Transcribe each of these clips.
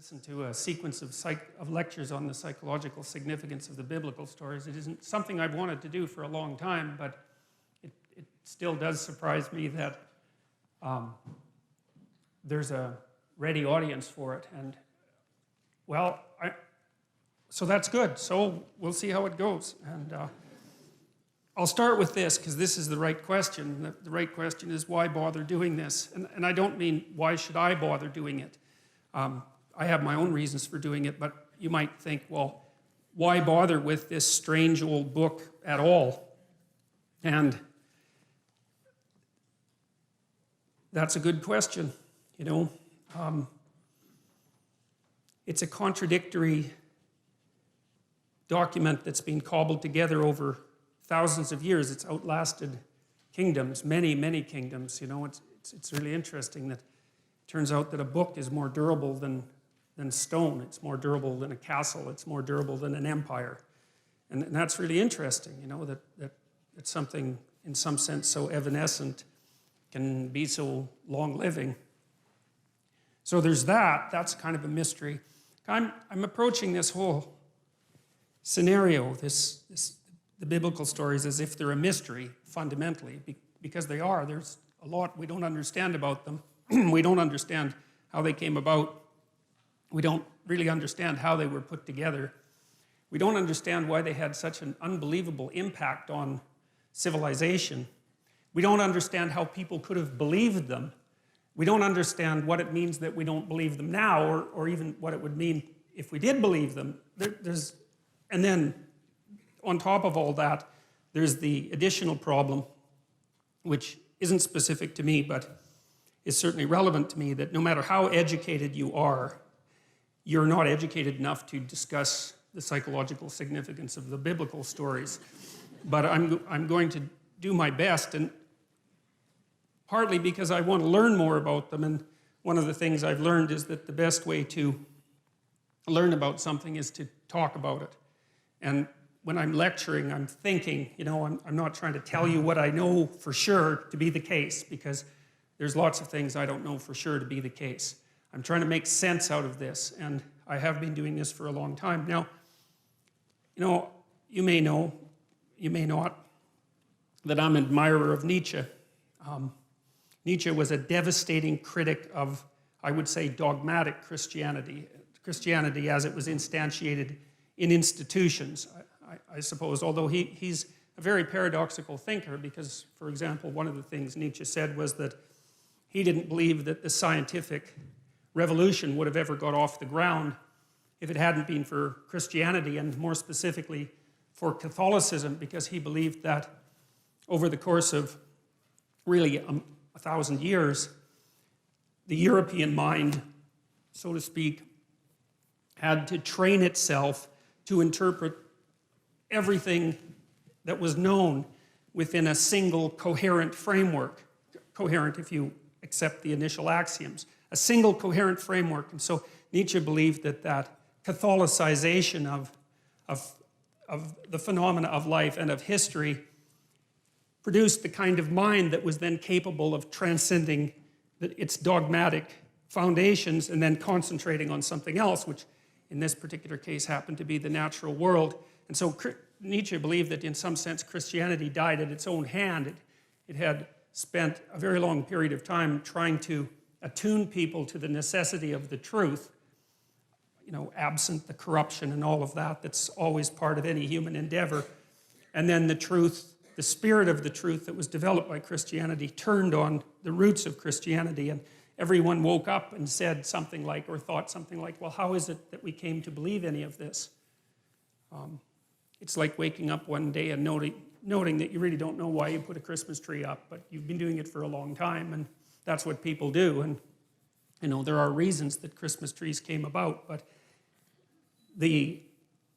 Listen to a sequence of lectures on the psychological significance of the biblical stories. It isn't something I've wanted to do for a long time, but it still does surprise me that there's a ready audience for it. And, well, so that's good. So we'll see how it goes. And I'll start with this, because this is the right question. The right question is, why bother doing this? And I don't mean, why should I bother doing it? I have my own reasons for doing it, but you might think, well, why bother with this strange old book at all? And that's a good question, you know. It's a contradictory document that's been cobbled together over thousands of years. It's outlasted kingdoms, many, many kingdoms. You know, it's really interesting that it turns out that a book is more durable than stone. It's more durable than a castle. It's more durable than an empire. And that's really interesting, you know, that something in some sense so evanescent can be so long-living. So there's that. That's kind of a mystery. I'm approaching this whole scenario, the biblical stories, as if they're a mystery, fundamentally, because they are. There's a lot we don't understand about them. We don't understand how they came about. We don't really understand how they were put together. We don't understand why they had such an unbelievable impact on civilization. We don't understand how people could have believed them. We don't understand what it means that we don't believe them now, or even what it would mean if we did believe them. And then, on top of all that, there's the additional problem, which isn't specific to me, but is certainly relevant to me, that no matter how educated you are, you're not educated enough to discuss the psychological significance of the biblical stories. But I'm going to do my best, and partly because I want to learn more about them. And one of the things I've learned is that the best way to learn about something is to talk about it. And when I'm lecturing, I'm thinking, you know, I'm not trying to tell you what I know for sure to be the case, because there's lots of things I don't know for sure to be the case. I'm trying to make sense out of this, and I have been doing this for a long time. Now, you know, you may not, that I'm an admirer of Nietzsche. Nietzsche was a devastating critic of, I would say, dogmatic Christianity. Christianity as it was instantiated in institutions, I suppose, although he's a very paradoxical thinker, because, for example, one of the things Nietzsche said was that he didn't believe that the scientific revolution would have ever got off the ground if it hadn't been for Christianity, and more specifically for Catholicism, because he believed that over the course of really 1,000 years, the European mind, so to speak, had to train itself to interpret everything that was known within a single coherent framework. Coherent if you accept the initial axioms. A single coherent framework. And so Nietzsche believed that Catholicization of the phenomena of life and of history produced the kind of mind that was then capable of transcending its dogmatic foundations and then concentrating on something else, which in this particular case happened to be the natural world. And so Nietzsche believed that in some sense Christianity died at its own hand. It had spent a very long period of time trying to attune people to the necessity of the truth, you know, absent the corruption and all of that that's always part of any human endeavor. And then the truth, the spirit of the truth that was developed by Christianity turned on the roots of Christianity, and everyone woke up and said something like, or thought something like, well, how is it that we came to believe any of this? It's like waking up one day and noting that you really don't know why you put a Christmas tree up, but you've been doing it for a long time, and that's what people do. And you know, there are reasons that Christmas trees came about, but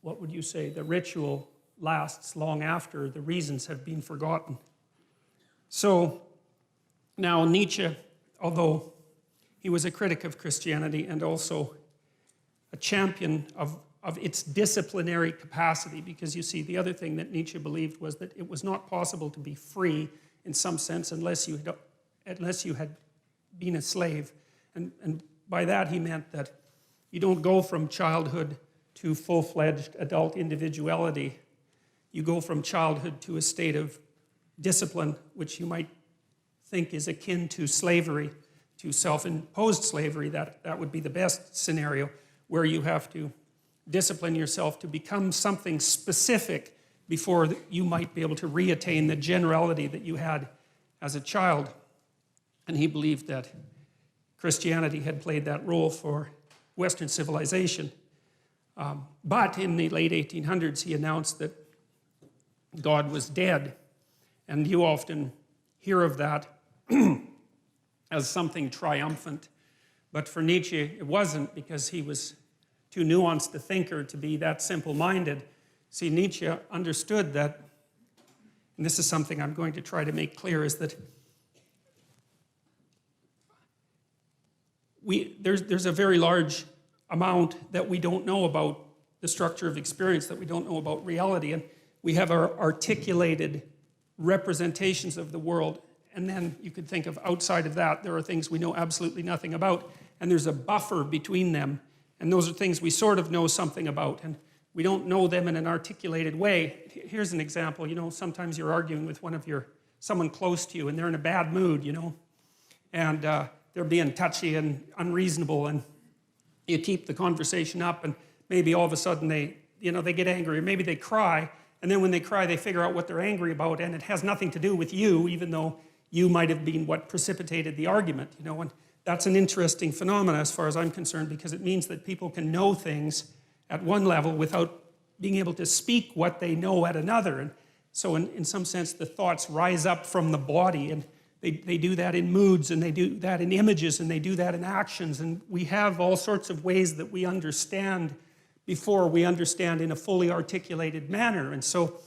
what would you say, the ritual lasts long after the reasons have been forgotten. So now Nietzsche, although he was a critic of Christianity and also a champion of its disciplinary capacity, because you see, the other thing that Nietzsche believed was that it was not possible to be free in some sense unless you had been a slave. And by that he meant that You don't go from childhood to full-fledged adult individuality. You go from childhood to a state of discipline, which you might think is akin to slavery, to self-imposed slavery. That would be the best scenario, where you have to discipline yourself to become something specific before you might be able to reattain the generality that you had as a child. And he believed that Christianity had played that role for Western civilization. But in the late 1800s, he announced that God was dead. And you often hear of that as something triumphant. But for Nietzsche, it wasn't, because he was too nuanced a thinker to be that simple-minded. See, Nietzsche understood that, and this is something I'm going to try to make clear, is that there's a very large amount that we don't know about the structure of experience, that we don't know about reality, and we have our articulated representations of the world, and then you could think of outside of that, there are things we know absolutely nothing about, and there's a buffer between them, and those are things we sort of know something about, and we don't know them in an articulated way. Here's an example. You know, sometimes you're arguing with someone close to you, and they're in a bad mood, you know, and they're being touchy and unreasonable, and you keep the conversation up, and maybe all of a sudden they get angry, or maybe they cry, and then when they cry, they figure out what they're angry about, and it has nothing to do with you, even though you might have been what precipitated the argument, you know, and that's an interesting phenomenon as far as I'm concerned, because it means that people can know things at one level without being able to speak what they know at another. And so in some sense, the thoughts rise up from the body, and they do that in moods, and they do that in images, and they do that in actions. And we have all sorts of ways that we understand before we understand in a fully articulated manner. And so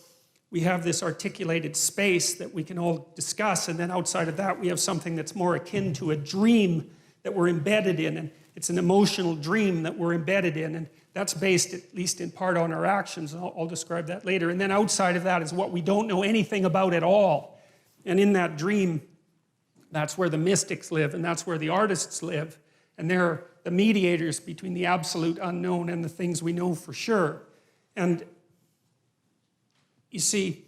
we have this articulated space that we can all discuss, and then outside of that, we have something that's more akin to a dream that we're embedded in, and it's an emotional dream that we're embedded in, and that's based, at least in part, on our actions, and I'll describe that later. And then outside of that is what we don't know anything about at all. And in that dream, that's where the mystics live, and that's where the artists live, and they're the mediators between the absolute unknown and the things we know for sure. And you see,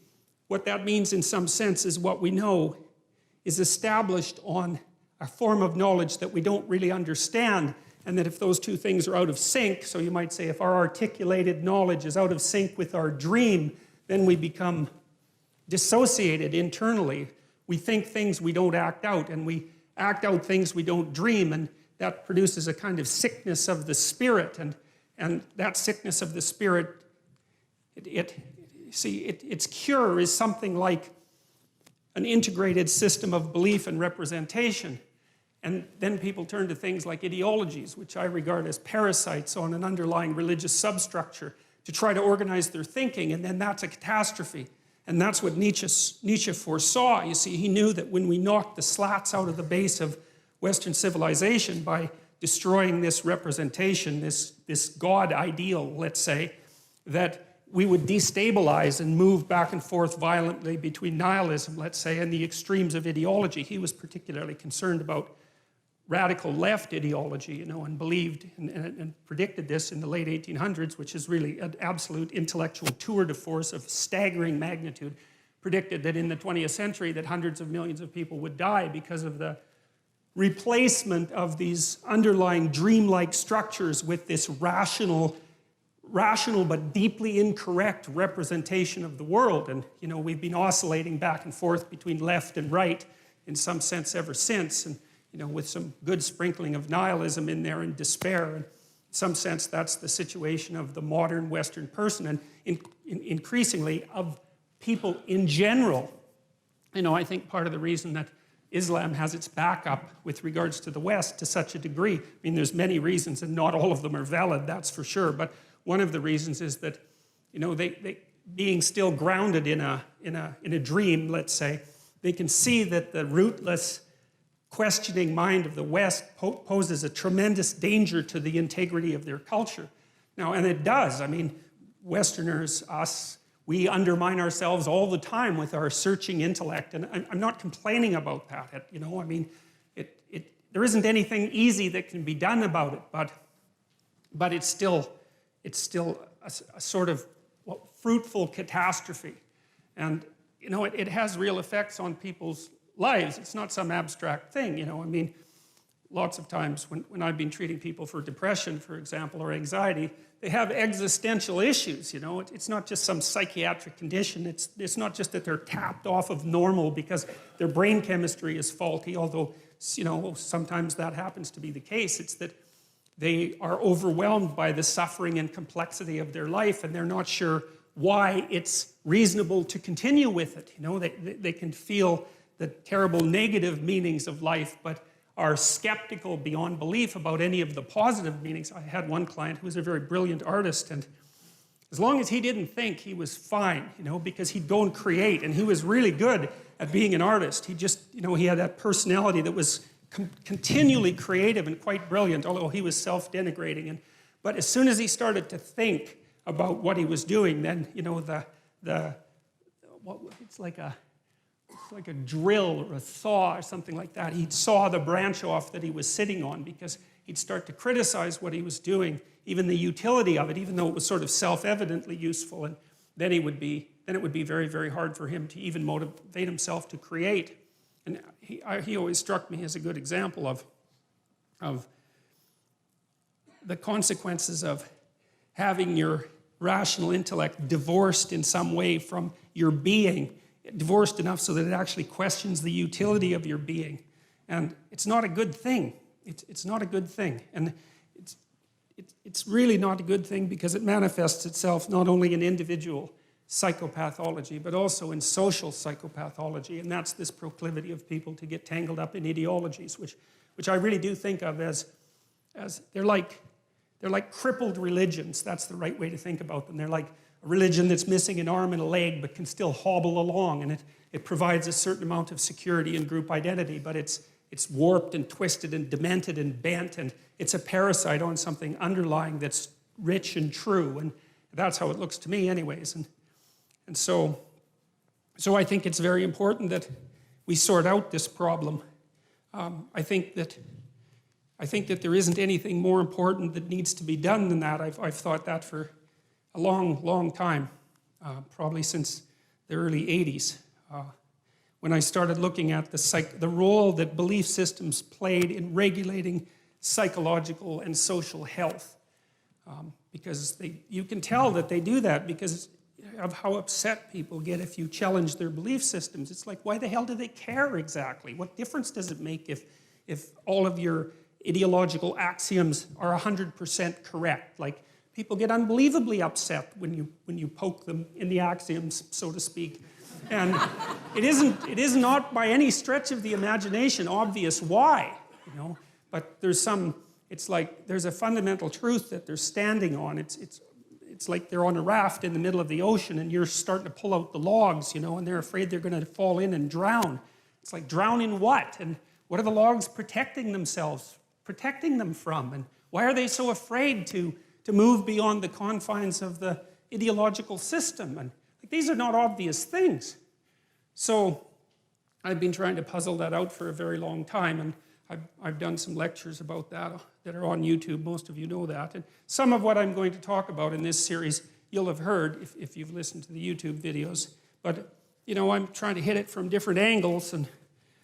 what that means in some sense is what we know is established on a form of knowledge that we don't really understand, and that if those two things are out of sync, so you might say if our articulated knowledge is out of sync with our dream, then we become dissociated internally. We think things we don't act out, and we act out things we don't dream, and that produces a kind of sickness of the spirit, and that sickness of the spirit, its cure is something like an integrated system of belief and representation. And then people turn to things like ideologies, which I regard as parasites on an underlying religious substructure, to try to organize their thinking, and then that's a catastrophe. And that's what Nietzsche foresaw. You see, he knew that when we knocked the slats out of the base of Western civilization by destroying this representation, this God ideal, let's say, that we would destabilize and move back and forth violently between nihilism, let's say, and the extremes of ideology. He was particularly concerned about radical left ideology, you know, and believed and predicted this in the late 1800s, which is really an absolute intellectual tour de force of staggering magnitude, predicted that in the 20th century that hundreds of millions of people would die because of the replacement of these underlying dreamlike structures with this rational but deeply incorrect representation of the world. And, you know, we've been oscillating back and forth between left and right in some sense ever since, and, you know, with some good sprinkling of nihilism in there and despair. And in some sense, that's the situation of the modern Western person, and increasingly of people in general. You know, I think part of the reason that Islam has its backup with regards to the West to such a degree, I mean, there's many reasons, and not all of them are valid, that's for sure, but one of the reasons is that, you know, they being still grounded in a dream, let's say, they can see that the rootless, questioning mind of the West poses a tremendous danger to the integrity of their culture. Now, and it does. I mean, Westerners, us, we undermine ourselves all the time with our searching intellect, and I'm not complaining about that. You know, I mean, there isn't anything easy that can be done about it, but but it's still a sort of fruitful catastrophe. And, you know, it has real effects on people's lives. It's not some abstract thing, you know. I mean, lots of times when I've been treating people for depression, for example, or anxiety, they have existential issues, you know. It's not just some psychiatric condition. It's not just that they're tapped off of normal because their brain chemistry is faulty, although, you know, sometimes that happens to be the case. It's that they are overwhelmed by the suffering and complexity of their life, and they're not sure why it's reasonable to continue with it. You know, they can feel the terrible negative meanings of life, but are skeptical beyond belief about any of the positive meanings. I had one client who was a very brilliant artist, and as long as he didn't think, he was fine, you know, because he'd go and create, and he was really good at being an artist. He just, you know, he had that personality that was continually creative and quite brilliant, although he was self-denigrating. But as soon as he started to think about what he was doing, then, you know, it's like a drill or a saw or something like that. He'd saw the branch off that he was sitting on, because he'd start to criticize what he was doing, even the utility of it, even though it was sort of self-evidently useful. And then it would be very, very hard for him to even motivate himself to create. And he always struck me as a good example of the consequences of having your rational intellect divorced in some way from your being, divorced enough so that it actually questions the utility of your being. And it's not a good thing. It's not a good thing. And it's really not a good thing, because it manifests itself not only in individual psychopathology, but also in social psychopathology. And that's this proclivity of people to get tangled up in ideologies, which I really do think of as they're like crippled religions. That's the right way to think about them. They're like a religion that's missing an arm and a leg but can still hobble along, and it provides a certain amount of security and group identity, but it's warped and twisted and demented and bent, and it's a parasite on something underlying that's rich and true, and that's how it looks to me anyways. And so I think it's very important that we sort out this problem. I think that there isn't anything more important that needs to be done than that. I've thought that for a long, long time, probably since the early 80s, when I started looking at the role that belief systems played in regulating psychological and social health. Because you can tell that they do that because of how upset people get if you challenge their belief systems. It's like, why the hell do they care exactly? What difference does it make if all of your ideological axioms are 100% correct? Like, people get unbelievably upset when you poke them in the axioms, so to speak. And it is not by any stretch of the imagination obvious why, you know. But it's like there's a fundamental truth that they're standing on. It's like they're on a raft in the middle of the ocean, and you're starting to pull out the logs, you know, and they're afraid they're going to fall in and drown. It's like, drown in what? And what are the logs protecting them from? And why are they so afraid to move beyond the confines of the ideological system? And like, these are not obvious things. So I've been trying to puzzle that out for a very long time, and I've done some lectures about that are on YouTube. Most of you know that. And some of what I'm going to talk about in this series you'll have heard if you've listened to the YouTube videos. But, you know, I'm trying to hit it from different angles. And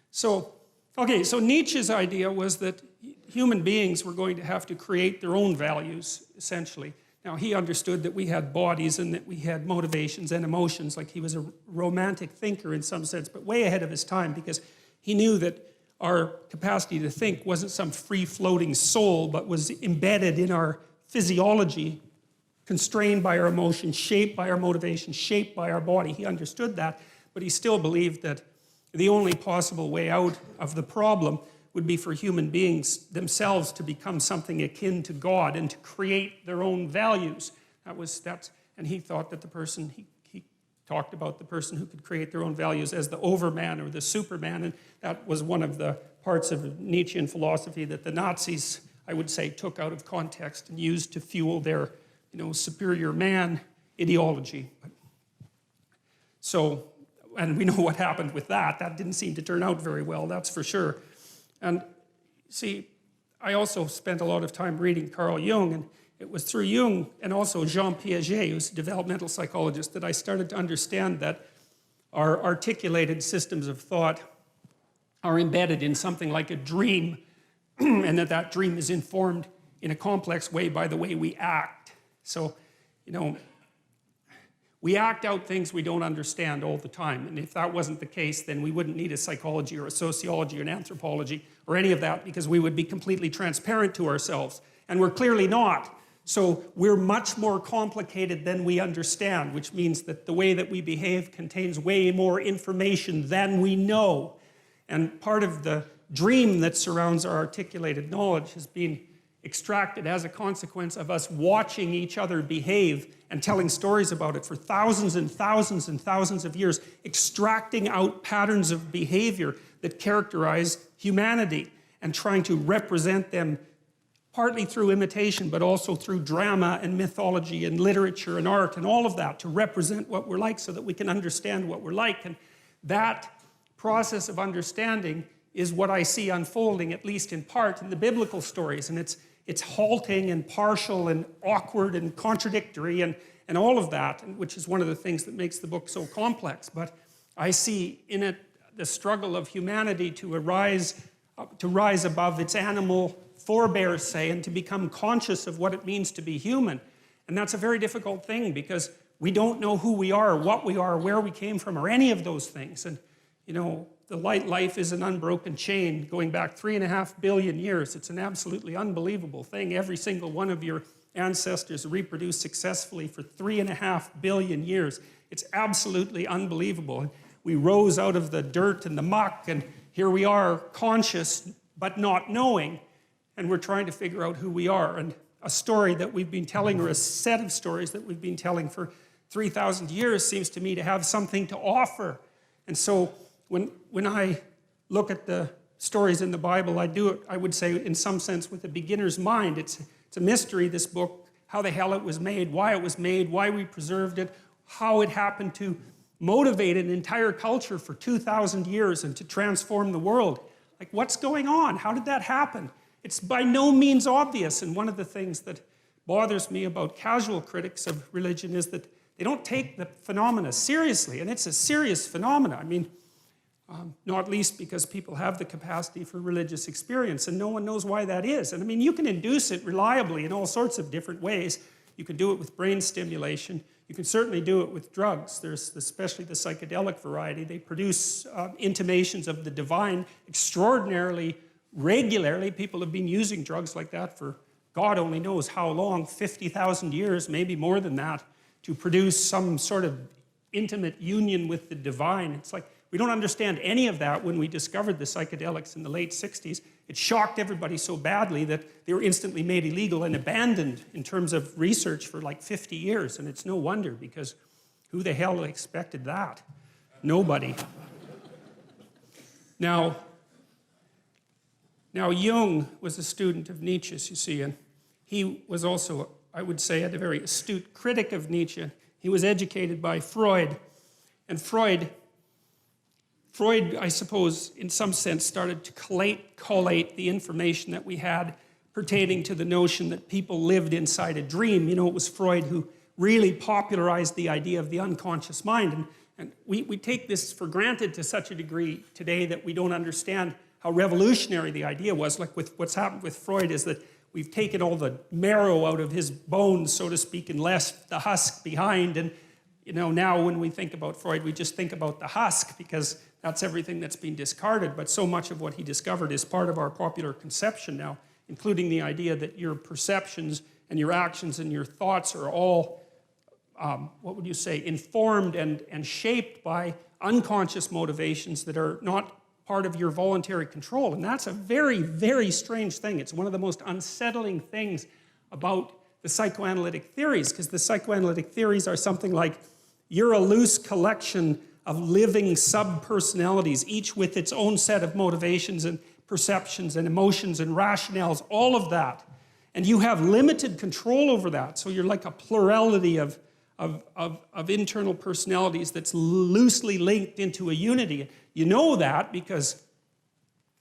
so Nietzsche's idea was that human beings were going to have to create their own values, essentially. Now, he understood that we had bodies and that we had motivations and emotions. Like, he was a romantic thinker in some sense, but way ahead of his time, because he knew that our capacity to think wasn't some free-floating soul, but was embedded in our physiology, constrained by our emotions, shaped by our motivations, shaped by our body. He understood that, but he still believed that the only possible way out of the problem would be for human beings themselves to become something akin to God and to create their own values. And he thought that he talked about the person who could create their own values as the overman or the superman, and that was one of the parts of Nietzschean philosophy that the Nazis, I would say, took out of context and used to fuel their, you know, superior man ideology. So, and we know what happened with that. That didn't seem to turn out very well, that's for sure. And see, I also spent a lot of time reading Carl Jung, it was through Jung and also Jean Piaget, who's a developmental psychologist, that I started to understand that our articulated systems of thought are embedded in something like a dream, and that dream is informed in a complex way by the way we act. So, you know, we act out things we don't understand all the time. And if that wasn't the case, then we wouldn't need a psychology or a sociology or an anthropology or any of that, because we would be completely transparent to ourselves. And we're clearly not. So we're much more complicated than we understand, which means that the way that we behave contains way more information than we know. And part of the dream that surrounds our articulated knowledge has been extracted as a consequence of us watching each other behave and telling stories about it for thousands and thousands and thousands of years, extracting out patterns of behavior that characterize humanity and trying to represent them partly through imitation, but also through drama and mythology and literature and art and all of that, to represent what we're like so that we can understand what we're like. And that process of understanding is what I see unfolding, at least in part, in the biblical stories. And it's halting and partial and awkward and contradictory and all of that, which is one of the things that makes the book so complex. But I see in it the struggle of humanity to rise above its animal forebears, say, and to become conscious of what it means to be human. And that's a very difficult thing, because we don't know who we are, what we are, where we came from, or any of those things. And, you know, the life is an unbroken chain going back 3.5 billion years. It's an absolutely unbelievable thing. Every single one of your ancestors reproduced successfully for 3.5 billion years. It's absolutely unbelievable. And we rose out of the dirt and the muck, and here we are, conscious but not knowing, and we're trying to figure out who we are. And a story that we've been telling, or a set of stories that we've been telling for 3,000 years, seems to me to have something to offer. And so when I look at the stories in the Bible, I do it, I would say, in some sense, with a beginner's mind. It's a mystery, this book, how the hell it was made, why we preserved it, how it happened to motivate an entire culture for 2,000 years and to transform the world. Like, what's going on? How did that happen? It's by no means obvious. And one of the things that bothers me about casual critics of religion is that they don't take the phenomena seriously. And it's a serious phenomena. I mean, not least because people have the capacity for religious experience, and no one knows why that is. And I mean, you can induce it reliably in all sorts of different ways. You can do it with brain stimulation. You can certainly do it with drugs. There's especially the psychedelic variety. They produce intimations of the divine extraordinarily regularly. People have been using drugs like that for God only knows how long, 50,000 years, maybe more than that, to produce some sort of intimate union with the divine. It's like, we don't understand any of that. When we discovered the psychedelics in the late 60s, it shocked everybody so badly that they were instantly made illegal and abandoned in terms of research for like 50 years. And it's no wonder, because who the hell expected that? Nobody. Now Jung was a student of Nietzsche's, you see, and he was also, I would say, a very astute critic of Nietzsche. He was educated by Freud, and Freud, I suppose, in some sense, started to collate the information that we had pertaining to the notion that people lived inside a dream. You know, it was Freud who really popularized the idea of the unconscious mind. And we take this for granted to such a degree today that we don't understand how revolutionary the idea was. Like what's happened with Freud is that we've taken all the marrow out of his bones, so to speak, and left the husk behind. And you know, now when we think about Freud, we just think about the husk, because that's everything that's been discarded. But so much of what he discovered is part of our popular conception now, including the idea that your perceptions and your actions and your thoughts are all, what would you say, informed and shaped by unconscious motivations that are not part of your voluntary control. And that's a very, very strange thing. It's one of the most unsettling things about the psychoanalytic theories, because the psychoanalytic theories are something like, you're a loose collection of living sub-personalities, each with its own set of motivations and perceptions and emotions and rationales, all of that. And you have limited control over that. So you're like a plurality of internal personalities that's loosely linked into a unity. You know that because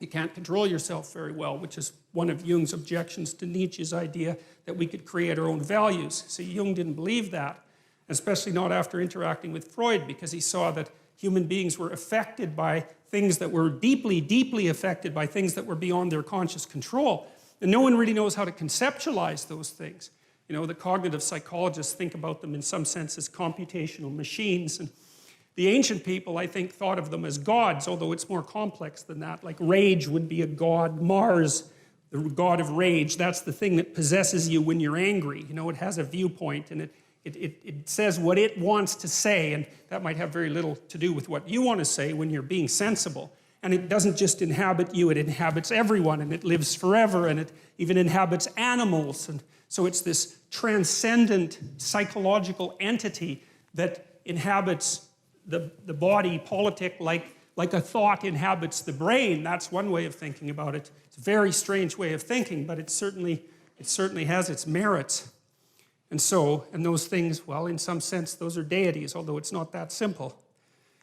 you can't control yourself very well, which is one of Jung's objections to Nietzsche's idea that we could create our own values. So Jung didn't believe that, especially not after interacting with Freud, because he saw that human beings were affected by things that were deeply, deeply affected by things that were beyond their conscious control. And no one really knows how to conceptualize those things. You know, the cognitive psychologists think about them in some sense as computational machines. And the ancient people, I think, thought of them as gods, although it's more complex than that. Like rage would be a god. Mars, the god of rage, that's the thing that possesses you when you're angry. You know, it has a viewpoint and it says what it wants to say, and that might have very little to do with what you want to say when you're being sensible. And it doesn't just inhabit you, it inhabits everyone, and it lives forever, and it even inhabits animals. And so it's this transcendent psychological entity that inhabits the body politic like a thought inhabits the brain. That's one way of thinking about it. It's a very strange way of thinking, but it certainly has its merits. And those things, well, in some sense, those are deities, although it's not that simple.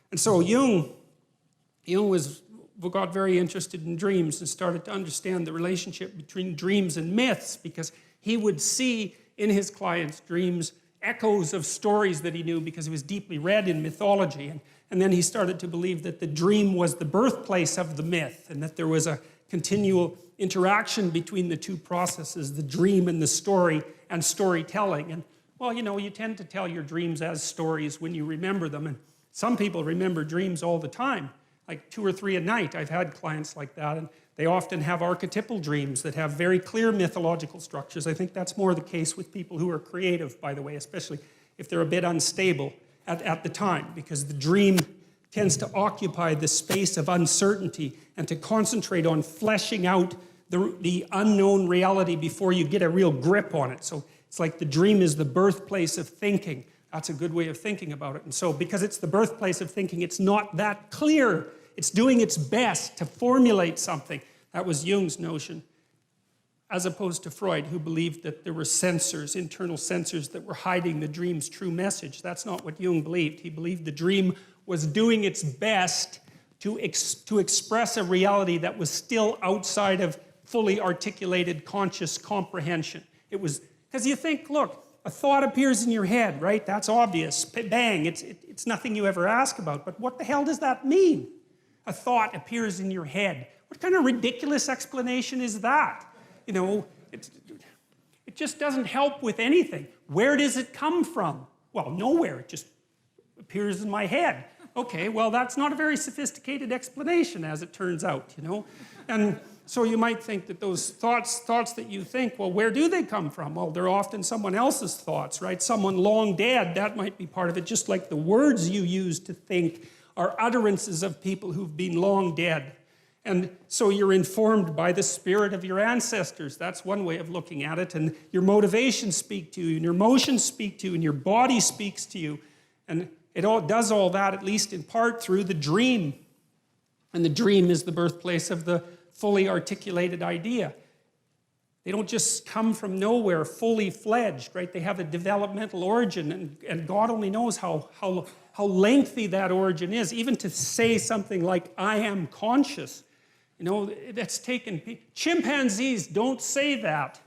And so Jung got very interested in dreams and started to understand the relationship between dreams and myths, because he would see in his clients' dreams echoes of stories that he knew because he was deeply read in mythology. And then he started to believe that the dream was the birthplace of the myth, and that there was a continual interaction between the two processes, the dream and the story, and storytelling. And, well, you know, you tend to tell your dreams as stories when you remember them. And some people remember dreams all the time, like 2 or 3 a night. I've had clients like that, and they often have archetypal dreams that have very clear mythological structures. I think that's more the case with people who are creative, by the way, especially if they're a bit unstable at the time, because the dream tends to occupy the space of uncertainty and to concentrate on fleshing out the unknown reality before you get a real grip on it. So it's like the dream is the birthplace of thinking. That's a good way of thinking about it. And so because it's the birthplace of thinking, it's not that clear. It's doing its best to formulate something. That was Jung's notion, as opposed to Freud, who believed that there were sensors, internal sensors, that were hiding the dream's true message. That's not what Jung believed. He believed the dream was doing its best to express a reality that was still outside of fully articulated conscious comprehension. It was, because you think, look, a thought appears in your head, right? That's obvious. Bang, it's nothing you ever ask about. But what the hell does that mean? A thought appears in your head. What kind of ridiculous explanation is that? You know, it just doesn't help with anything. Where does it come from? Well, nowhere. It just appears in my head. Okay, well, that's not a very sophisticated explanation, as it turns out, you know? And so you might think that those thoughts that you think, well, where do they come from? Well, they're often someone else's thoughts, right? Someone long dead, that might be part of it, just like the words you use to think are utterances of people who've been long dead. And so you're informed by the spirit of your ancestors. That's one way of looking at it. And your motivations speak to you, and your emotions speak to you, and your body speaks to you. And it all does all that, at least in part, through the dream. And the dream is the birthplace of the fully articulated idea. They don't just come from nowhere, fully fledged, right? They have a developmental origin, and God only knows how lengthy that origin is. Even to say something like, I am conscious, you know, that's taken... Chimpanzees don't say that.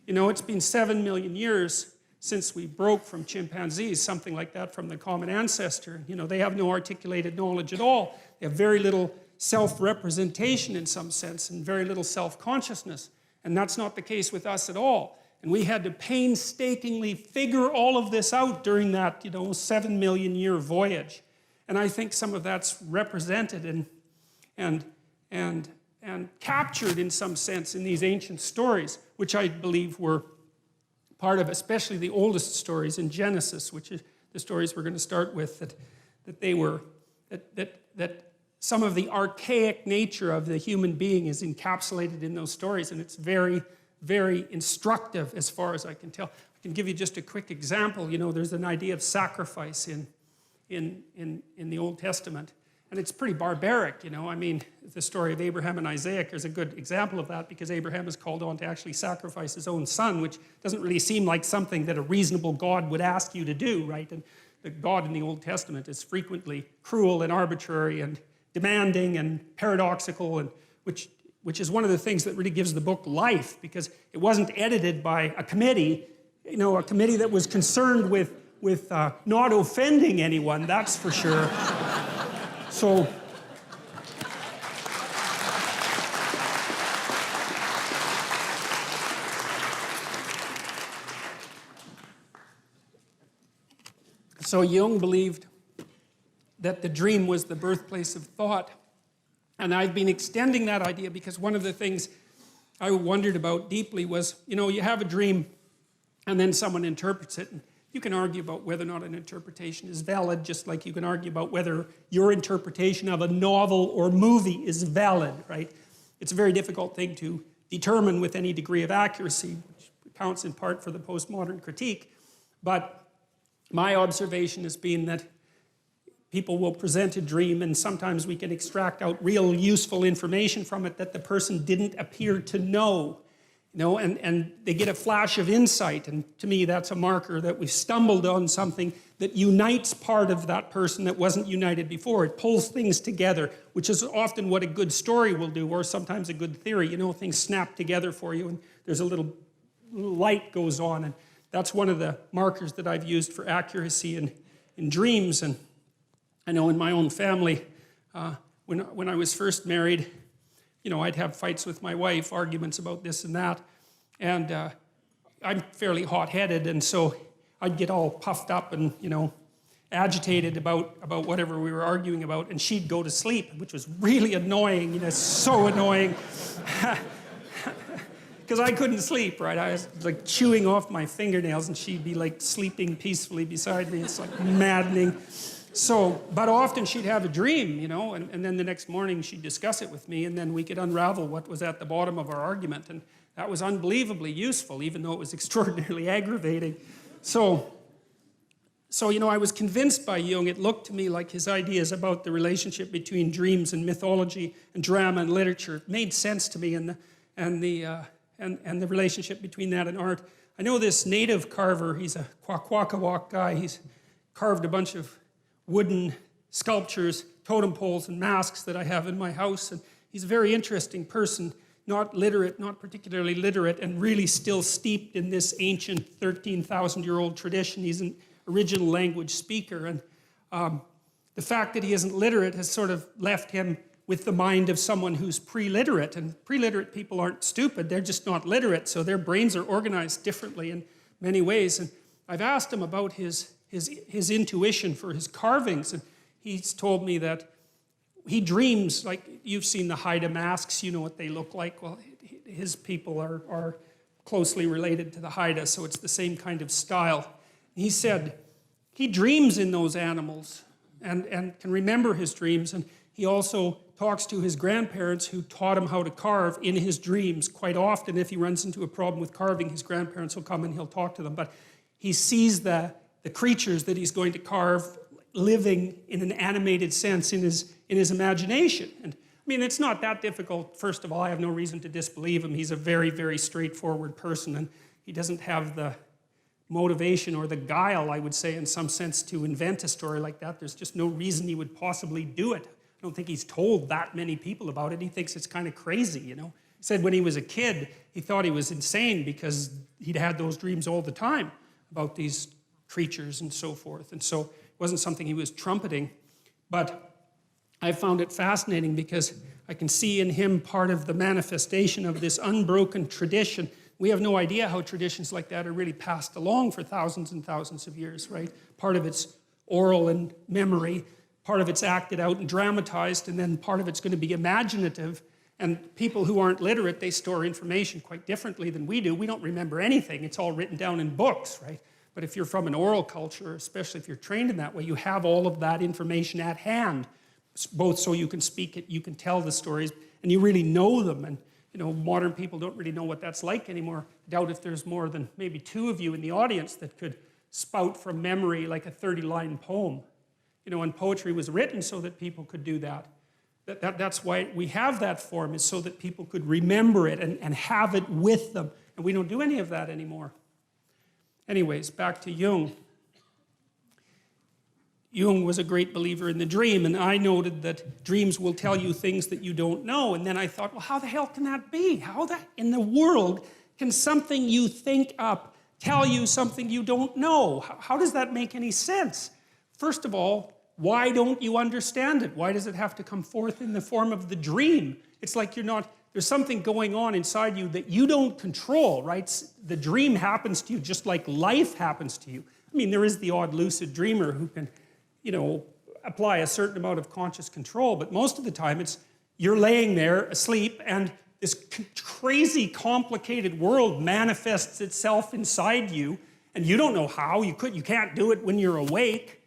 You know, it's been 7 million years since we broke from chimpanzees, something like that from the common ancestor. You know, they have no articulated knowledge at all. They have very little self-representation in some sense, and very little self-consciousness. And that's not the case with us at all. And we had to painstakingly figure all of this out during that, you know, 7 million year voyage. And I think some of that's represented and captured in some sense in these ancient stories, which I believe were part of, especially the oldest stories in Genesis, which is the stories we're going to start with, that some of the archaic nature of the human being is encapsulated in those stories, and it's very, very instructive as far as I can tell. I can give you just a quick example. You know, there's an idea of sacrifice in the Old Testament, and it's pretty barbaric, you know. I mean, the story of Abraham and Isaac is a good example of that, because Abraham is called on to actually sacrifice his own son, which doesn't really seem like something that a reasonable God would ask you to do, right? And the God in the Old Testament is frequently cruel and arbitrary and demanding and paradoxical, and which which is one of the things that really gives the book life, because it wasn't edited by a committee, you know, a committee that was concerned with not offending anyone, that's for sure. So Jung believed that the dream was the birthplace of thought. And I've been extending that idea because one of the things I wondered about deeply was, you know, you have a dream and then someone interprets it. And you can argue about whether or not an interpretation is valid, just like you can argue about whether your interpretation of a novel or movie is valid, right? It's a very difficult thing to determine with any degree of accuracy, which counts in part for the postmodern critique. But my observation has been that people will present a dream and sometimes we can extract out real useful information from it that the person didn't appear to know. You know, and they get a flash of insight, and to me that's a marker that we've stumbled on something that unites part of that person that wasn't united before. It pulls things together, which is often what a good story will do, or sometimes a good theory. You know, things snap together for you and there's a little light goes on, and that's one of the markers that I've used for accuracy in dreams. And I know in my own family, when I was first married, you know, I'd have fights with my wife, arguments about this and that. And I'm fairly hot-headed, and so I'd get all puffed up and, you know, agitated about whatever we were arguing about, and she'd go to sleep, which was really annoying, you know, so annoying. Because I couldn't sleep, right? I was like chewing off my fingernails and she'd be like sleeping peacefully beside me. It's like maddening. So, but often she'd have a dream, you know, and then the next morning she'd discuss it with me, and then we could unravel what was at the bottom of our argument. And that was unbelievably useful, even though it was extraordinarily aggravating. So you know, I was convinced by Jung. It looked to me like his ideas about the relationship between dreams and mythology and drama and literature made sense to me, and the relationship between that and art. I know this native carver, he's a Kwakwaka'wakw guy. He's carved a bunch of wooden sculptures, totem poles, and masks that I have in my house. And he's a very interesting person, not literate, not particularly literate, and really still steeped in this ancient 13,000-year-old tradition. He's an original language speaker. And the fact that he isn't literate has sort of left him with the mind of someone who's pre-literate. And pre-literate people aren't stupid, they're just not literate, so their brains are organized differently in many ways. And I've asked him about his intuition for his carvings, and he's told me that he dreams, like you've seen the Haida masks, you know what they look like. Well, his people are closely related to the Haida, so it's the same kind of style. He said he dreams in those animals and can remember his dreams, and he also talks to his grandparents who taught him how to carve in his dreams. Quite often, if he runs into a problem with carving, his grandparents will come and he'll talk to them. But he sees the creatures that he's going to carve living in an animated sense in his imagination. And I mean, it's not that difficult. First of all, I have no reason to disbelieve him. He's a very, very straightforward person, and he doesn't have the motivation or the guile, I would say, in some sense, to invent a story like that. There's just no reason he would possibly do it. I don't think he's told that many people about it. He thinks it's kind of crazy, you know. He said when he was a kid, he thought he was insane because he'd had those dreams all the time about these creatures and so forth. And so it wasn't something he was trumpeting. But I found it fascinating because I can see in him part of the manifestation of this unbroken tradition. We have no idea how traditions like that are really passed along for thousands and thousands of years, right? Part of it's oral and memory, part of it's acted out and dramatized, and then part of it's going to be imaginative. And people who aren't literate, they store information quite differently than we do. We don't remember anything. It's all written down in books, right? But if you're from an oral culture, especially if you're trained in that way, you have all of that information at hand, both so you can speak it, you can tell the stories, and you really know them. And you know, modern people don't really know what that's like anymore. I doubt if there's more than maybe 2 of you in the audience that could spout from memory like a 30-line poem. You know, and poetry was written so that people could do that. That's why we have that form, is so that people could remember it and have it with them. And we don't do any of that anymore. Anyways, back to Jung. Jung was a great believer in the dream, and I noted that dreams will tell you things that you don't know. And then I thought, well, how the hell can that be? How in the world can something you think up tell you something you don't know? How does that make any sense? First of all, why don't you understand it? Why does it have to come forth in the form of the dream? It's like there's something going on inside you that you don't control, right? The dream happens to you just like life happens to you. I mean, there is the odd lucid dreamer who can, apply a certain amount of conscious control, but most of the time you're laying there asleep and this crazy complicated world manifests itself inside you and you don't know how, you can't do it when you're awake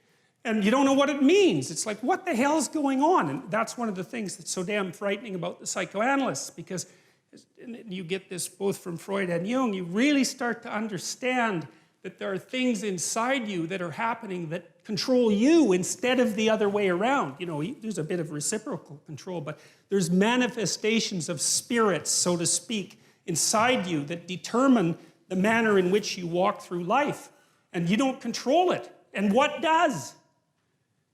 and you don't know what it means. It's like, what the hell's going on? And that's one of the things that's so damn frightening about the psychoanalysts, because you get this both from Freud and Jung, you really start to understand that there are things inside you that are happening that control you instead of the other way around. There's a bit of reciprocal control, but there's manifestations of spirits, so to speak, inside you that determine the manner in which you walk through life. And you don't control it. And what does?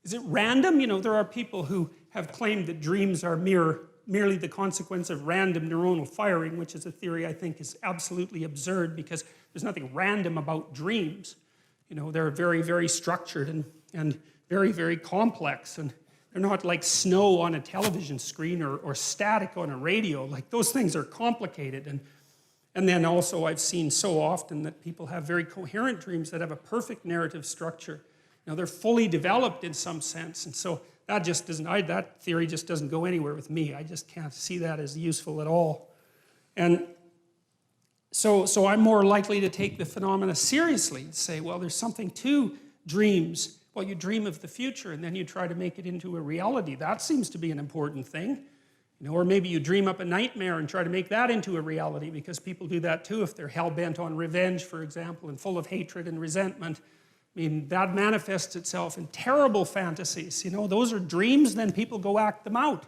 Is it random? There are people who have claimed that dreams are merely the consequence of random neuronal firing, which is a theory I think is absolutely absurd because there's nothing random about dreams. They're very, very structured and very, very complex, and they're not like snow on a television screen or static on a radio. Like, those things are complicated. And then also I've seen so often that people have very coherent dreams that have a perfect narrative structure. They're fully developed in some sense, and so that theory just doesn't go anywhere with me. I just can't see that as useful at all. And so I'm more likely to take the phenomena seriously and say, well, there's something to dreams. Well, you dream of the future and then you try to make it into a reality. That seems to be an important thing. Or maybe you dream up a nightmare and try to make that into a reality, because people do that too if they're hell-bent on revenge, for example, and full of hatred and resentment. I mean, that manifests itself in terrible fantasies. Those are dreams, then people go act them out.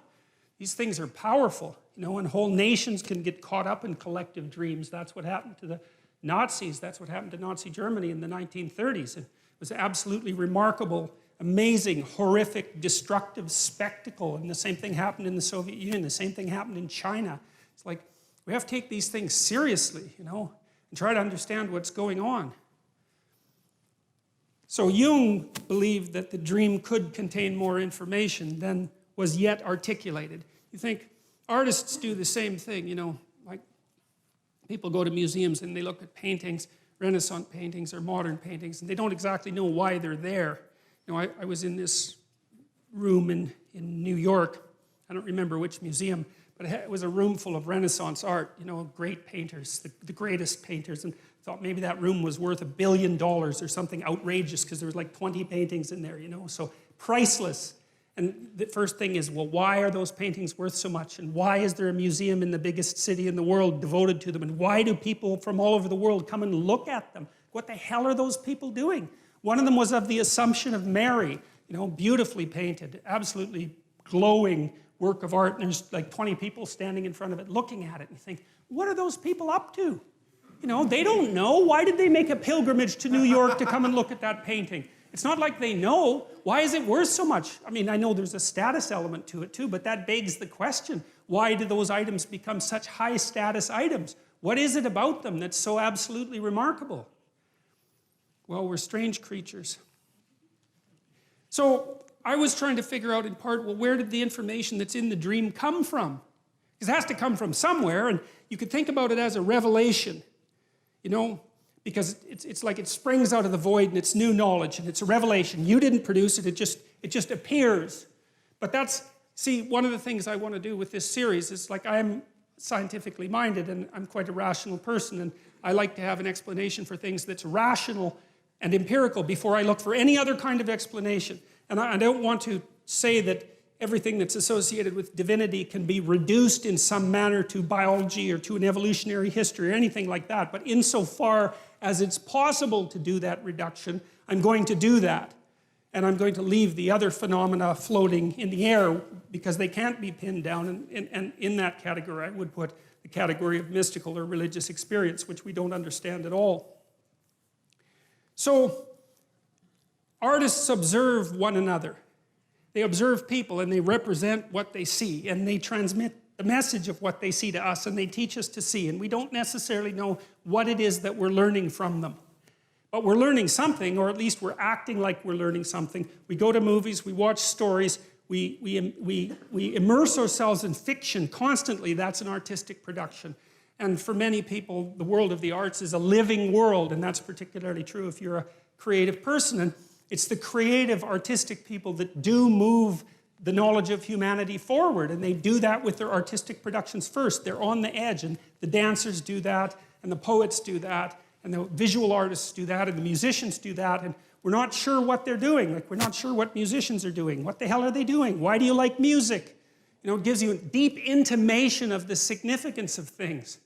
These things are powerful, and whole nations can get caught up in collective dreams. That's what happened to the Nazis. That's what happened to Nazi Germany in the 1930s. It was an absolutely remarkable, amazing, horrific, destructive spectacle. And the same thing happened in the Soviet Union. The same thing happened in China. It's like, we have to take these things seriously, and try to understand what's going on. So Jung believed that the dream could contain more information than was yet articulated. You think artists do the same thing, like people go to museums and they look at paintings, Renaissance paintings or modern paintings, and they don't exactly know why they're there. I was in this room in New York, I don't remember which museum, but it was a room full of Renaissance art, great painters, the greatest painters, and I thought maybe that room was worth $1 billion or something outrageous because there was like 20 paintings in there, so priceless. And the first thing is, well, why are those paintings worth so much? And why is there a museum in the biggest city in the world devoted to them? And why do people from all over the world come and look at them? What the hell are those people doing? One of them was of the Assumption of Mary, beautifully painted, absolutely glowing work of art. And there's like 20 people standing in front of it looking at it. And you think, what are those people up to? They don't know. Why did they make a pilgrimage to New York to come and look at that painting? It's not like they know. Why is it worth so much? I mean, I know there's a status element to it too, but that begs the question, why do those items become such high status items? What is it about them that's so absolutely remarkable? Well, we're strange creatures. So I was trying to figure out in part, well, where did the information that's in the dream come from? Because it has to come from somewhere, and you could think about it as a revelation, because it's like it springs out of the void and it's new knowledge and it's a revelation. You didn't produce it, it just appears. But see, one of the things I want to do with this series is, like, I'm scientifically minded and I'm quite a rational person, and I like to have an explanation for things that's rational and empirical before I look for any other kind of explanation. And I don't want to say that everything that's associated with divinity can be reduced in some manner to biology or to an evolutionary history or anything like that. But insofar as it's possible to do that reduction, I'm going to do that. And I'm going to leave the other phenomena floating in the air because they can't be pinned down. And in that category, I would put the category of mystical or religious experience, which we don't understand at all. So artists observe one another. They observe people and they represent what they see and they transmit the message of what they see to us and they teach us to see. And we don't necessarily know what it is that we're learning from them. But we're learning something, or at least we're acting like we're learning something. We go to movies, we watch stories, we immerse ourselves in fiction constantly. That's an artistic production. And for many people, the world of the arts is a living world, and that's particularly true if you're a creative person. And it's the creative, artistic people that do move the knowledge of humanity forward, and they do that with their artistic productions first. They're on the edge, and the dancers do that, and the poets do that, and the visual artists do that, and the musicians do that, and we're not sure what they're doing. Like, we're not sure what musicians are doing. What the hell are they doing? Why do you like music? You know, it gives you a deep intimation of the significance of things.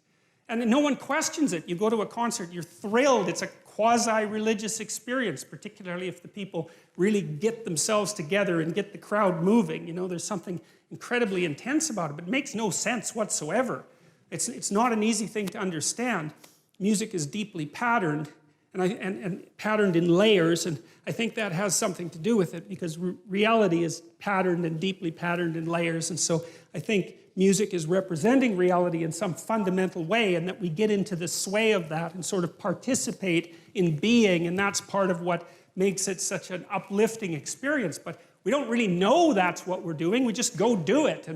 And no one questions it. You go to a concert, you're thrilled. It's a quasi-religious experience, particularly if the people really get themselves together and get the crowd moving. You know, there's something incredibly intense about it, but it makes no sense whatsoever. It's not an easy thing to understand. Music is deeply patterned, and patterned in layers, and I think that has something to do with it, because reality is patterned and deeply patterned in layers, and so I think music is representing reality in some fundamental way, and that we get into the sway of that and sort of participate in being, and that's part of what makes it such an uplifting experience. But we don't really know that's what we're doing. We just go do it,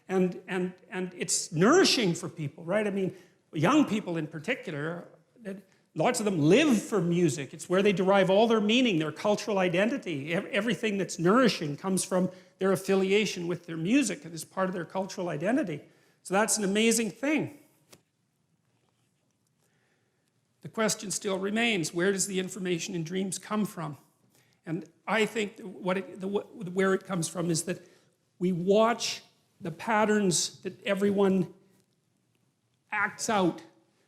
and it's nourishing for people, right? I mean, young people in particular, lots of them live for music. It's where they derive all their meaning, their cultural identity. Everything that's nourishing comes from their affiliation with their music and is part of their cultural identity. So that's an amazing thing. The question still remains, where does the information in dreams come from? And I think where it comes from is that we watch the patterns that everyone acts out.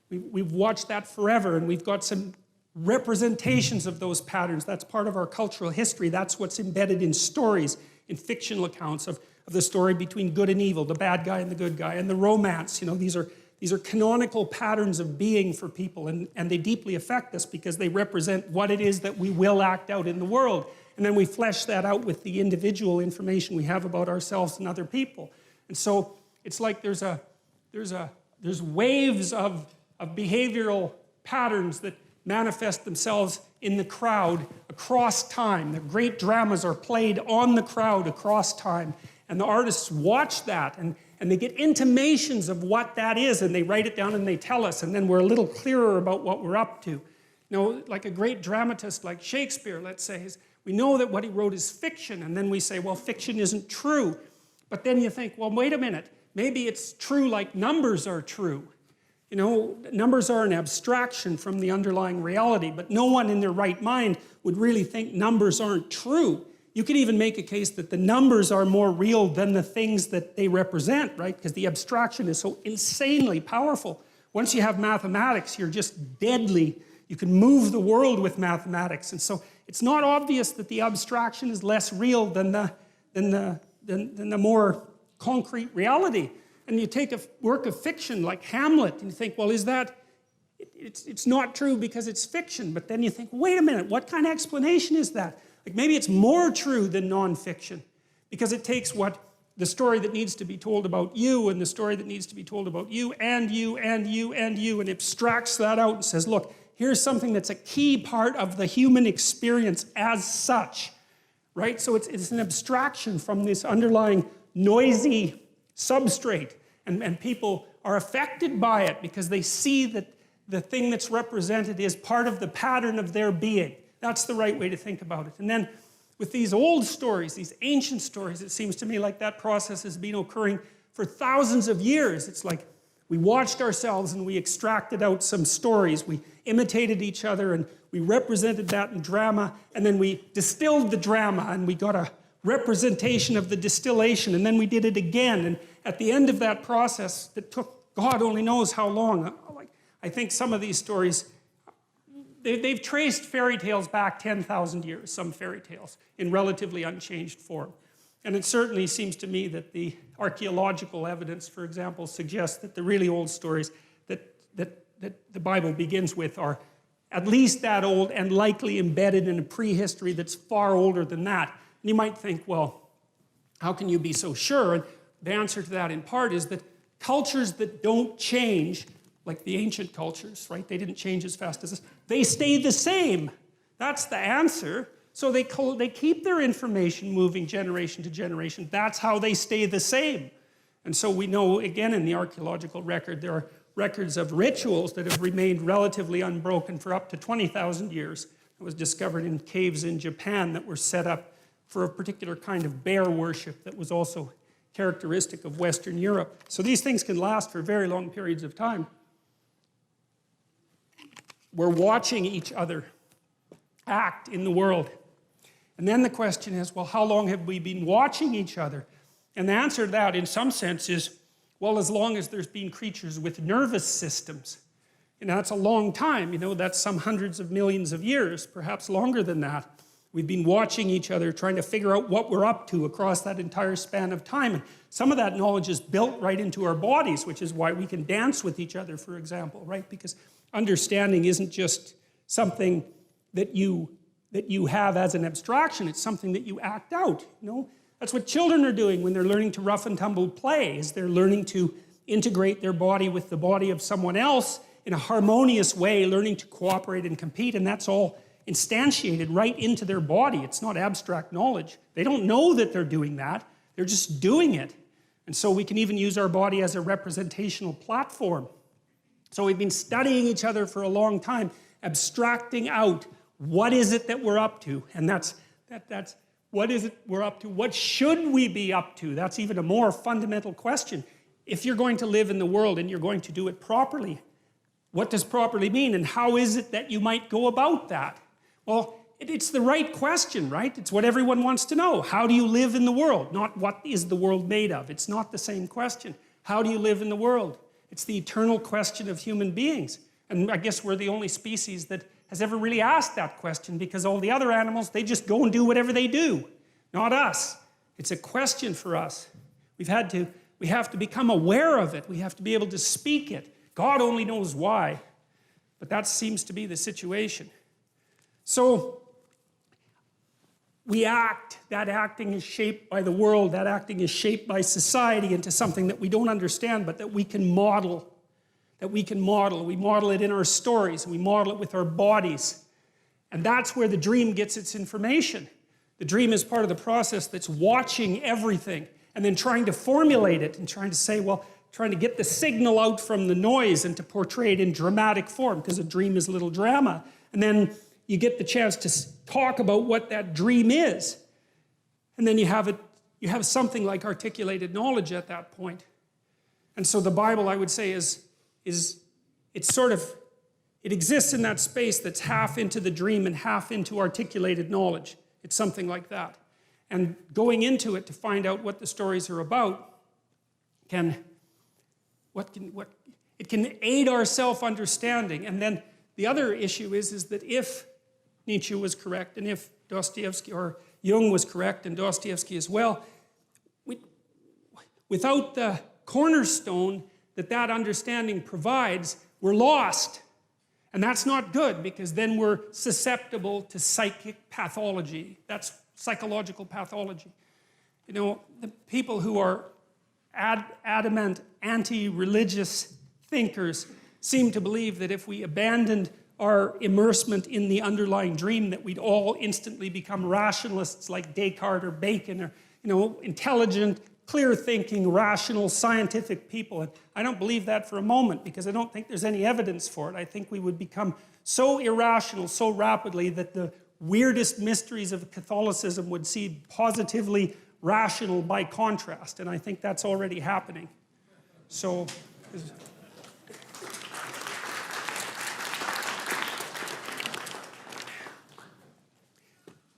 We've watched that forever, and we've got some representations of those patterns. That's part of our cultural history. That's what's embedded in stories, in fictional accounts of the story between good and evil, the bad guy and the good guy, and the romance. You know, these are canonical patterns of being for people, and they deeply affect us because they represent what it is that we will act out in the world. And then we flesh that out with the individual information we have about ourselves and other people. And so it's like there's waves of behavioral patterns that manifest themselves in the crowd across time. The great dramas are played on the crowd across time. And the artists watch that, and they get intimations of what that is, and they write it down and they tell us, and then we're a little clearer about what we're up to. You know, like a great dramatist like Shakespeare, let's say, we know that what he wrote is fiction, and then we say, well, fiction isn't true. But then you think, well, wait a minute, maybe it's true like numbers are true. You know, numbers are an abstraction from the underlying reality, but no one in their right mind would really think numbers aren't true. You could even make a case that the numbers are more real than the things that they represent, right? Because the abstraction is so insanely powerful. Once you have mathematics, you're just deadly. You can move the world with mathematics. And so it's not obvious that the abstraction is less real than the more concrete reality. And you take a work of fiction like Hamlet, and you think, well, is that, it's not true because it's fiction. But then you think, wait a minute, what kind of explanation is that? Like, maybe it's more true than nonfiction, because it takes the story that needs to be told about you, and the story that needs to be told about you, and you, and you, and you, and abstracts that out and says, look, here's something that's a key part of the human experience as such, right? So it's an abstraction from this underlying noisy substrate, and people are affected by it because they see that the thing that's represented is part of the pattern of their being. That's the right way to think about it. And then with these old stories, these ancient stories, it seems to me like that process has been occurring for thousands of years. It's like we watched ourselves and we extracted out some stories. We imitated each other and we represented that in drama, and then we distilled the drama and we got a representation of the distillation, and then we did it again. And at the end of that process that took God only knows how long, I think some of these stories, they've traced fairy tales back 10,000 years, some fairy tales, in relatively unchanged form. And it certainly seems to me that the archaeological evidence, for example, suggests that the really old stories that the Bible begins with are at least that old and likely embedded in a prehistory that's far older than that. And you might think, well, how can you be so sure? And the answer to that in part is that cultures that don't change, like the ancient cultures, right? They didn't change as fast as us. They stay the same. That's the answer. So they keep their information moving generation to generation. That's how they stay the same. And so we know, again, in the archaeological record, there are records of rituals that have remained relatively unbroken for up to 20,000 years. It was discovered in caves in Japan that were set up for a particular kind of bear worship that was also characteristic of Western Europe. So these things can last for very long periods of time. We're watching each other act in the world. And then the question is, well, how long have we been watching each other? And the answer to that, in some sense, is, well, as long as there's been creatures with nervous systems. And that's a long time, you know, that's some hundreds of millions of years, perhaps longer than that. We've been watching each other, trying to figure out what we're up to across that entire span of time. And some of that knowledge is built right into our bodies, which is why we can dance with each other, for example, right? Because understanding isn't just something that you have as an abstraction, it's something that you act out, you know? That's what children are doing when they're learning to rough and tumble play, is they're learning to integrate their body with the body of someone else in a harmonious way, learning to cooperate and compete, and that's all instantiated right into their body. It's not abstract knowledge. They don't know that they're doing that, they're just doing it. And so we can even use our body as a representational platform. So we've been studying each other for a long time, abstracting out what is it that we're up to, and that's what is it we're up to? What should we be up to? That's even a more fundamental question. If you're going to live in the world and you're going to do it properly, what does properly mean, and how is it that you might go about that? Well, it's the right question, right? It's what everyone wants to know. How do you live in the world? Not what is the world made of? It's not the same question. How do you live in the world? It's the eternal question of human beings. And I guess we're the only species that has ever really asked that question, because all the other animals, they just go and do whatever they do. Not us. It's a question for us. We have to become aware of it. We have to be able to speak it. God only knows why, but that seems to be the situation. So we act, that acting is shaped by the world, that acting is shaped by society into something that we don't understand, but that we can model. We model it in our stories, we model it with our bodies. And that's where the dream gets its information. The dream is part of the process that's watching everything and then trying to formulate it and trying to say, well, trying to get the signal out from the noise and to portray it in dramatic form, because a dream is a little drama. And then you get the chance to talk about what that dream is. And then you have something like articulated knowledge at that point. And so the Bible, I would say, it exists in that space that's half into the dream and half into articulated knowledge. It's something like that. And going into it to find out what the stories are about it can aid our self-understanding. And then the other issue is that if Nietzsche was correct, and if Dostoevsky or Jung was correct, and Dostoevsky as well, without the cornerstone that understanding provides, we're lost. And that's not good, because then we're susceptible to psychic pathology. That's psychological pathology. You know, the people who are adamant anti-religious thinkers seem to believe that if we abandoned our immersement in the underlying dream, that we'd all instantly become rationalists like Descartes or Bacon, or, you know, intelligent, clear-thinking, rational, scientific people. And I don't believe that for a moment, because I don't think there's any evidence for it. I think we would become so irrational so rapidly that the weirdest mysteries of Catholicism would seem positively rational by contrast. And I think that's already happening. So...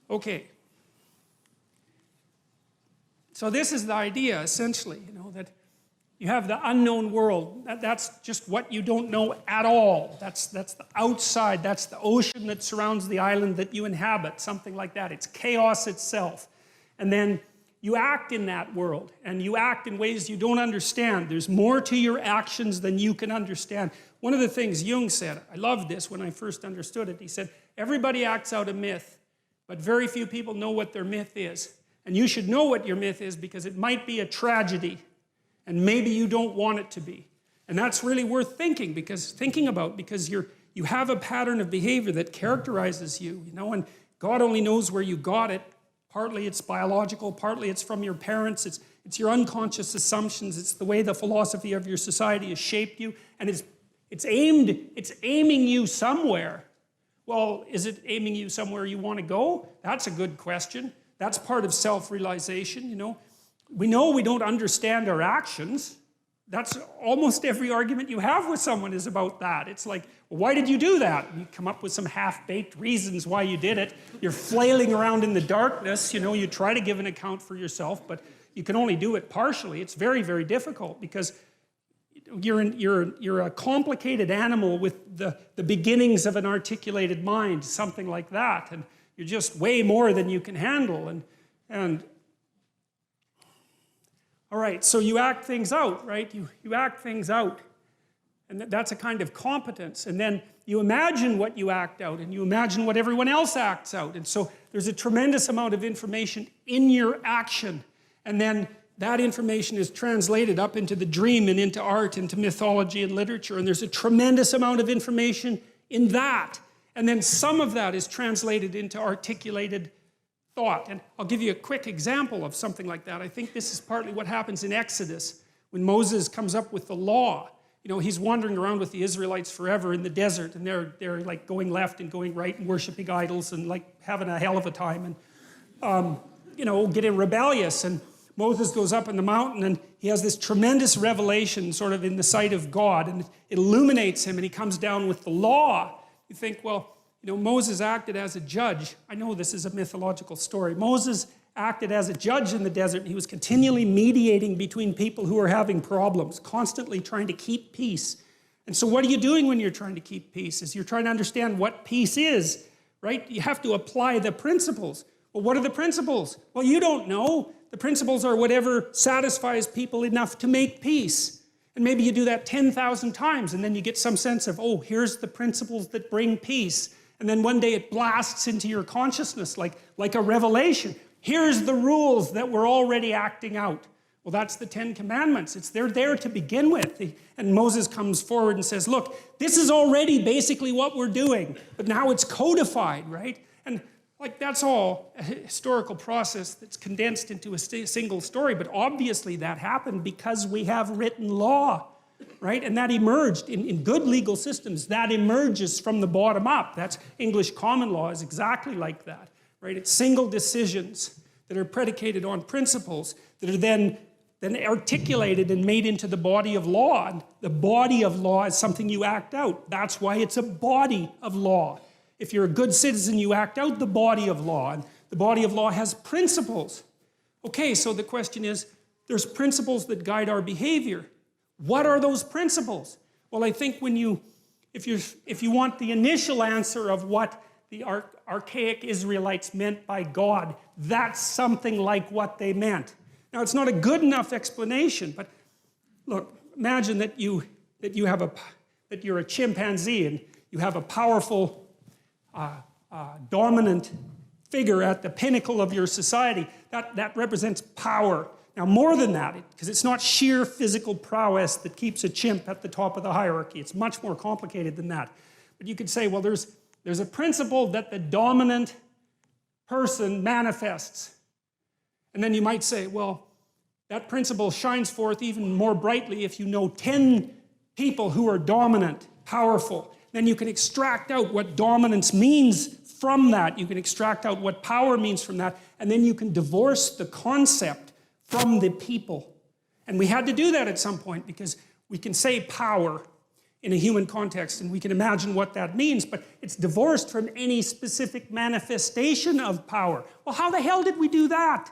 Okay. So this is the idea, essentially, you know, that you have the unknown world. That's just what you don't know at all. That's the outside. That's the ocean that surrounds the island that you inhabit, something like that. It's chaos itself. And then you act in that world, and you act in ways you don't understand. There's more to your actions than you can understand. One of the things Jung said, I loved this when I first understood it, he said, everybody acts out a myth, but very few people know what their myth is. And you should know what your myth is because it might be a tragedy, and maybe you don't want it to be. And that's really worth thinking about because you have a pattern of behavior that characterizes you, and God only knows where you got it. Partly it's biological, partly it's from your parents, it's your unconscious assumptions, it's the way the philosophy of your society has shaped you, and it's aiming you somewhere. Well, is it aiming you somewhere you want to go? That's a good question. That's part of self-realization, We know we don't understand our actions. That's almost every argument you have with someone is about that. It's like, well, why did you do that? And you come up with some half-baked reasons why you did it. You're flailing around in the darkness, you try to give an account for yourself, but you can only do it partially. It's very, very difficult because you're a complicated animal with the beginnings of an articulated mind, something like that. And you're just way more than you can handle. And all right, so you act things out, right? You act things out. And that's a kind of competence. And then you imagine what you act out, and you imagine what everyone else acts out. And so there's a tremendous amount of information in your action. And then that information is translated up into the dream and into art, into mythology and literature. And there's a tremendous amount of information in that. And then some of that is translated into articulated thought. And I'll give you a quick example of something like that. I think this is partly what happens in Exodus when Moses comes up with the law. He's wandering around with the Israelites forever in the desert, and they're like going left and going right and worshiping idols and like having a hell of a time and, getting rebellious. And Moses goes up on the mountain and he has this tremendous revelation sort of in the sight of God, and it illuminates him, and he comes down with the law. You think, well, Moses acted as a judge. I know this is a mythological story. Moses acted as a judge in the desert, and he was continually mediating between people who were having problems, constantly trying to keep peace. And so what are you doing when you're trying to keep peace? Is you're trying to understand what peace is, right? You have to apply the principles. Well, what are the principles? Well, you don't know. The principles are whatever satisfies people enough to make peace. And maybe you do that 10,000 times, and then you get some sense of, oh, here's the principles that bring peace. And then one day it blasts into your consciousness like a revelation. Here's the rules that we're already acting out. Well, that's the 10 Commandments. They're there to begin with. And Moses comes forward and says, look, this is already basically what we're doing, but now it's codified, right? And that's all a historical process that's condensed into a single story, but obviously that happened because we have written law. Right? And that emerged in good legal systems. That emerges from the bottom up. That's English common law is exactly like that. Right? It's single decisions that are predicated on principles that are then articulated and made into the body of law. And the body of law is something you act out. That's why it's a body of law. If you're a good citizen, you act out the body of law. And the body of law has principles. Okay, so the question is, there's principles that guide our behavior. What are those principles? Well, I think if you want the initial answer of what the archaic Israelites meant by God, that's something like what they meant. Now, it's not a good enough explanation, but look, imagine that you're a chimpanzee and you have a powerful, dominant figure at the pinnacle of your society. That represents power. Now, more than that, because it's not sheer physical prowess that keeps a chimp at the top of the hierarchy. It's much more complicated than that. But you could say, well, there's a principle that the dominant person manifests. And then you might say, well, that principle shines forth even more brightly if you know 10 people who are dominant, powerful. Then you can extract out what dominance means from that. You can extract out what power means from that. And then you can divorce the concept from the people. And we had to do that at some point because we can say power in a human context and we can imagine what that means, but it's divorced from any specific manifestation of power. Well, how the hell did we do that?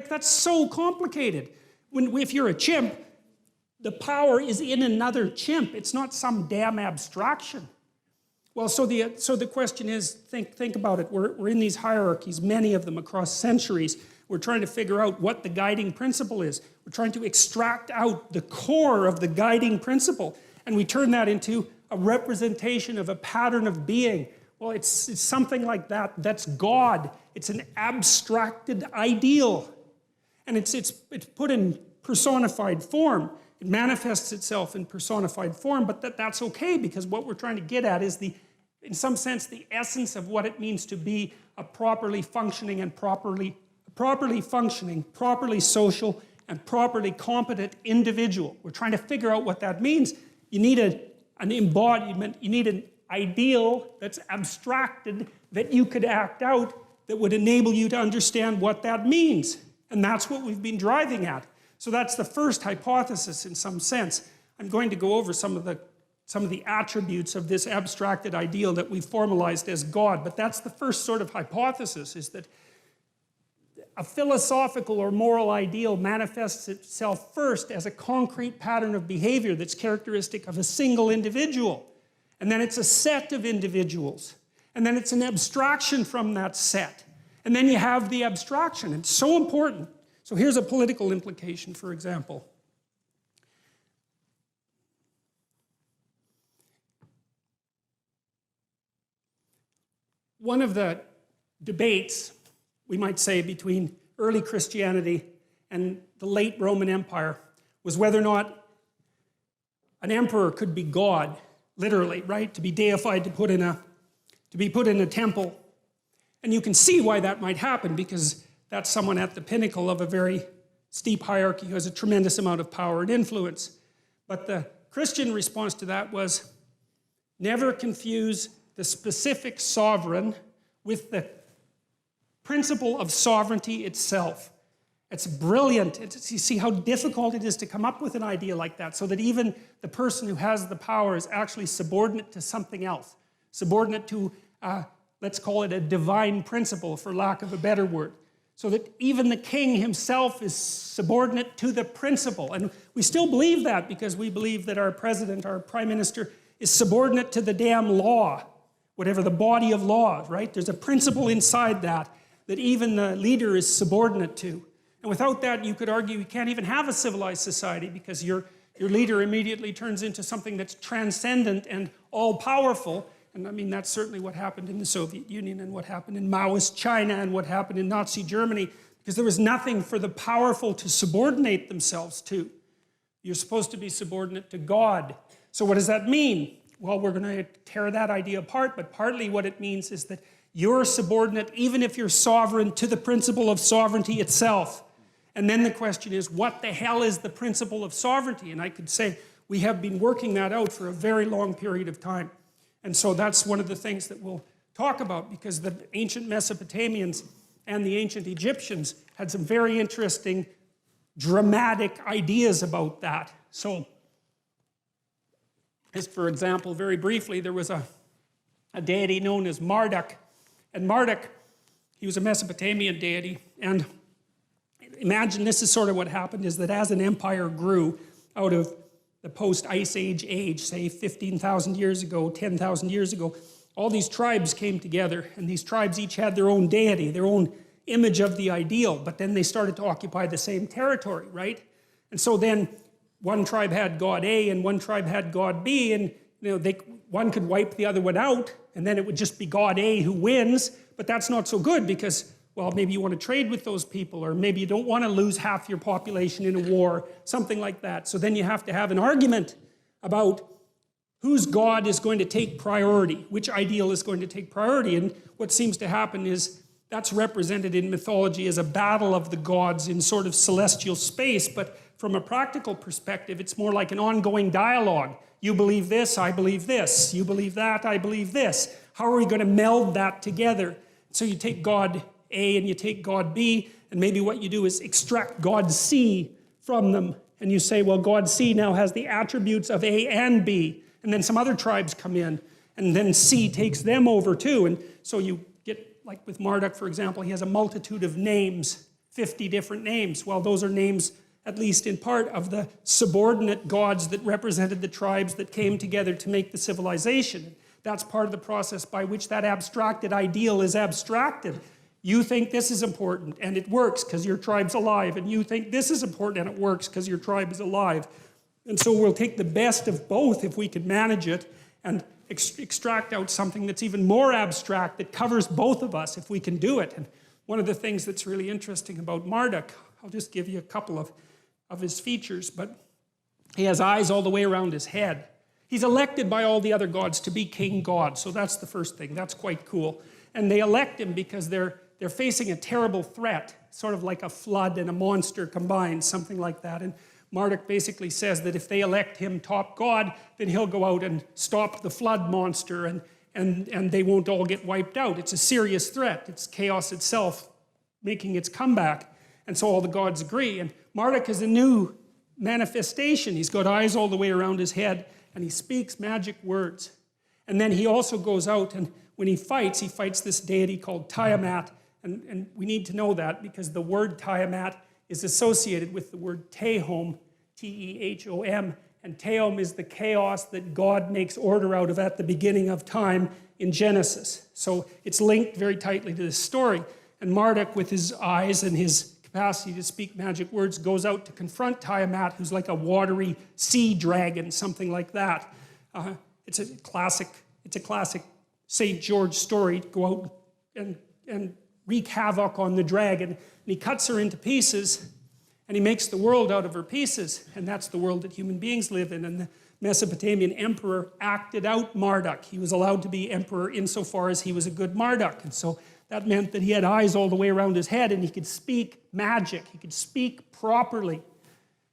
That's so complicated. If you're a chimp, the power is in another chimp. It's not some damn abstraction. Well, so the question is, think about it. We're in these hierarchies, many of them across centuries. We're trying to figure out what the guiding principle is. We're trying to extract out the core of the guiding principle. And we turn that into a representation of a pattern of being. Well, it's something like that. That's God. It's an abstracted ideal. And it's put in personified form. It manifests itself in personified form, but that's okay, because what we're trying to get at is in some sense, the essence of what it means to be a properly functioning, properly social, and properly competent individual. We're trying to figure out what that means. You need an embodiment, you need an ideal that's abstracted that you could act out that would enable you to understand what that means. And that's what we've been driving at. So that's the first hypothesis in some sense. I'm going to go over some of the attributes of this abstracted ideal that we've formalized as God. But that's the first sort of hypothesis, is that a philosophical or moral ideal manifests itself first as a concrete pattern of behavior that's characteristic of a single individual. And then it's a set of individuals. And then it's an abstraction from that set. And then you have the abstraction. It's so important. So here's a political implication, for example. One of the debates, we might say, between early Christianity and the late Roman Empire was whether or not an emperor could be God, literally, right? To be deified, to be put in a temple. And you can see why that might happen, because that's someone at the pinnacle of a very steep hierarchy who has a tremendous amount of power and influence. But the Christian response to that was, never confuse the specific sovereign with the principle of sovereignty itself. It's brilliant. You see how difficult it is to come up with an idea like that, so that even the person who has the power is actually subordinate to something else. Subordinate to, let's call it a divine principle, for lack of a better word. So that even the king himself is subordinate to the principle. And we still believe that, because we believe that our president, our prime minister, is subordinate to the damn law, whatever the body of law, right? There's a principle inside that even the leader is subordinate to. And without that, you could argue you can't even have a civilized society, because your leader immediately turns into something that's transcendent and all-powerful. And I mean, that's certainly what happened in the Soviet Union, and what happened in Maoist China, and what happened in Nazi Germany, because there was nothing for the powerful to subordinate themselves to. You're supposed to be subordinate to God. So what does that mean? Well, we're going to tear that idea apart, but partly what it means is that you're subordinate, even if you're sovereign, to the principle of sovereignty itself. And then the question is, what the hell is the principle of sovereignty? And I could say we have been working that out for a very long period of time. And so that's one of the things that we'll talk about, because the ancient Mesopotamians and the ancient Egyptians had some very interesting, dramatic ideas about that. So, just for example, very briefly, there was a deity known as Marduk. And Marduk, he was a Mesopotamian deity. And imagine this is sort of what happened, is that as an empire grew out of the post-Ice Age, say 15,000 years ago, 10,000 years ago, all these tribes came together, and these tribes each had their own deity, their own image of the ideal, but then they started to occupy the same territory, right? And so then one tribe had God A and one tribe had God B, and one could wipe the other one out, and then it would just be God A who wins. But that's not so good, because, well, maybe you want to trade with those people, or maybe you don't want to lose half your population in a war, something like that. So then you have to have an argument about whose God is going to take priority, which ideal is going to take priority. And what seems to happen is that's represented in mythology as a battle of the gods in sort of celestial space, but from a practical perspective, it's more like an ongoing dialogue. You believe this, I believe this. You believe that, I believe this. How are we going to meld that together? So you take God A and you take God B, and maybe what you do is extract God C from them. And you say, well, God C now has the attributes of A and B. And then some other tribes come in, and then C takes them over too. And so you get, like with Marduk, for example, he has a multitude of names, 50 different names. Well, those are names, at least in part, of the subordinate gods that represented the tribes that came together to make the civilization. that's part of the process by which that abstracted ideal is abstracted. You think this is important, and it works because your tribe's alive, and you think this is important, and it works because your tribe is alive. And so we'll take the best of both if we can manage it, and extract out something that's even more abstract that covers both of us if we can do it. And one of the things that's really interesting about Marduk, I'll just give you a couple of his features, but he has eyes all the way around his head. He's elected by all the other gods to be king god, so that's the first thing. That's quite cool. And they elect him because they're facing a terrible threat, sort of like a flood and a monster combined, something like that. And Marduk basically says that if they elect him top god, then he'll go out and stop the flood monster, and they won't all get wiped out. It's a serious threat. It's chaos itself making its comeback. And so all the gods agree. And Marduk is a new manifestation. He's got eyes all the way around his head, and he speaks magic words. And then he also goes out, and when he fights this deity called Tiamat. And we need to know that because the word Tiamat is associated with the word Tehom, T-E-H-O-M, and Tehom is the chaos that God makes order out of at the beginning of time in Genesis. So it's linked very tightly to this story. And Marduk, with his eyes and his capacity to speak magic words, goes out to confront Tiamat, who's like a watery sea dragon, something like that. It's a classic St. George story, to go out and wreak havoc on the dragon. And he cuts her into pieces, and he makes the world out of her pieces. And that's the world that human beings live in. And the Mesopotamian emperor acted out Marduk. He was allowed to be emperor insofar as he was a good Marduk. And so that meant that he had eyes all the way around his head, and he could speak magic. He could speak properly.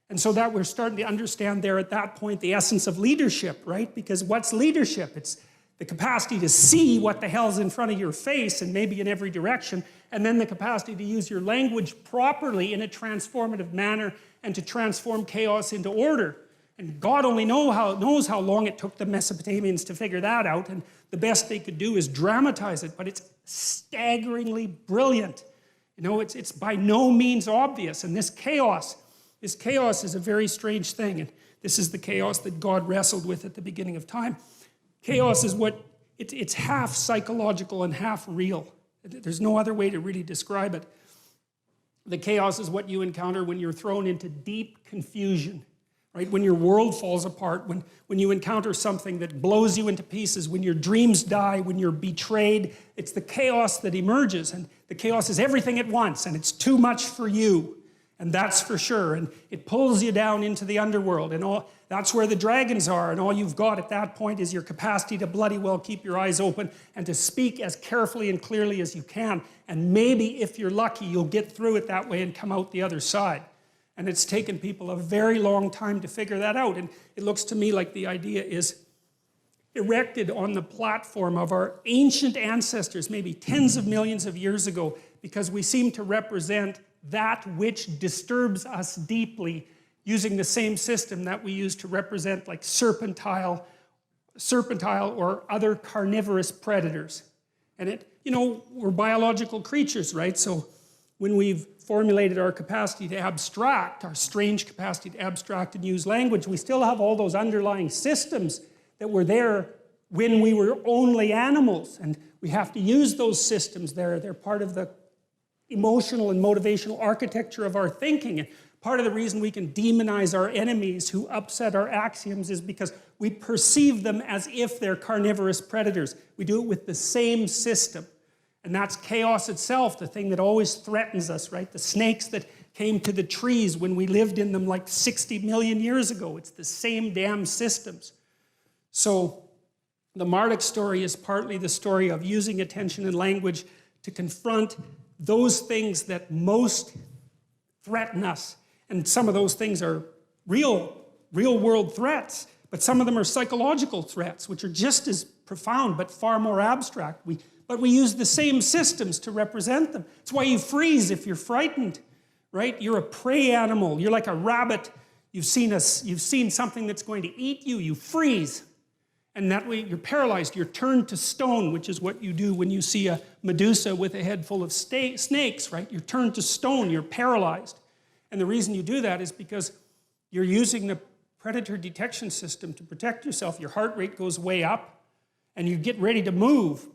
And so that we're starting to understand there at that point the essence of leadership, right? Because what's leadership? It's the capacity to see what the hell's in front of your face and maybe in every direction, and then the capacity to use your language properly in a transformative manner and to transform chaos into order. And God only knows how long it took the Mesopotamians to figure that out, and the best they could do is dramatize it, but it's staggeringly brilliant. You know, it's by no means obvious, and this chaos is a very strange thing, and this is the chaos that God wrestled with at the beginning of time. Chaos is it's half psychological and half real. There's no other way to really describe it. The chaos is what you encounter when you're thrown into deep confusion, right? When your world falls apart, when you encounter something that blows you into pieces, when your dreams die, when you're betrayed. It's the chaos that emerges, and the chaos is everything at once, and it's too much for you. And that's for sure. And it pulls you down into the underworld. And that's where the dragons are. And all you've got at that point is your capacity to bloody well keep your eyes open and to speak as carefully and clearly as you can. And maybe, if you're lucky, you'll get through it that way and come out the other side. And it's taken people a very long time to figure that out. And it looks to me like the idea is erected on the platform of our ancient ancestors, maybe tens of millions of years ago, because we seem to represent that which disturbs us deeply, using the same system that we use to represent like serpentile or other carnivorous predators. And we're biological creatures, right? So when we've formulated our capacity to abstract, our strange capacity to abstract and use language, we still have all those underlying systems that were there when we were only animals. And we have to use those systems there. They're part of the emotional and motivational architecture of our thinking. And part of the reason we can demonize our enemies who upset our axioms is because we perceive them as if they're carnivorous predators. We do it with the same system. And that's chaos itself, the thing that always threatens us, right? The snakes that came to the trees when we lived in them like 60 million years ago. It's the same damn systems. So the Marduk story is partly the story of using attention and language to confront those things that most threaten us. And some of those things are real world threats, but some of them are psychological threats, which are just as profound but far more abstract. But we use the same systems to represent them. It's why you freeze if you're frightened, right? You're a prey animal. You're like a rabbit. You've seen something that's going to eat you. You freeze. And that way you're paralyzed. You're turned to stone, which is what you do when you see a Medusa with a head full of snakes, right? You're turned to stone. You're paralyzed. And the reason you do that is because you're using the predator detection system to protect yourself. Your heart rate goes way up. and you get ready to move,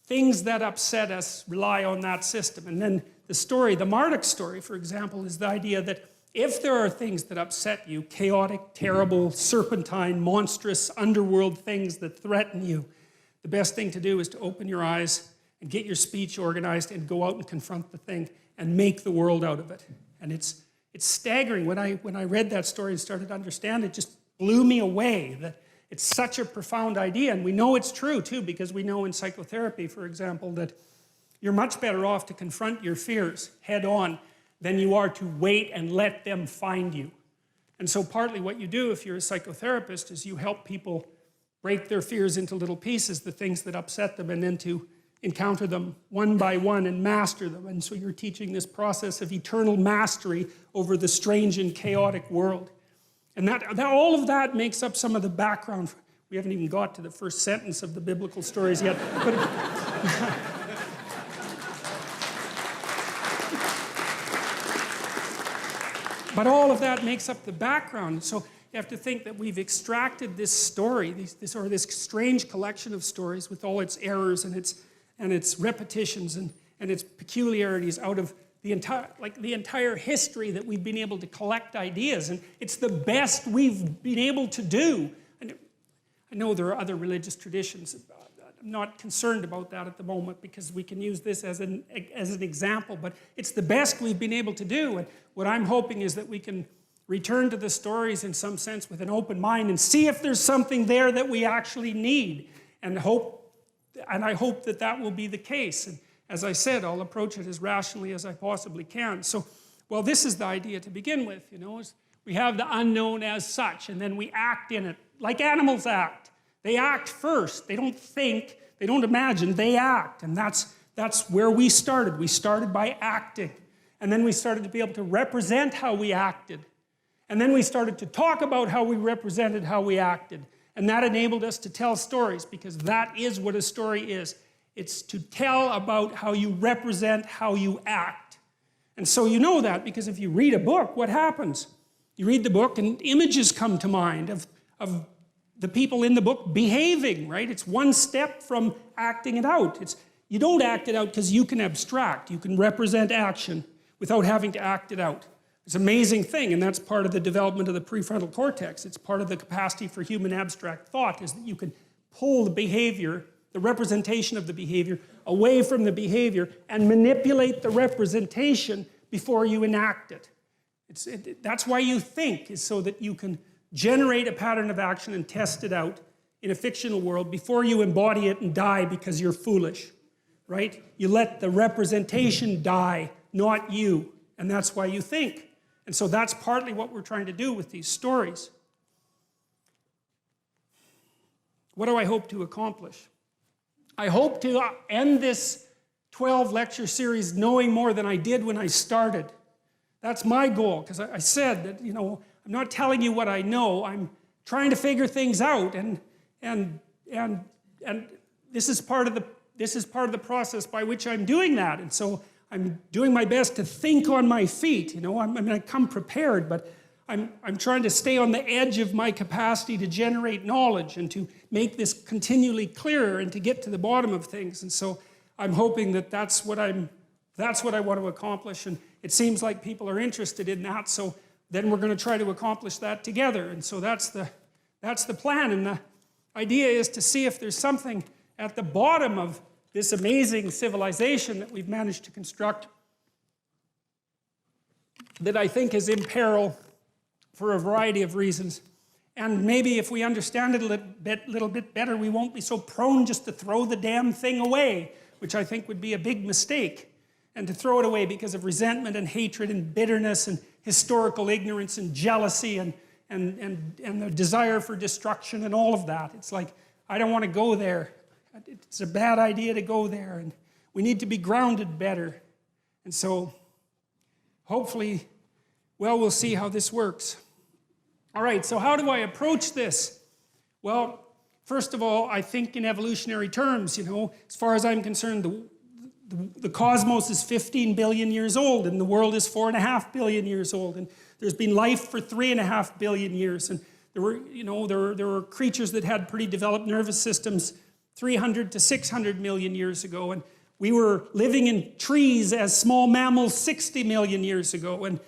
things that upset us rely on that system. And then the story, the Marduk story, for example, is the idea that if there are things that upset you, chaotic, terrible, serpentine, monstrous, underworld things that threaten you, the best thing to do is to open your eyes and get your speech organized and go out and confront the thing and make the world out of it. And it's staggering. When I read that story and started to understand it, just blew me away that it's such a profound idea. And we know it's true too, because we know in psychotherapy, for example, that you're much better off to confront your fears head on than you are to wait and let them find you. And so partly what you do if you're a psychotherapist is you help people break their fears into little pieces, the things that upset them, and then to encounter them one by one and master them. And so you're teaching this process of eternal mastery over the strange and chaotic world. And all of that makes up some of the background. We haven't even got to the first sentence of the biblical stories yet. But all of that makes up the background. So you have to think that we've extracted this story, this strange collection of stories with all its errors and its repetitions and its peculiarities out of the entire history that we've been able to collect ideas. And it's the best we've been able to do. And I know there are other religious traditions. I'm not concerned about that at the moment because we can use this as an example, but it's the best we've been able to do. And what I'm hoping is that we can return to the stories in some sense with an open mind and see if there's something there that we actually need. And I hope that that will be the case. And as I said, I'll approach it as rationally as I possibly can. So, well, this is the idea to begin with, you know, is we have the unknown as such, and then we act in it like animals act. They act first. They don't think, they don't imagine, they act. And that's where we started. We started by acting. And then we started to be able to represent how we acted. And then we started to talk about how we represented how we acted. And that enabled us to tell stories, because that is what a story is. It's to tell about how you represent how you act. And so you know that because if you read a book, what happens? You read the book and images come to mind of the people in the book behaving, right? It's one step from acting it out. You don't act it out because you can abstract. You can represent action without having to act it out. It's an amazing thing, and that's part of the development of the prefrontal cortex. It's part of the capacity for human abstract thought, is that you can pull the behavior, the representation of the behavior, away from the behavior and manipulate the representation before you enact it. That's why you think, is so that you can generate a pattern of action and test it out in a fictional world before you embody it and die because you're foolish, right? You let the representation die, not you, and that's why you think. And so that's partly what we're trying to do with these stories. What do I hope to accomplish? I hope to end this 12-lecture series knowing more than I did when I started. That's my goal, because I said that, you know, I'm not telling you what I know. I'm trying to figure things out, and this is part of the process by which I'm doing that. And so I'm doing my best to think on my feet. You know, I come prepared, but I'm trying to stay on the edge of my capacity to generate knowledge and to make this continually clearer and to get to the bottom of things. And so I'm hoping that that's what I want to accomplish. And it seems like people are interested in that. So then we're going to try to accomplish that together. And so that's the plan. And the idea is to see if there's something at the bottom of this amazing civilization that we've managed to construct that I think is in peril for a variety of reasons. And maybe if we understand it a little bit better, we won't be so prone just to throw the damn thing away, which I think would be a big mistake. And to throw it away because of resentment and hatred and bitterness and historical ignorance and jealousy and the desire for destruction and all of that. It's like, I don't want to go there. It's a bad idea to go there, and we need to be grounded better. And so, hopefully, well, we'll see how this works. All right, so how do I approach this? Well, first of all, I think in evolutionary terms, you know, as far as I'm concerned, the cosmos is 15 billion years old, and the world is 4.5 billion years old, and there's been life for 3.5 billion years, and There were creatures that had pretty developed nervous systems 300 to 600 million years ago, and we were living in trees as small mammals 60 million years ago, and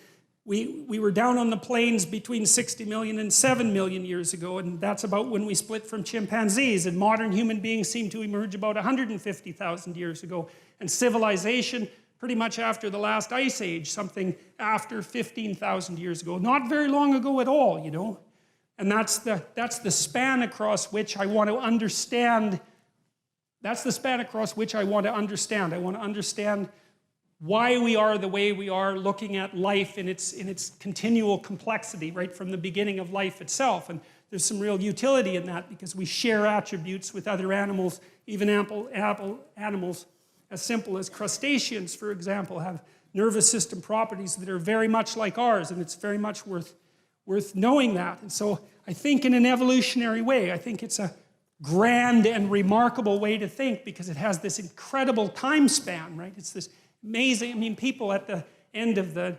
we were down on the plains between 60 million and 7 million years ago, and that's about when we split from chimpanzees, and modern human beings seem to emerge about 150,000 years ago, and civilization pretty much after the last ice age, something after 15,000 years ago. Not very long ago at all, you know. And that's the span across which I want to understand. That's the span across which I want to understand. I want to understand why we are the way we are, looking at life in its continual complexity, right from the beginning of life itself. And there's some real utility in that because we share attributes with other animals, even animals as simple as crustaceans, for example, have nervous system properties that are very much like ours, and it's very much worth knowing that. And so I think in an evolutionary way, I think it's a grand and remarkable way to think because it has this incredible time span, right? It's this amazing, I mean, people at the end of the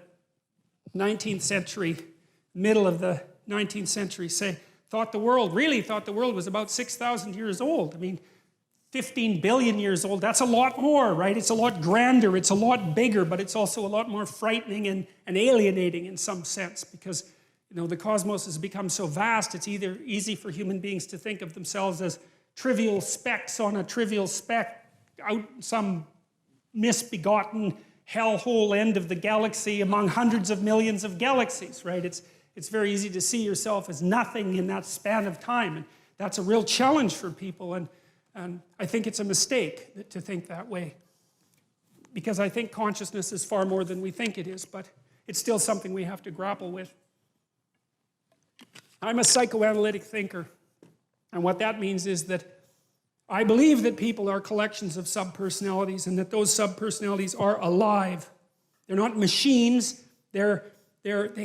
19th century, middle of the 19th century thought the world was about 6,000 years old. I mean, 15 billion years old, that's a lot more, right? It's a lot grander, it's a lot bigger, but it's also a lot more frightening and alienating in some sense because, you know, the cosmos has become so vast, it's either easy for human beings to think of themselves as trivial specks on a trivial speck out some misbegotten hellhole end of the galaxy among hundreds of millions of galaxies, right? It's very easy to see yourself as nothing in that span of time, and that's a real challenge for people, and I think it's a mistake to think that way because I think consciousness is far more than we think it is, but it's still something we have to grapple with. I'm a psychoanalytic thinker, and what that means is that I believe that people are collections of subpersonalities and that those subpersonalities are alive. They're not machines. They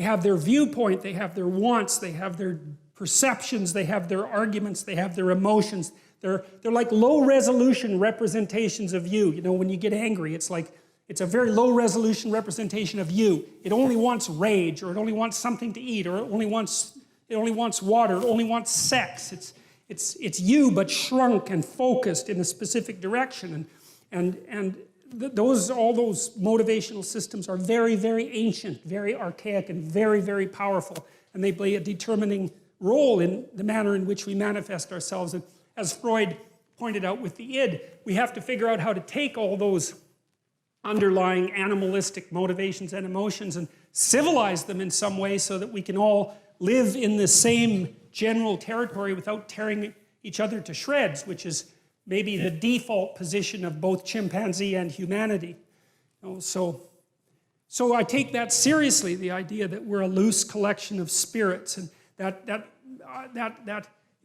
have their viewpoint, they have their wants, they have their perceptions, they have their arguments, they have their emotions. They're like low-resolution representations of you. You know, when you get angry, it's a very low-resolution representation of you. It only wants rage, or it only wants something to eat, or it only wants water, it only wants sex. It's you, but shrunk and focused in a specific direction. And all those motivational systems are very, very ancient, very archaic, and very, very powerful. And they play a determining role in the manner in which we manifest ourselves. And as Freud pointed out with the id, we have to figure out how to take all those underlying animalistic motivations and emotions and civilize them in some way so that we can all live in the same general territory without tearing each other to shreds, which is maybe the default position of both chimpanzee and humanity. You know, so I take that seriously, the idea that we're a loose collection of spirits, and that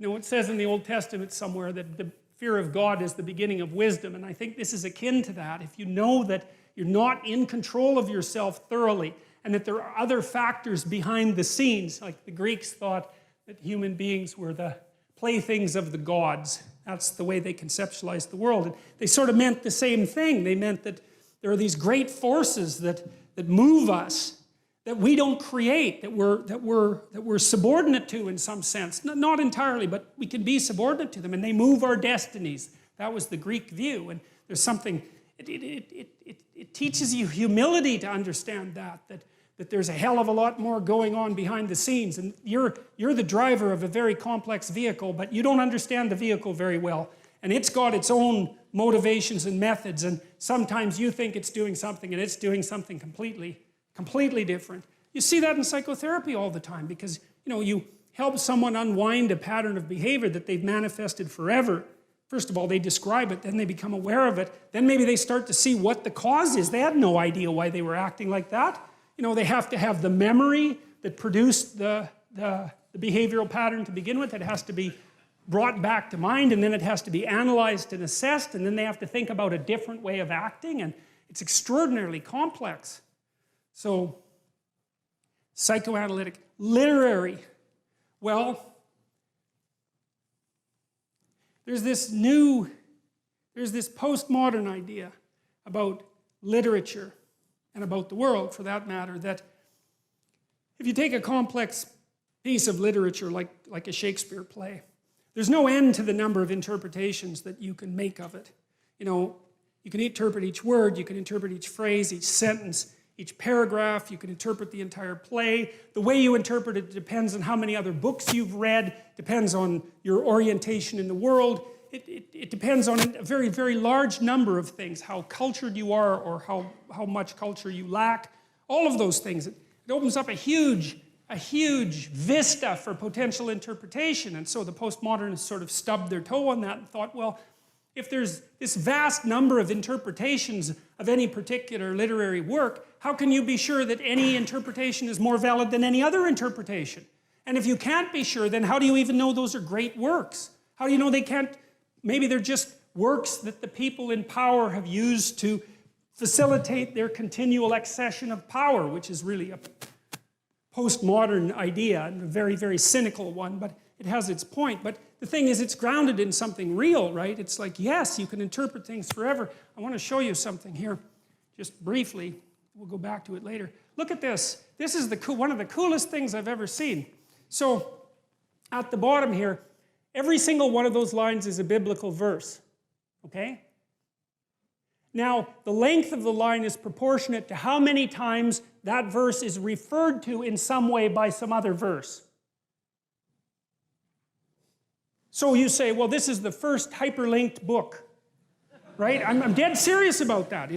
you know, it says in the Old Testament somewhere that the fear of God is the beginning of wisdom, and I think this is akin to that. If you know that you're not in control of yourself thoroughly, and that there are other factors behind the scenes, like the Greeks thought that human beings were the playthings of the gods. That's the way they conceptualized the world. And they sort of meant the same thing. They meant that there are these great forces that move us, that we don't create, that we're subordinate to in some sense. Not entirely, but we can be subordinate to them, and they move our destinies. That was the Greek view, and there's something, it teaches you humility to understand that there's a hell of a lot more going on behind the scenes, and you're the driver of a very complex vehicle, but you don't understand the vehicle very well, and it's got its own motivations and methods, and sometimes you think it's doing something, and it's doing something completely different. You see that in psychotherapy all the time because, you know, you help someone unwind a pattern of behavior that they've manifested forever. First of all, they describe it, then they become aware of it, then maybe they start to see what the cause is. They had no idea why they were acting like that. You know, they have to have the memory that produced the behavioral pattern to begin with. It has to be brought back to mind, and then it has to be analyzed and assessed, and then they have to think about a different way of acting, and it's extraordinarily complex. So, psychoanalytic, literary. Well, there's this postmodern idea about literature, and about the world, for that matter, that if you take a complex piece of literature like a Shakespeare play. There's no end to the number of interpretations that you can make of it. You know, you can interpret each word, you can interpret each phrase, each sentence, each paragraph, you can interpret the entire play. The way you interpret it depends on how many other books you've read, depends on your orientation in the world. It depends on a very, very large number of things, how cultured you are or how much culture you lack. All of those things. It opens up a huge vista for potential interpretation. And so the postmodernists sort of stubbed their toe on that and thought, well, if there's this vast number of interpretations of any particular literary work, how can you be sure that any interpretation is more valid than any other interpretation? And if you can't be sure, then how do you even know those are great works? How do you know they can't, maybe they're just works that the people in power have used to facilitate their continual accession of power, which is really a postmodern idea and a very, very cynical one, but it has its point. But the thing is, it's grounded in something real, right? It's like, yes, you can interpret things forever. I want to show you something here, just briefly. We'll go back to it later. Look at this. This is one of the coolest things I've ever seen. So, at the bottom here, every single one of those lines is a biblical verse, okay? Now, the length of the line is proportionate to how many times that verse is referred to in some way by some other verse. So you say, well, this is the first hyperlinked book, right? I'm dead serious about that.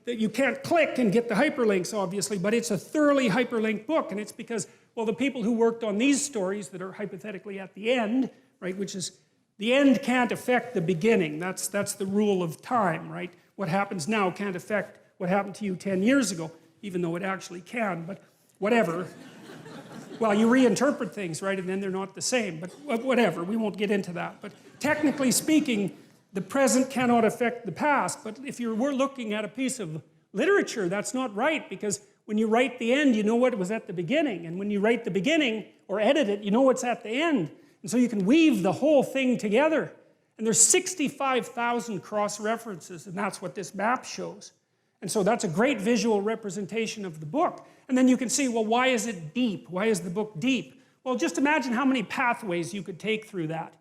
You can't click and get the hyperlinks, obviously, but it's a thoroughly hyperlinked book, and it's because, well, the people who worked on these stories that are hypothetically at the end, right, which is, the end can't affect the beginning. That's the rule of time, right? What happens now can't affect what happened to you 10 years ago, even though it actually can, but whatever. Well, you reinterpret things, right, and then they're not the same, but whatever, we won't get into that. But technically speaking, the present cannot affect the past, but if we're looking at a piece of literature, that's not right, because when you write the end, you know what was at the beginning, and when you write the beginning, or edit it, you know what's at the end. And so you can weave the whole thing together. And there's 65,000 cross-references, and that's what this map shows. And so that's a great visual representation of the book. And then you can see, well, why is it deep? Why is the book deep? Well, just imagine how many pathways you could take through that,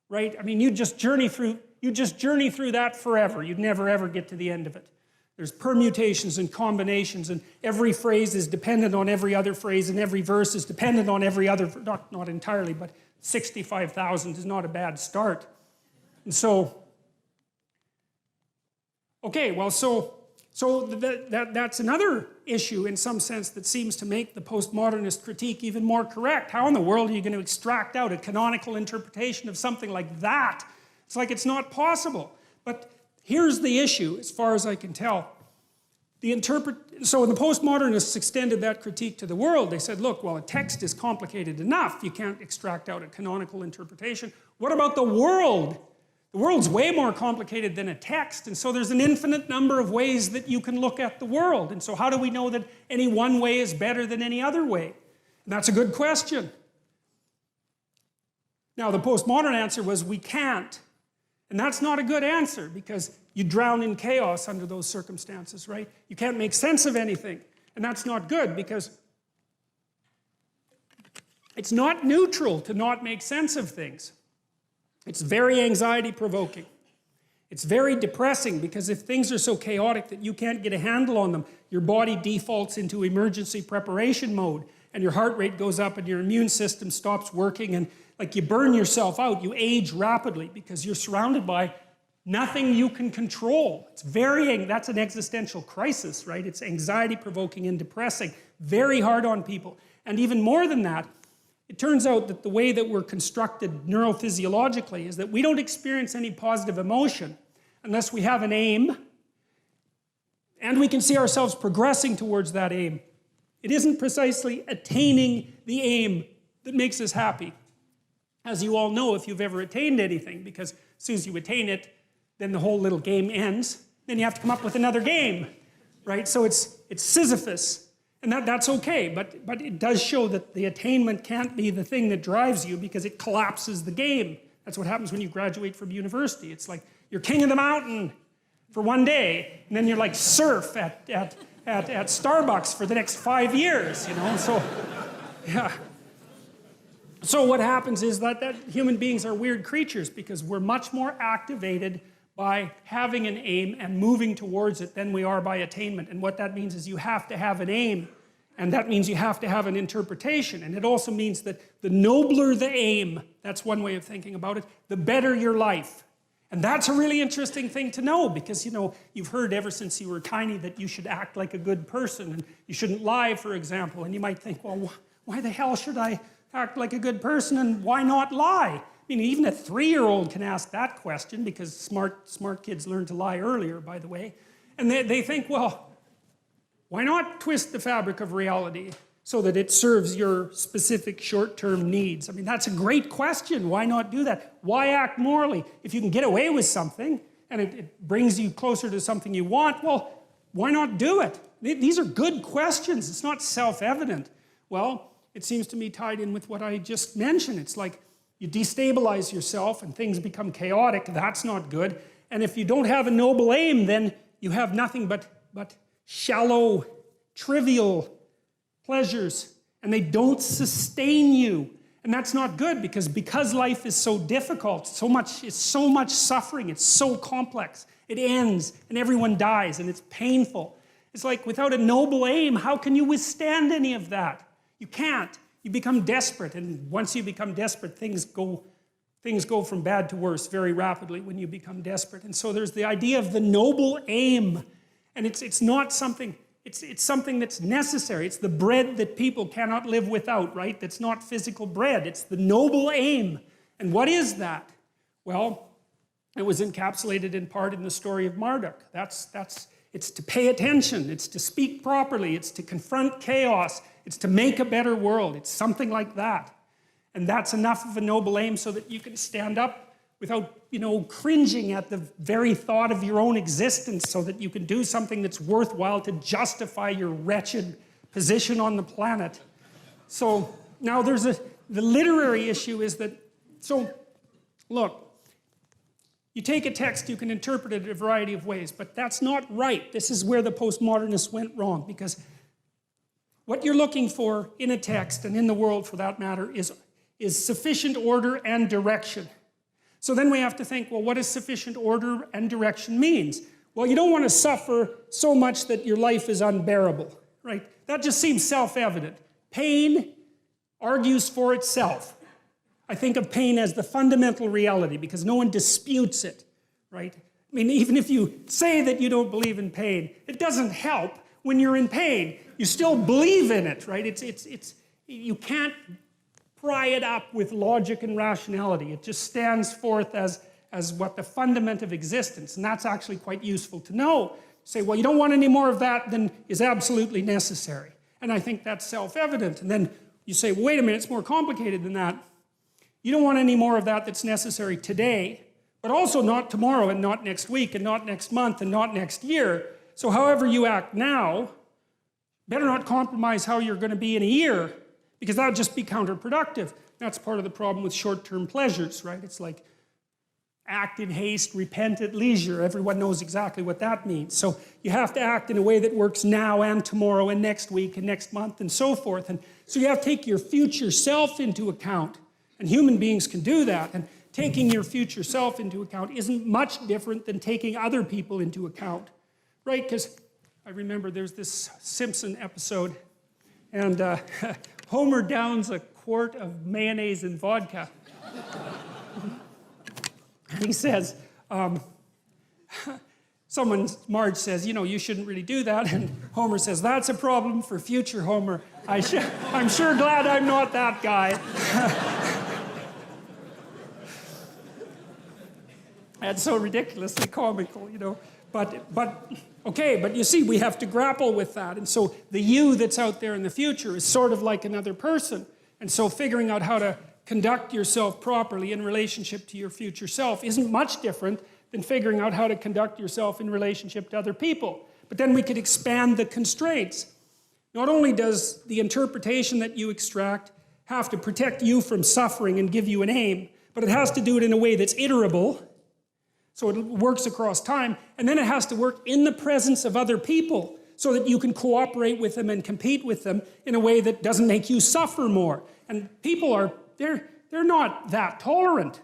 right? I mean, you just journey through that forever. You'd never, ever get to the end of it. There's permutations and combinations, and every phrase is dependent on every other phrase, and every verse is dependent on every other, not entirely, but 65,000 is not a bad start. And so, okay, well, so that's another issue in some sense that seems to make the postmodernist critique even more correct. How in the world are you going to extract out a canonical interpretation of something like that? It's like it's not possible. But here's the issue, as far as I can tell. So the postmodernists extended that critique to the world. They said, look, well, a text is complicated enough. You can't extract out a canonical interpretation. What about the world? The world's way more complicated than a text, and so there's an infinite number of ways that you can look at the world. And so how do we know that any one way is better than any other way? And that's a good question. Now, the postmodern answer was we can't. And that's not a good answer, because you drown in chaos under those circumstances, right? You can't make sense of anything. And that's not good, because it's not neutral to not make sense of things. It's very anxiety-provoking. It's very depressing, because if things are so chaotic that you can't get a handle on them, your body defaults into emergency preparation mode, and your heart rate goes up, and your immune system stops working, and like you burn yourself out, you age rapidly, because you're surrounded by nothing you can control. That's an existential crisis, right? It's anxiety-provoking and depressing, very hard on people. And even more than that, it turns out that the way that we're constructed neurophysiologically is that we don't experience any positive emotion unless we have an aim and we can see ourselves progressing towards that aim. It isn't precisely attaining the aim that makes us happy. As you all know, if you've ever attained anything, because as soon as you attain it, then the whole little game ends. Then you have to come up with another game, right? So it's Sisyphus. And that's okay, but it does show that the attainment can't be the thing that drives you, because it collapses the game. That's what happens when you graduate from university. It's like you're king of the mountain for one day, and then you're like surf at Starbucks for the next 5 years, you know? So, yeah. So what happens is that human beings are weird creatures because we're much more activated by having an aim and moving towards it than we are by attainment. And what that means is you have to have an aim, and that means you have to have an interpretation. And it also means that the nobler the aim, that's one way of thinking about it, the better your life. And that's a really interesting thing to know because, you know, you've heard ever since you were tiny that you should act like a good person and you shouldn't lie, for example. And you might think, well, why the hell should I act like a good person and why not lie? I mean, even a 3-year-old can ask that question because smart kids learn to lie earlier, by the way. And they think, well, why not twist the fabric of reality so that it serves your specific short-term needs? I mean, that's a great question. Why not do that? Why act morally? If you can get away with something and it brings you closer to something you want, well, why not do it? These are good questions. It's not self-evident. Well, it seems to me tied in with what I just mentioned. It's like you destabilize yourself and things become chaotic. That's not good. And if you don't have a noble aim, then you have nothing but shallow, trivial pleasures. And they don't sustain you. And that's not good because life is so difficult, it's so much suffering, it's so complex. It ends and everyone dies and it's painful. It's like without a noble aim, how can you withstand any of that? You can't. You become desperate, and once you become desperate, things go from bad to worse very rapidly when you become desperate. And so there's the idea of the noble aim, and it's not something, it's something that's necessary. It's the bread that people cannot live without, right? That's not physical bread. It's the noble aim. And what is that? Well, it was encapsulated in part in the story of Marduk. It's to pay attention. It's to speak properly. It's to confront chaos. It's to make a better world. It's something like that. And that's enough of a noble aim so that you can stand up without, you know, cringing at the very thought of your own existence so that you can do something that's worthwhile to justify your wretched position on the planet. So now the literary issue is that, so look, you take a text, you can interpret it a variety of ways, but that's not right. This is where the postmodernists went wrong, because what you're looking for in a text, and in the world for that matter, is sufficient order and direction. So then we have to think, well, what does sufficient order and direction means? Well, you don't want to suffer so much that your life is unbearable, right? That just seems self-evident. Pain argues for itself. I think of pain as the fundamental reality because no one disputes it, right? I mean, even if you say that you don't believe in pain, it doesn't help when you're in pain. You still believe in it, right? You can't pry it up with logic and rationality. It just stands forth as what the fundament of existence, and that's actually quite useful to know. You say, well, you don't want any more of that than is absolutely necessary. And I think that's self-evident. And then you say, well, wait a minute, it's more complicated than that. You don't want any more of that that's necessary today, but also not tomorrow and not next week and not next month and not next year. So however you act now, better not compromise how you're going to be in a year, because that would just be counterproductive. That's part of the problem with short-term pleasures, right? It's like act in haste, repent at leisure. Everyone knows exactly what that means. So you have to act in a way that works now and tomorrow and next week and next month and so forth. And so you have to take your future self into account. And human beings can do that. And taking your future self into account isn't much different than taking other people into account, right? Because I remember there's this Simpson episode, and Homer downs a quart of mayonnaise and vodka. And he says, Marge says, you know, you shouldn't really do that. And Homer says, that's a problem for future Homer. I'm sure glad I'm not that guy. That's so ridiculously comical, you know. But you see, we have to grapple with that. And so the you that's out there in the future is sort of like another person. And so figuring out how to conduct yourself properly in relationship to your future self isn't much different than figuring out how to conduct yourself in relationship to other people. But then we could expand the constraints. Not only does the interpretation that you extract have to protect you from suffering and give you an aim, but it has to do it in a way that's iterable, so it works across time, and then it has to work in the presence of other people so that you can cooperate with them and compete with them in a way that doesn't make you suffer more. And people are they're not that tolerant.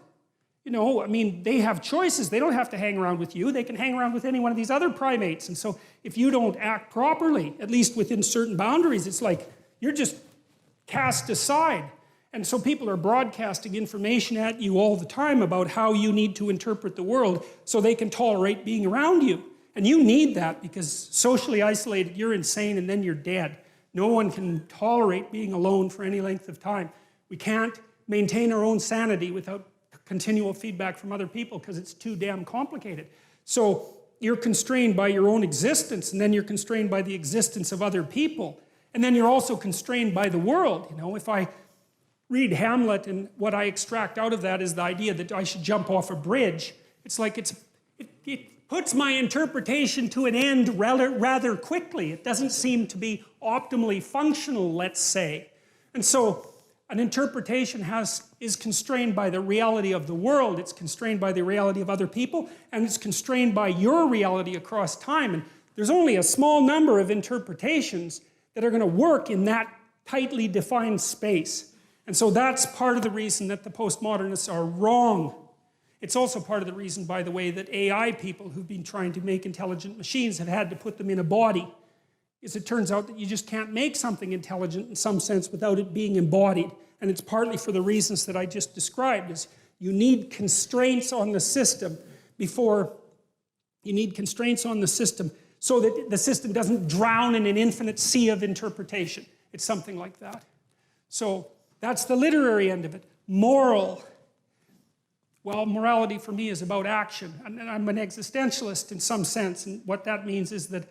You know, I mean, they have choices. They don't have to hang around with you. They can hang around with any one of these other primates. And so if you don't act properly, at least within certain boundaries, it's like you're just cast aside. And so people are broadcasting information at you all the time about how you need to interpret the world so they can tolerate being around you. And you need that because socially isolated, you're insane and then you're dead. No one can tolerate being alone for any length of time. We can't maintain our own sanity without continual feedback from other people because it's too damn complicated. So you're constrained by your own existence, and then you're constrained by the existence of other people. And then you're also constrained by the world. You know, if I read Hamlet and what I extract out of that is the idea that I should jump off a bridge, it's like it puts my interpretation to an end rather quickly. It doesn't seem to be optimally functional, let's say. And so an interpretation is constrained by the reality of the world, it's constrained by the reality of other people, and it's constrained by your reality across time. And there's only a small number of interpretations that are going to work in that tightly defined space. And so that's part of the reason that the postmodernists are wrong. It's also part of the reason, by the way, that AI people who've been trying to make intelligent machines have had to put them in a body. Is it turns out that you just can't make something intelligent in some sense without it being embodied. And it's partly for the reasons that I just described, is you need constraints on the system before, you need constraints on the system so that the system doesn't drown in an infinite sea of interpretation. It's something like that. So that's the literary end of it. Moral. Well, morality for me is about action. And I'm an existentialist in some sense. And what that means is that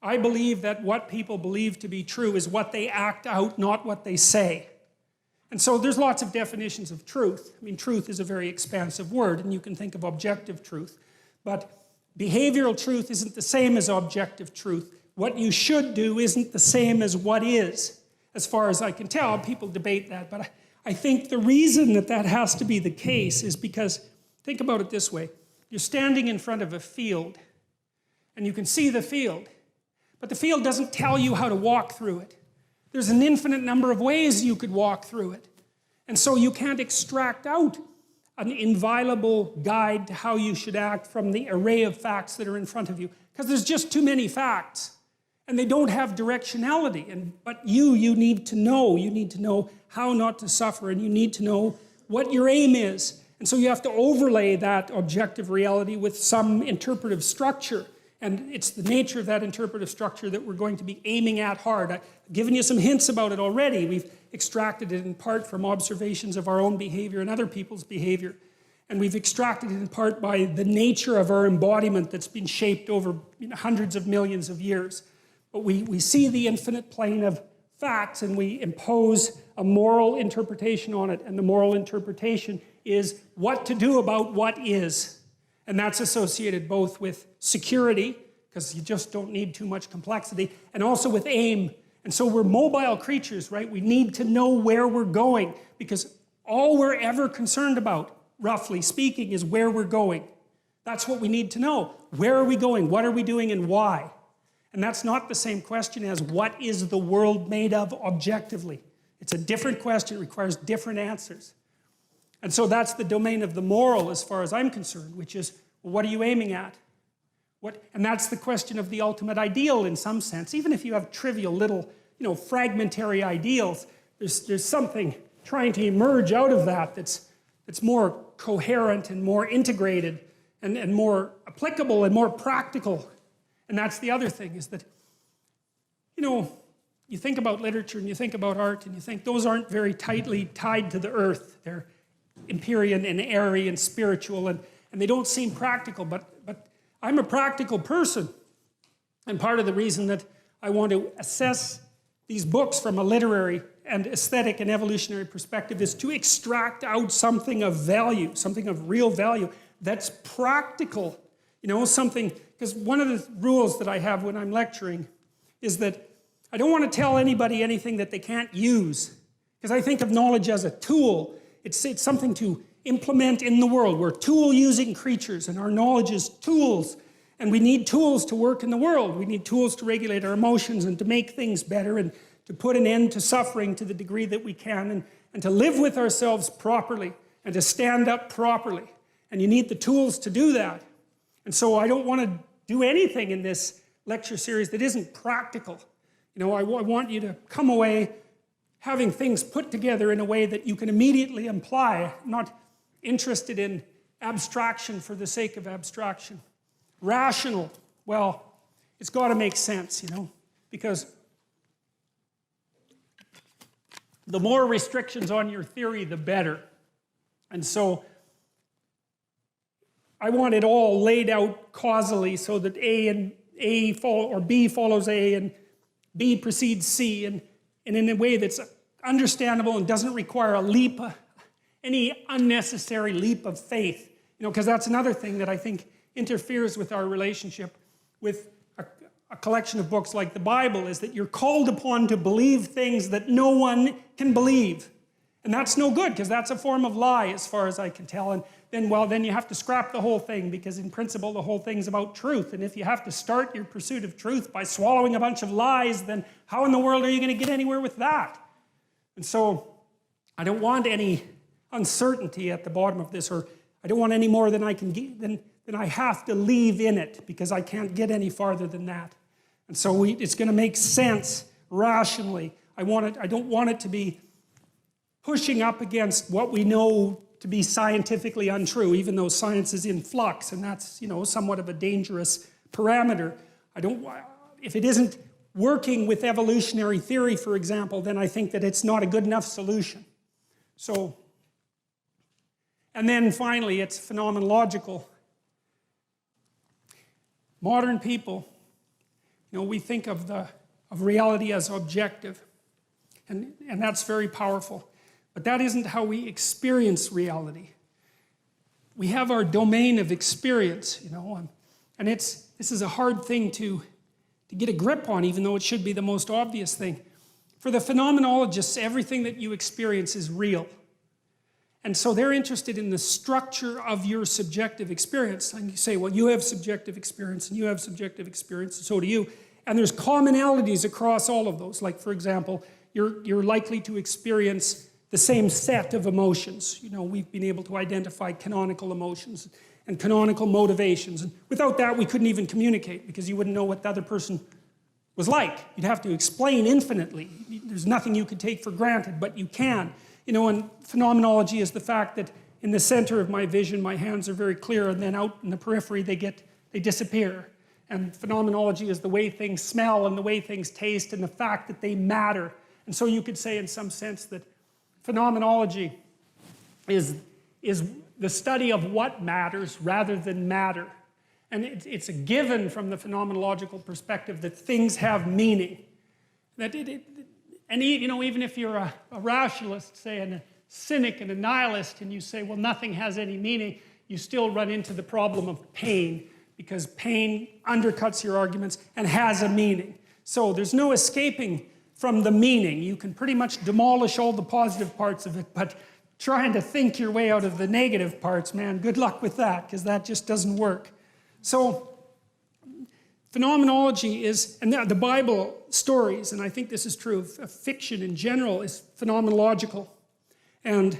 I believe that what people believe to be true is what they act out, not what they say. And so there's lots of definitions of truth. I mean, truth is a very expansive word, and you can think of objective truth. But behavioral truth isn't the same as objective truth. What you should do isn't the same as what is. As far as I can tell, people debate that. But I think the reason that that has to be the case is because, think about it this way. You're standing in front of a field, and you can see the field. But the field doesn't tell you how to walk through it. There's an infinite number of ways you could walk through it. And so you can't extract out an inviolable guide to how you should act from the array of facts that are in front of you. Because there's just too many facts. And they don't have directionality. But you need to know. You need to know how not to suffer. And you need to know what your aim is. And so you have to overlay that objective reality with some interpretive structure. And it's the nature of that interpretive structure that we're going to be aiming at hard. I've given you some hints about it already. We've extracted it in part from observations of our own behavior and other people's behavior. And we've extracted it in part by the nature of our embodiment that's been shaped over hundreds of millions of years. But we see the infinite plane of facts and we impose a moral interpretation on it. And the moral interpretation is what to do about what is. And that's associated both with security, because you just don't need too much complexity, and also with aim. And so we're mobile creatures, right? We need to know where we're going, because all we're ever concerned about, roughly speaking, is where we're going. That's what we need to know. Where are we going? What are we doing and why? And that's not the same question as what is the world made of objectively. It's a different question, it requires different answers. And so that's the domain of the moral as far as I'm concerned, which is, well, what are you aiming at? And that's the question of the ultimate ideal in some sense. Even if you have trivial little, fragmentary ideals, there's something trying to emerge out of that that's more coherent and more integrated and more applicable and more practical. And that's the other thing, is that, you think about literature and you think about art and you think those aren't very tightly tied to the earth. They're Empyrean and airy and spiritual, and they don't seem practical, but I'm a practical person. And part of the reason that I want to assess these books from a literary and aesthetic and evolutionary perspective is to extract out something of value, something of real value that's practical. Something, because one of the rules that I have when I'm lecturing is that I don't want to tell anybody anything that they can't use, because I think of knowledge as a tool. It's something to implement in the world. We're tool-using creatures, and our knowledge is tools. And we need tools to work in the world. We need tools to regulate our emotions and to make things better and to put an end to suffering to the degree that we can. and to live with ourselves properly and to stand up properly. And you need the tools to do that. And so I don't want to do anything in this lecture series that isn't practical. You know, I want you to come away having things put together in a way that you can immediately apply, not interested in abstraction for the sake of abstraction. Rational, well, it's got to make sense, you know, because the more restrictions on your theory, the better. And so I want it all laid out causally so that B follows A and B precedes C, and in a way that's understandable and doesn't require any unnecessary leap of faith. You know, because that's another thing that I think interferes with our relationship with a collection of books like the Bible, is that you're called upon to believe things that no one can believe. And that's no good, because that's a form of lie as far as I can tell. And then you have to scrap the whole thing, because in principle the whole thing's about truth. And if you have to start your pursuit of truth by swallowing a bunch of lies, then how in the world are you going to get anywhere with that? And so I don't want any uncertainty at the bottom of this, or I don't want any more than I can get, than I have to leave in it, because I can't get any farther than that. And so it's going to make sense rationally. I don't want it to be pushing up against what we know to be scientifically untrue, even though science is in flux, and that's, you know, somewhat of a dangerous parameter. If it isn't working with evolutionary theory, for example, then I think that it's not a good enough solution. So, and then finally, it's phenomenological. Modern people, you know, we think of reality as objective, and that's very powerful. But that isn't how we experience reality. We have our domain of experience, you know, and this is a hard thing to get a grip on, even though it should be the most obvious thing. For the phenomenologists, everything that you experience is real. And so they're interested in the structure of your subjective experience. And you say, well, you have subjective experience, and you have subjective experience, and so do you. And there's commonalities across all of those. Like, for example, you're likely to experience the same set of emotions. You know, we've been able to identify canonical emotions and canonical motivations. And without that, we couldn't even communicate, because you wouldn't know what the other person was like. You'd have to explain infinitely. There's nothing you could take for granted, but you can. You know, and phenomenology is the fact that in the center of my vision, my hands are very clear, and then out in the periphery, they disappear. And phenomenology is the way things smell and the way things taste and the fact that they matter. And so you could say in some sense that phenomenology is the study of what matters rather than matter. And it's a given from the phenomenological perspective that things have meaning. And you know, even if you're a rationalist, say, and a cynic and a nihilist, and you say, well, nothing has any meaning, you still run into the problem of pain, because pain undercuts your arguments and has a meaning. So there's no escaping from the meaning. You can pretty much demolish all the positive parts of it, but trying to think your way out of the negative parts, man, good luck with that, because that just doesn't work. So phenomenology is, and the Bible stories, and I think this is true of fiction in general, is phenomenological. And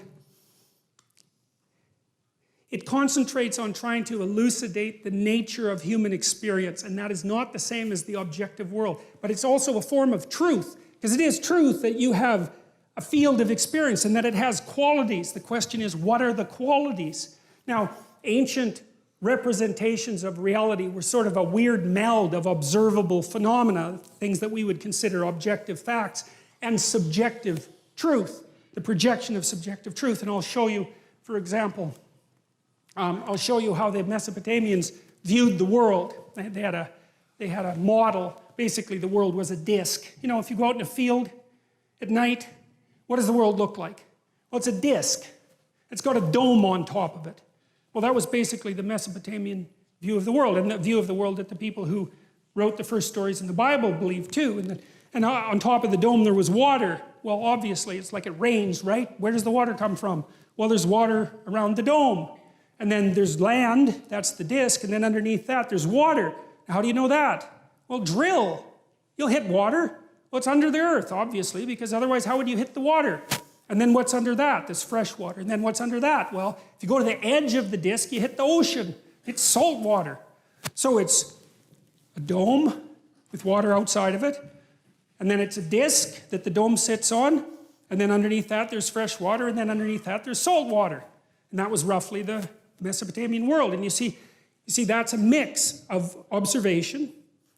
it concentrates on trying to elucidate the nature of human experience, and that is not the same as the objective world. But it's also a form of truth, because it is truth that you have a field of experience and that it has qualities. The question is, what are the qualities? Now, ancient representations of reality were sort of a weird meld of observable phenomena, things that we would consider objective facts, and subjective truth, the projection of subjective truth. And I'll show you, for example, I'll show you how the Mesopotamians viewed the world. They had a model. Basically, the world was a disc. You know, if you go out in a field at night, what does the world look like? Well, it's a disc. It's got a dome on top of it. Well, that was basically the Mesopotamian view of the world, and the view of the world that the people who wrote the first stories in the Bible believed too. And on top of the dome there was water. Well, obviously, it's like it rains, right? Where does the water come from? Well, there's water around the dome. And then there's land, that's the disc, and then underneath that there's water. Now, how do you know that? Well, drill. You'll hit water. Well, it's under the earth, obviously, because otherwise how would you hit the water? And then what's under that? There's fresh water. And then what's under that? Well, if you go to the edge of the disk, you hit the ocean. It's salt water. So it's a dome with water outside of it. And then it's a disk that the dome sits on. And then underneath that, there's fresh water. And then underneath that, there's salt water. And that was roughly the Mesopotamian world. And you see that's a mix of observation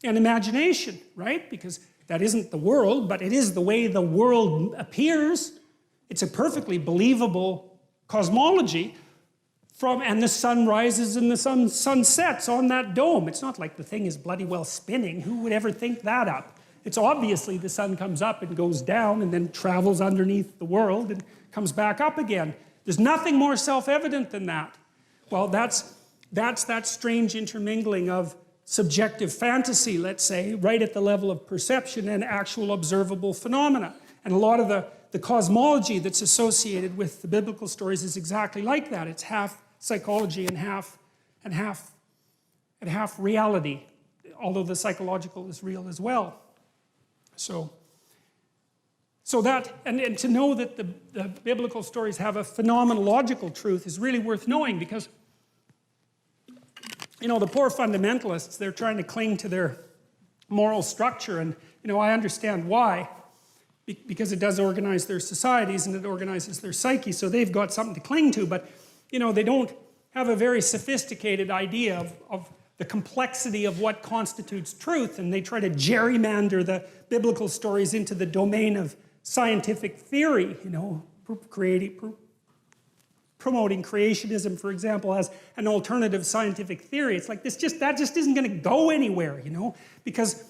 and imagination, right? Because that isn't the world, but it is the way the world appears. It's a perfectly believable cosmology. And the sun rises and the sun sets on that dome. It's not like the thing is bloody well spinning. Who would ever think that up? It's obviously the sun comes up and goes down and then travels underneath the world and comes back up again. There's nothing more self-evident than that. Well, that's that strange intermingling of subjective fantasy, let's say, right at the level of perception and actual observable phenomena. And a lot of the cosmology that's associated with the biblical stories is exactly like that. It's half psychology and half reality, although the psychological is real as well. So that, and to know that the biblical stories have a phenomenological truth is really worth knowing, because, you know, the poor fundamentalists, they're trying to cling to their moral structure, and, you know, I understand why. Because it does organize their societies and it organizes their psyche, so they've got something to cling to, but, you know, they don't have a very sophisticated idea of the complexity of what constitutes truth, and they try to gerrymander the biblical stories into the domain of scientific theory, you know, promoting creationism, for example, as an alternative scientific theory. It's like that just isn't going to go anywhere, you know, because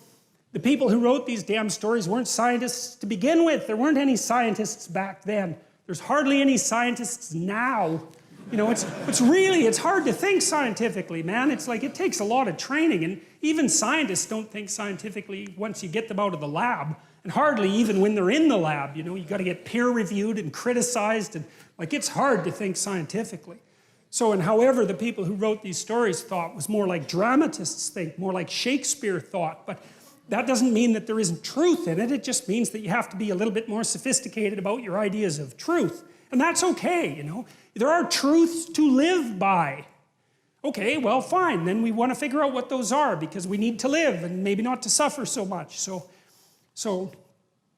the people who wrote these damn stories weren't scientists to begin with. There weren't any scientists back then. There's hardly any scientists now. You know, it's hard to think scientifically, man. It's like it takes a lot of training, and even scientists don't think scientifically once you get them out of the lab, and hardly even when they're in the lab. You know, you got to get peer reviewed and criticized, and like it's hard to think scientifically. So, and however the people who wrote these stories thought was more like dramatists think, more like Shakespeare thought, but that doesn't mean that there isn't truth in it. It just means that you have to be a little bit more sophisticated about your ideas of truth. And that's okay, you know. There are truths to live by. Okay, well, fine. Then we want to figure out what those are, because we need to live and maybe not to suffer so much. So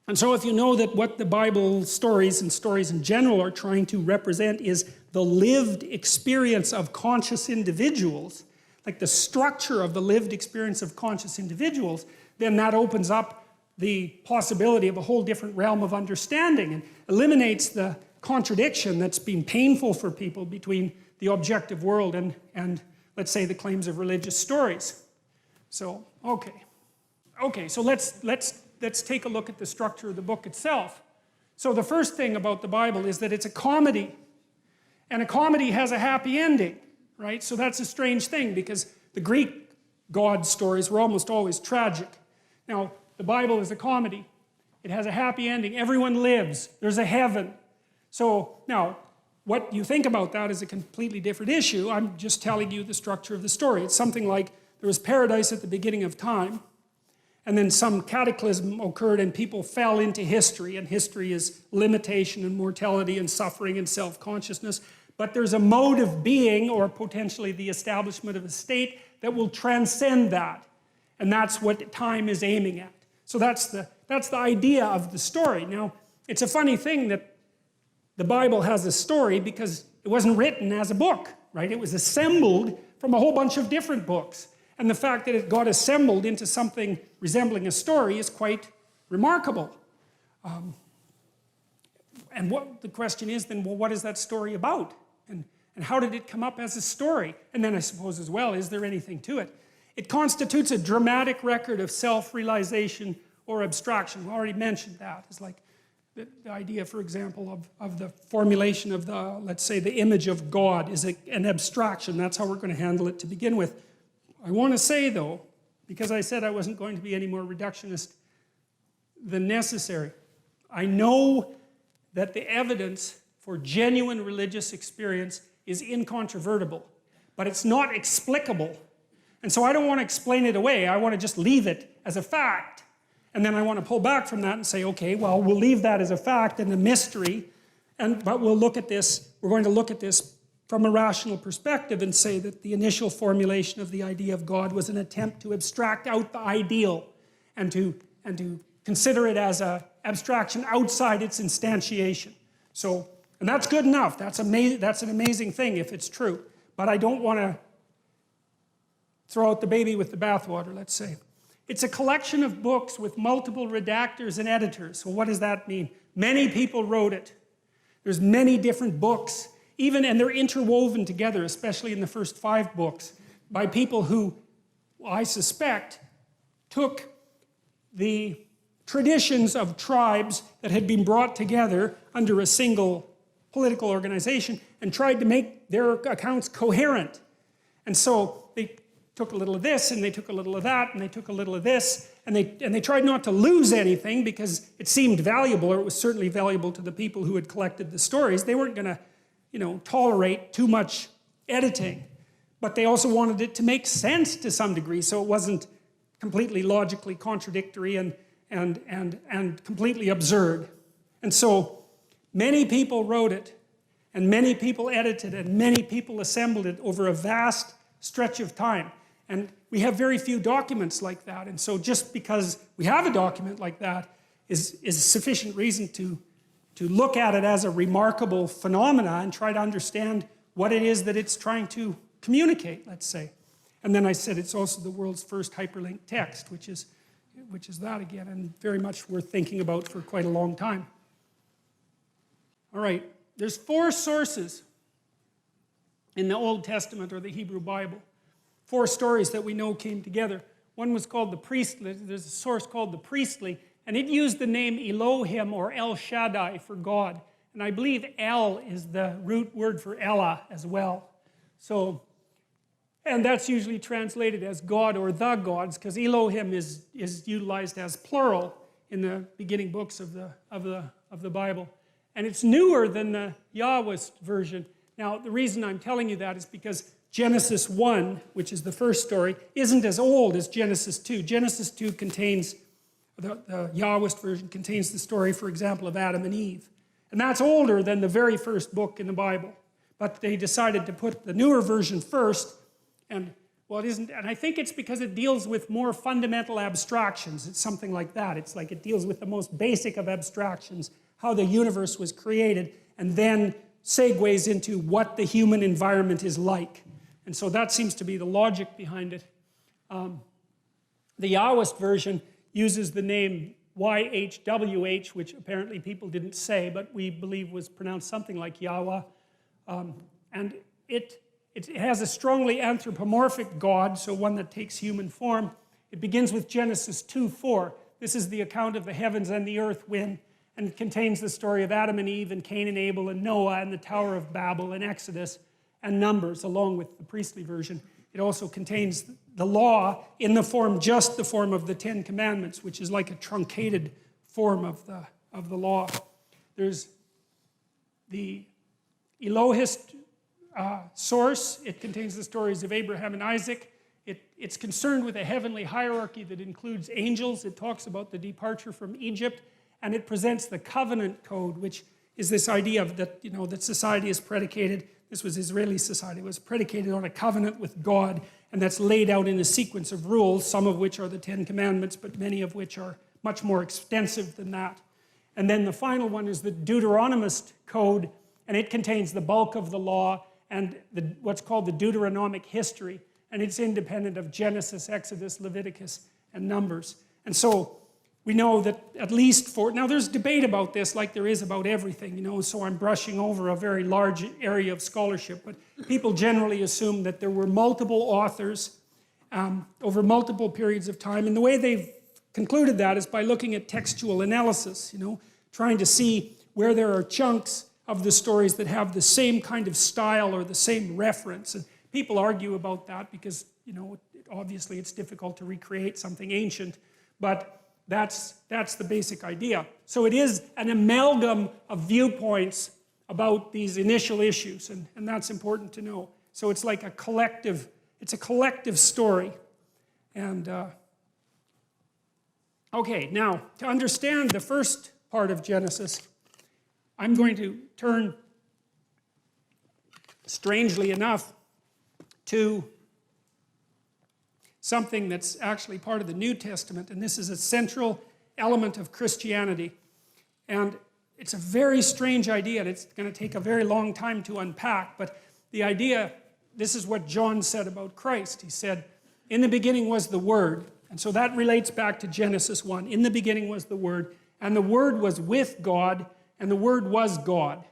if you know that what the Bible stories and stories in general are trying to represent is the lived experience of conscious individuals, like the structure of the lived experience of conscious individuals, then that opens up the possibility of a whole different realm of understanding and eliminates the contradiction that's been painful for people between the objective world and let's say, the claims of religious stories. So, okay, so let's take a look at the structure of the book itself. So the first thing about the Bible is that it's a comedy, and a comedy has a happy ending, right? So that's a strange thing, because the Greek God stories were almost always tragic. Now, the Bible is a comedy. It has a happy ending. Everyone lives. There's a heaven. So, now, what you think about that is a completely different issue. I'm just telling you the structure of the story. It's something like there was paradise at the beginning of time, and then some cataclysm occurred and people fell into history, and history is limitation and mortality and suffering and self-consciousness. But there's a mode of being, or potentially the establishment of a state, that will transcend that. And that's what time is aiming at. So that's the idea of the story. Now, it's a funny thing that the Bible has a story because it wasn't written as a book, right? It was assembled from a whole bunch of different books. And the fact that it got assembled into something resembling a story is quite remarkable. And the question is then, well, what is that story about? And how did it come up as a story? And then I suppose as well, is there anything to it? It constitutes a dramatic record of self-realization or abstraction. We already mentioned that. It's like the idea, for example, of the formulation of the, let's say, the image of God is an abstraction. That's how we're going to handle it to begin with. I want to say, though, because I said I wasn't going to be any more reductionist than necessary, I know that the evidence for genuine religious experience is incontrovertible, but it's not explicable. And so I don't want to explain it away. I want to just leave it as a fact. And then I want to pull back from that and say, okay, well, we'll leave that as a fact and a mystery, But we'll look at this, we're going to look at this from a rational perspective and say that the initial formulation of the idea of God was an attempt to abstract out the ideal and to consider it as an abstraction outside its instantiation. So, and that's good enough. That's an amazing thing if it's true. But I don't want to throw out the baby with the bathwater, let's say. It's a collection of books with multiple redactors and editors. So what does that mean? Many people wrote it. There's many different books, and they're interwoven together, especially in the first 5 books, by people who, I suspect, took the traditions of tribes that had been brought together under a single political organization and tried to make their accounts coherent. And so they took a little of this, and they took a little of that, and they took a little of this, and they tried not to lose anything because it seemed valuable, or it was certainly valuable to the people who had collected the stories. They weren't going to, tolerate too much editing. But they also wanted it to make sense to some degree, so it wasn't completely logically contradictory and completely absurd. And so many people wrote it, and many people edited it, and many people assembled it over a vast stretch of time. And we have very few documents like that. And so just because we have a document like that is sufficient reason to look at it as a remarkable phenomena and try to understand what it is that it's trying to communicate, let's say. And then I said it's also the world's first hyperlinked text, which is that again, and very much worth thinking about for quite a long time. All right, there's 4 sources in the Old Testament or the Hebrew Bible. 4 stories that we know came together. One was called the priestly. There's a source called the priestly, and it used the name Elohim or El Shaddai for God. And I believe El is the root word for Ella as well. So, and that's usually translated as God or the gods, because Elohim is utilized as plural in the beginning books of the Bible. And it's newer than the Yahwist version. Now, the reason I'm telling you that is because Genesis 1, which is the first story, isn't as old as Genesis 2. Genesis 2 contains, the Yahwist version contains the story, for example, of Adam and Eve. And that's older than the very first book in the Bible. But they decided to put the newer version first, and well, it isn't, and I think it's because it deals with more fundamental abstractions. It's something like that. It's like it deals with the most basic of abstractions, how the universe was created, and then segues into what the human environment is like. And so that seems to be the logic behind it. The Yahwist version uses the name YHWH, which apparently people didn't say, but we believe was pronounced something like Yahweh. And it has a strongly anthropomorphic God, so one that takes human form. It begins with Genesis 2:4. This is the account of the heavens and the earth when, and it contains the story of Adam and Eve and Cain and Abel and Noah and the Tower of Babel and Exodus and Numbers, along with the priestly version. It also contains the law in just the form of the 10 Commandments, which is like a truncated form of the law. There's the Elohist source. It contains the stories of Abraham and Isaac. It's concerned with a heavenly hierarchy that includes angels. It talks about the departure from Egypt, and it presents the covenant code, which is this idea of that, that society is predicated. This was Israeli society. It was predicated on a covenant with God, and that's laid out in a sequence of rules, some of which are the 10 Commandments, but many of which are much more extensive than that. And then the final one is the Deuteronomist code, and it contains the bulk of the law and what's called the Deuteronomic history, and it's independent of Genesis, Exodus, Leviticus, and Numbers. And so we know that at least now there's debate about this like there is about everything, so I'm brushing over a very large area of scholarship, but people generally assume that there were multiple authors over multiple periods of time, and the way they've concluded that is by looking at textual analysis, trying to see where there are chunks of the stories that have the same kind of style or the same reference. And people argue about that because, obviously it's difficult to recreate something ancient, but that's the basic idea. So it is an amalgam of viewpoints about these initial issues, and that's important to know. So it's like it's a collective story. And, okay, now, to understand the first part of Genesis, I'm going to turn, strangely enough, to something that's actually part of the New Testament, and this is a central element of Christianity. And it's a very strange idea, and it's going to take a very long time to unpack, but the idea, this is what John said about Christ. He said, in the beginning was the Word, and so that relates back to Genesis 1. In the beginning was the Word, and the Word was with God, and the Word was God.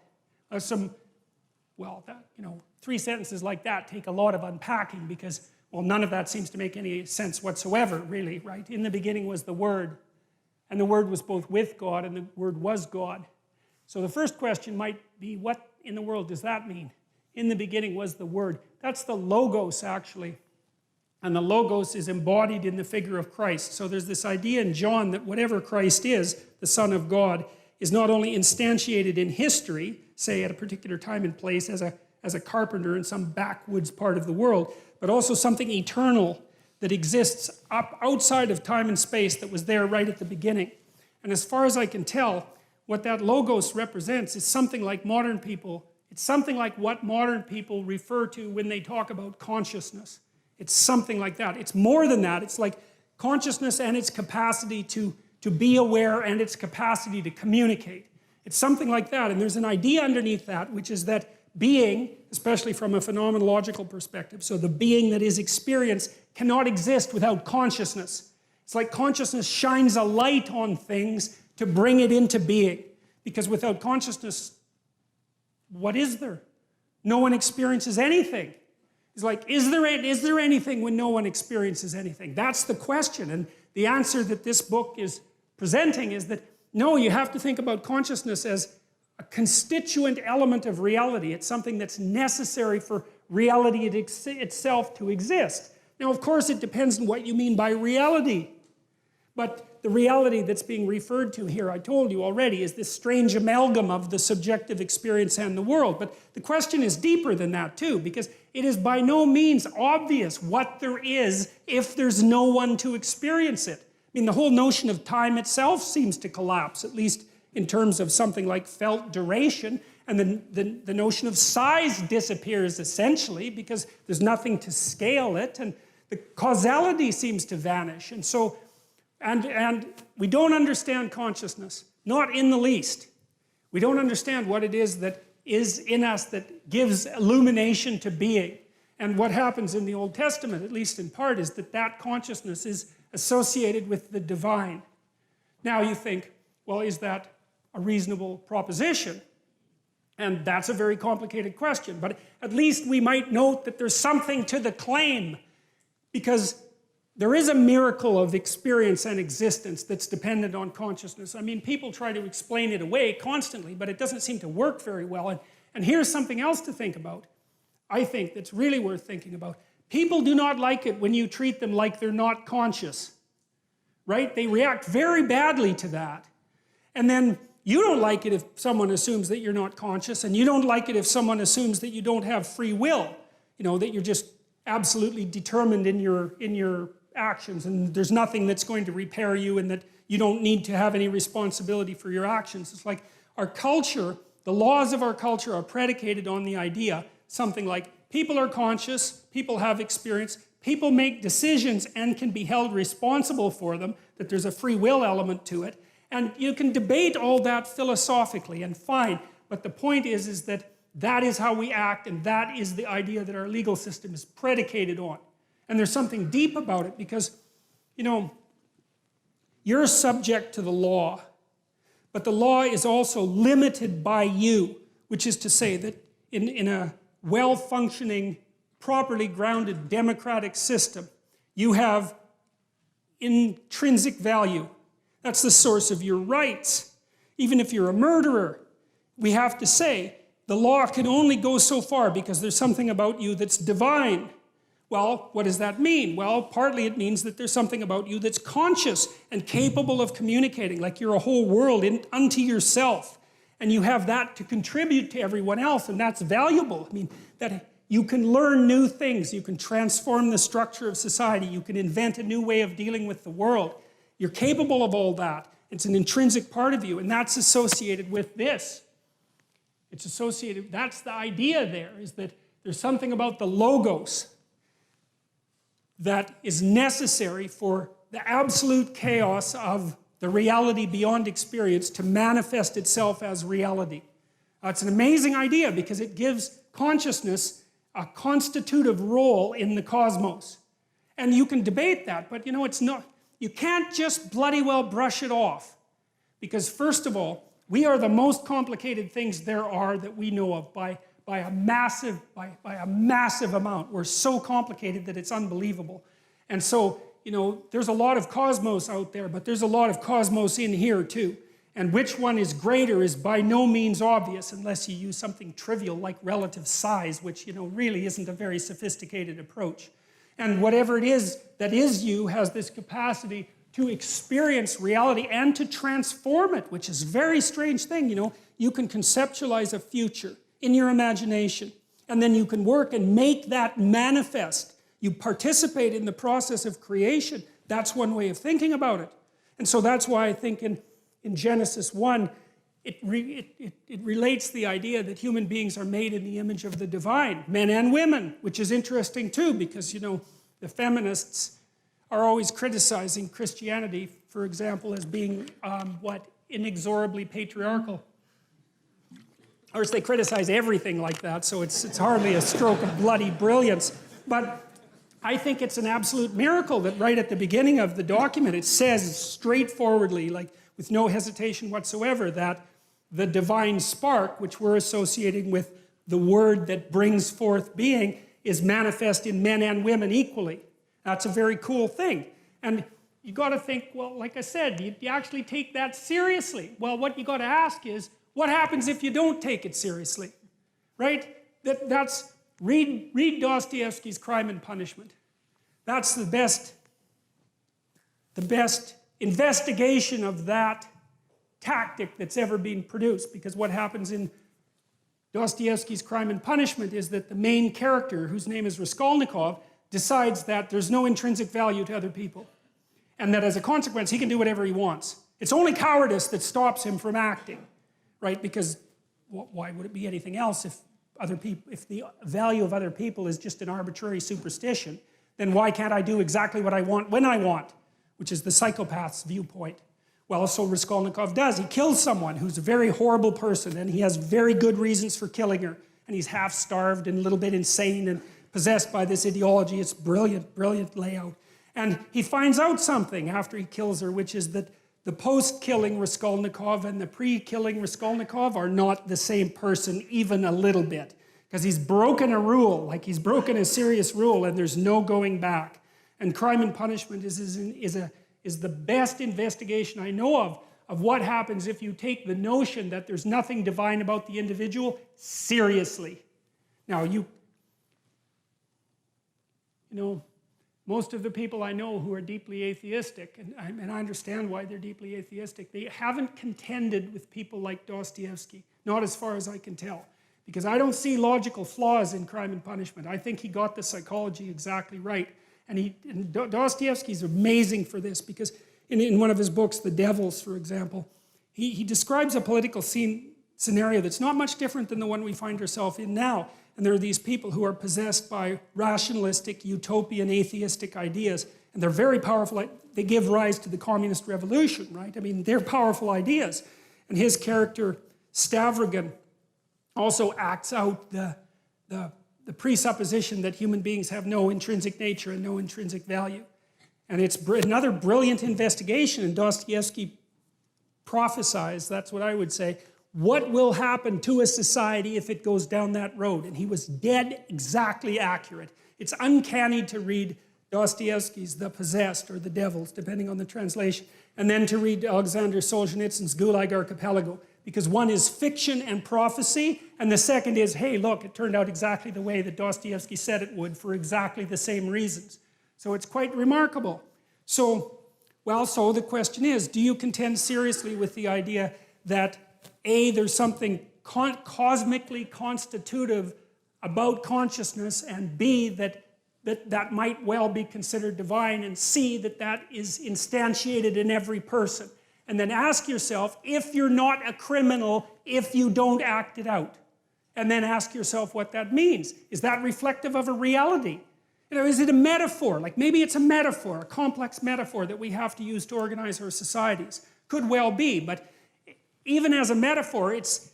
Three sentences like that take a lot of unpacking because, well, none of that seems to make any sense whatsoever, really, right? In the beginning was the Word, and the Word was both with God, and the Word was God. So the first question might be, what in the world does that mean? In the beginning was the Word. That's the Logos, actually. And the Logos is embodied in the figure of Christ. So there's this idea in John that whatever Christ is, the Son of God, is not only instantiated in history, say at a particular time and place as a carpenter in some backwoods part of the world, but also something eternal that exists up outside of time and space that was there right at the beginning. And as far as I can tell, what that Logos represents is something like modern people. It's something like what modern people refer to when they talk about consciousness. It's something like that. It's more than that. It's like consciousness and its capacity to be aware and its capacity to communicate. It's something like that. And there's an idea underneath that, which is that being, especially from a phenomenological perspective, so the being that is experience cannot exist without consciousness. It's like consciousness shines a light on things to bring it into being. Because without consciousness, what is there? No one experiences anything. It's like, is there anything when no one experiences anything? That's the question. And the answer that this book is presenting is that, no, you have to think about consciousness as a constituent element of reality. It's something that's necessary for reality itself to exist. Now, of course, it depends on what you mean by reality. But the reality that's being referred to here, I told you already, is this strange amalgam of the subjective experience and the world. But the question is deeper than that too, because it is by no means obvious what there is if there's no one to experience it. I mean, the whole notion of time itself seems to collapse, at least in terms of something like felt duration. And the notion of size disappears essentially because there's nothing to scale it, and the causality seems to vanish. And so, and we don't understand consciousness, not in the least. We don't understand what it is that is in us that gives illumination to being. And what happens in the Old Testament, at least in part, is that that consciousness is associated with the divine. Now you think, well, is that a reasonable proposition? And that's a very complicated question, but at least we might note that there's something to the claim, because there is a miracle of experience and existence that's dependent on consciousness. I mean, people try to explain it away constantly, but it doesn't seem to work very well. And here's something else to think about, I think, that's really worth thinking about. People do not like it when you treat them like they're not conscious, right? They react very badly to that. And then you don't like it if someone assumes that you're not conscious, and you don't like it if someone assumes that you don't have free will, you know, that you're just absolutely determined in your actions, and there's nothing that's going to repair you, and that you don't need to have any responsibility for your actions. It's like our culture, the laws of our culture are predicated on the idea, something like people are conscious, people have experience, people make decisions and can be held responsible for them, that there's a free will element to it. And you can debate all that philosophically, and fine, but the point is that that is how we act, and that is the idea that our legal system is predicated on. And there's something deep about it, because, you know, you're subject to the law, but the law is also limited by you, which is to say that in a well-functioning, properly grounded democratic system, you have intrinsic value. That's the source of your rights. Even if you're a murderer, we have to say, the law can only go so far because there's something about you that's divine. Well, what does that mean? Well, partly it means that there's something about you that's conscious and capable of communicating, like you're a whole world unto yourself. And you have that to contribute to everyone else, and that's valuable. I mean, that you can learn new things, you can transform the structure of society, you can invent a new way of dealing with the world. You're capable of all that. It's an intrinsic part of you, and that's associated with this. It's associated, that's the idea there, is that there's something about the logos that is necessary for the absolute chaos of the reality beyond experience to manifest itself as reality. It's an amazing idea because it gives consciousness a constitutive role in the cosmos. And you can debate that, but it's not, you can't just bloody well brush it off. Because first of all, we are the most complicated things there are that we know of by a massive amount. We're so complicated that it's unbelievable. And so, there's a lot of cosmos out there, but there's a lot of cosmos in here too. And which one is greater is by no means obvious unless you use something trivial like relative size, which, really isn't a very sophisticated approach. And whatever it is that is you has this capacity to experience reality and to transform it, which is a very strange thing. You can conceptualize a future in your imagination, and then you can work and make that manifest. You participate in the process of creation. That's one way of thinking about it. And so that's why I think in Genesis 1, it relates the idea that human beings are made in the image of the divine, men and women, which is interesting too, because, the feminists are always criticizing Christianity, for example, as being, inexorably patriarchal. Of course, they criticize everything like that, so it's hardly a stroke of bloody brilliance. But I think it's an absolute miracle that right at the beginning of the document, it says straightforwardly, like with no hesitation whatsoever, that the divine spark, which we're associating with the word that brings forth being, is manifest in men and women equally. That's a very cool thing. And you got to think, well, like I said, do you actually take that seriously? Well, what you got to ask is, what happens if you don't take it seriously? Right? Read Dostoevsky's Crime and Punishment. That's the best investigation of that tactic that's ever been produced. Because what happens in Dostoevsky's Crime and Punishment is that the main character, whose name is Raskolnikov, decides that there's no intrinsic value to other people. And that as a consequence, he can do whatever he wants. It's only cowardice that stops him from acting, right? Because why would it be anything else if the value of other people is just an arbitrary superstition? Then why can't I do exactly what I want when I want? Which is the psychopath's viewpoint. Well, so Raskolnikov does. He kills someone who's a very horrible person, and he has very good reasons for killing her. And he's half-starved and a little bit insane and possessed by this ideology. It's brilliant, brilliant layout. And he finds out something after he kills her, which is that the post-killing Raskolnikov and the pre-killing Raskolnikov are not the same person even a little bit. Because he's broken a rule, like he's broken a serious rule, and there's no going back. And Crime and Punishment is the best investigation I know of what happens if you take the notion that there's nothing divine about the individual seriously. Now, most of the people I know who are deeply atheistic, and I understand why they're deeply atheistic, they haven't contended with people like Dostoevsky, not as far as I can tell. Because I don't see logical flaws in Crime and Punishment. I think he got the psychology exactly right. And Dostoevsky's amazing for this, because in one of his books, The Devils, for example, he describes a political scenario that's not much different than the one we find ourselves in now. And there are these people who are possessed by rationalistic, utopian, atheistic ideas. And they're very powerful. They give rise to the communist revolution, right? I mean, they're powerful ideas. And his character, Stavrogan, also acts out the presupposition that human beings have no intrinsic nature and no intrinsic value. And it's another brilliant investigation, and Dostoevsky prophesies, that's what I would say, what will happen to a society if it goes down that road? And he was dead exactly accurate. It's uncanny to read Dostoevsky's The Possessed or The Devils, depending on the translation, and then to read Alexander Solzhenitsyn's Gulag Archipelago. Because one is fiction and prophecy, and the second is, hey, look, it turned out exactly the way that Dostoevsky said it would for exactly the same reasons. So it's quite remarkable. So the question is, do you contend seriously with the idea that A, there's something cosmically constitutive about consciousness, and B, that might well be considered divine, and C, that is instantiated in every person? And then ask yourself if you're not a criminal if you don't act it out. And then ask yourself what that means. Is that reflective of a reality? You know, is it a metaphor? Like maybe it's a metaphor, a complex metaphor that we have to use to organize our societies. Could well be, but even as a metaphor, it's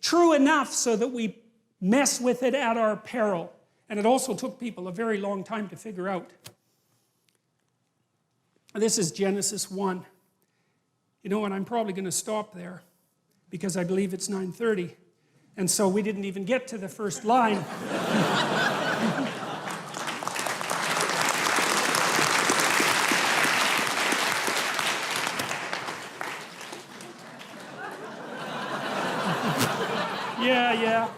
true enough so that we mess with it at our peril. And it also took people a very long time to figure out. This is Genesis 1. You know what, I'm probably going to stop there because I believe it's 9:30. And so we didn't even get to the first line. Yeah.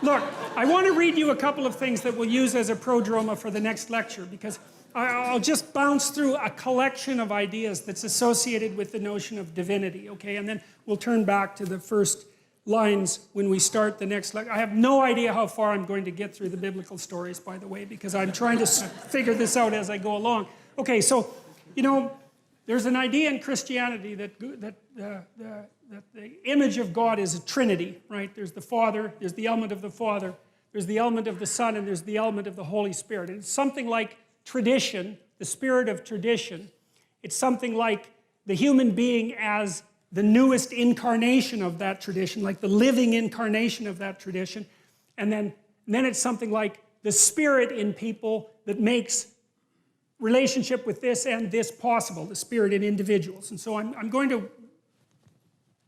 Look, I want to read you a couple of things that we'll use as a prodroma for the next lecture, because I'll just bounce through a collection of ideas that's associated with the notion of divinity, okay? And then we'll turn back to the first lines when we start the next lecture. I have no idea how far I'm going to get through the biblical stories, by the way, because I'm trying to figure this out as I go along. Okay, so, you know, there's an idea in Christianity that the image of God is a trinity, right? There's the Father, there's the element of the Father, there's the element of the Son, and there's the element of the Holy Spirit. And it's something like tradition, the spirit of tradition. It's something like the human being as the newest incarnation of that tradition, like the living incarnation of that tradition. And then it's something like the spirit in people that makes relationship with this and this possible, the spirit in individuals. And so I'm going to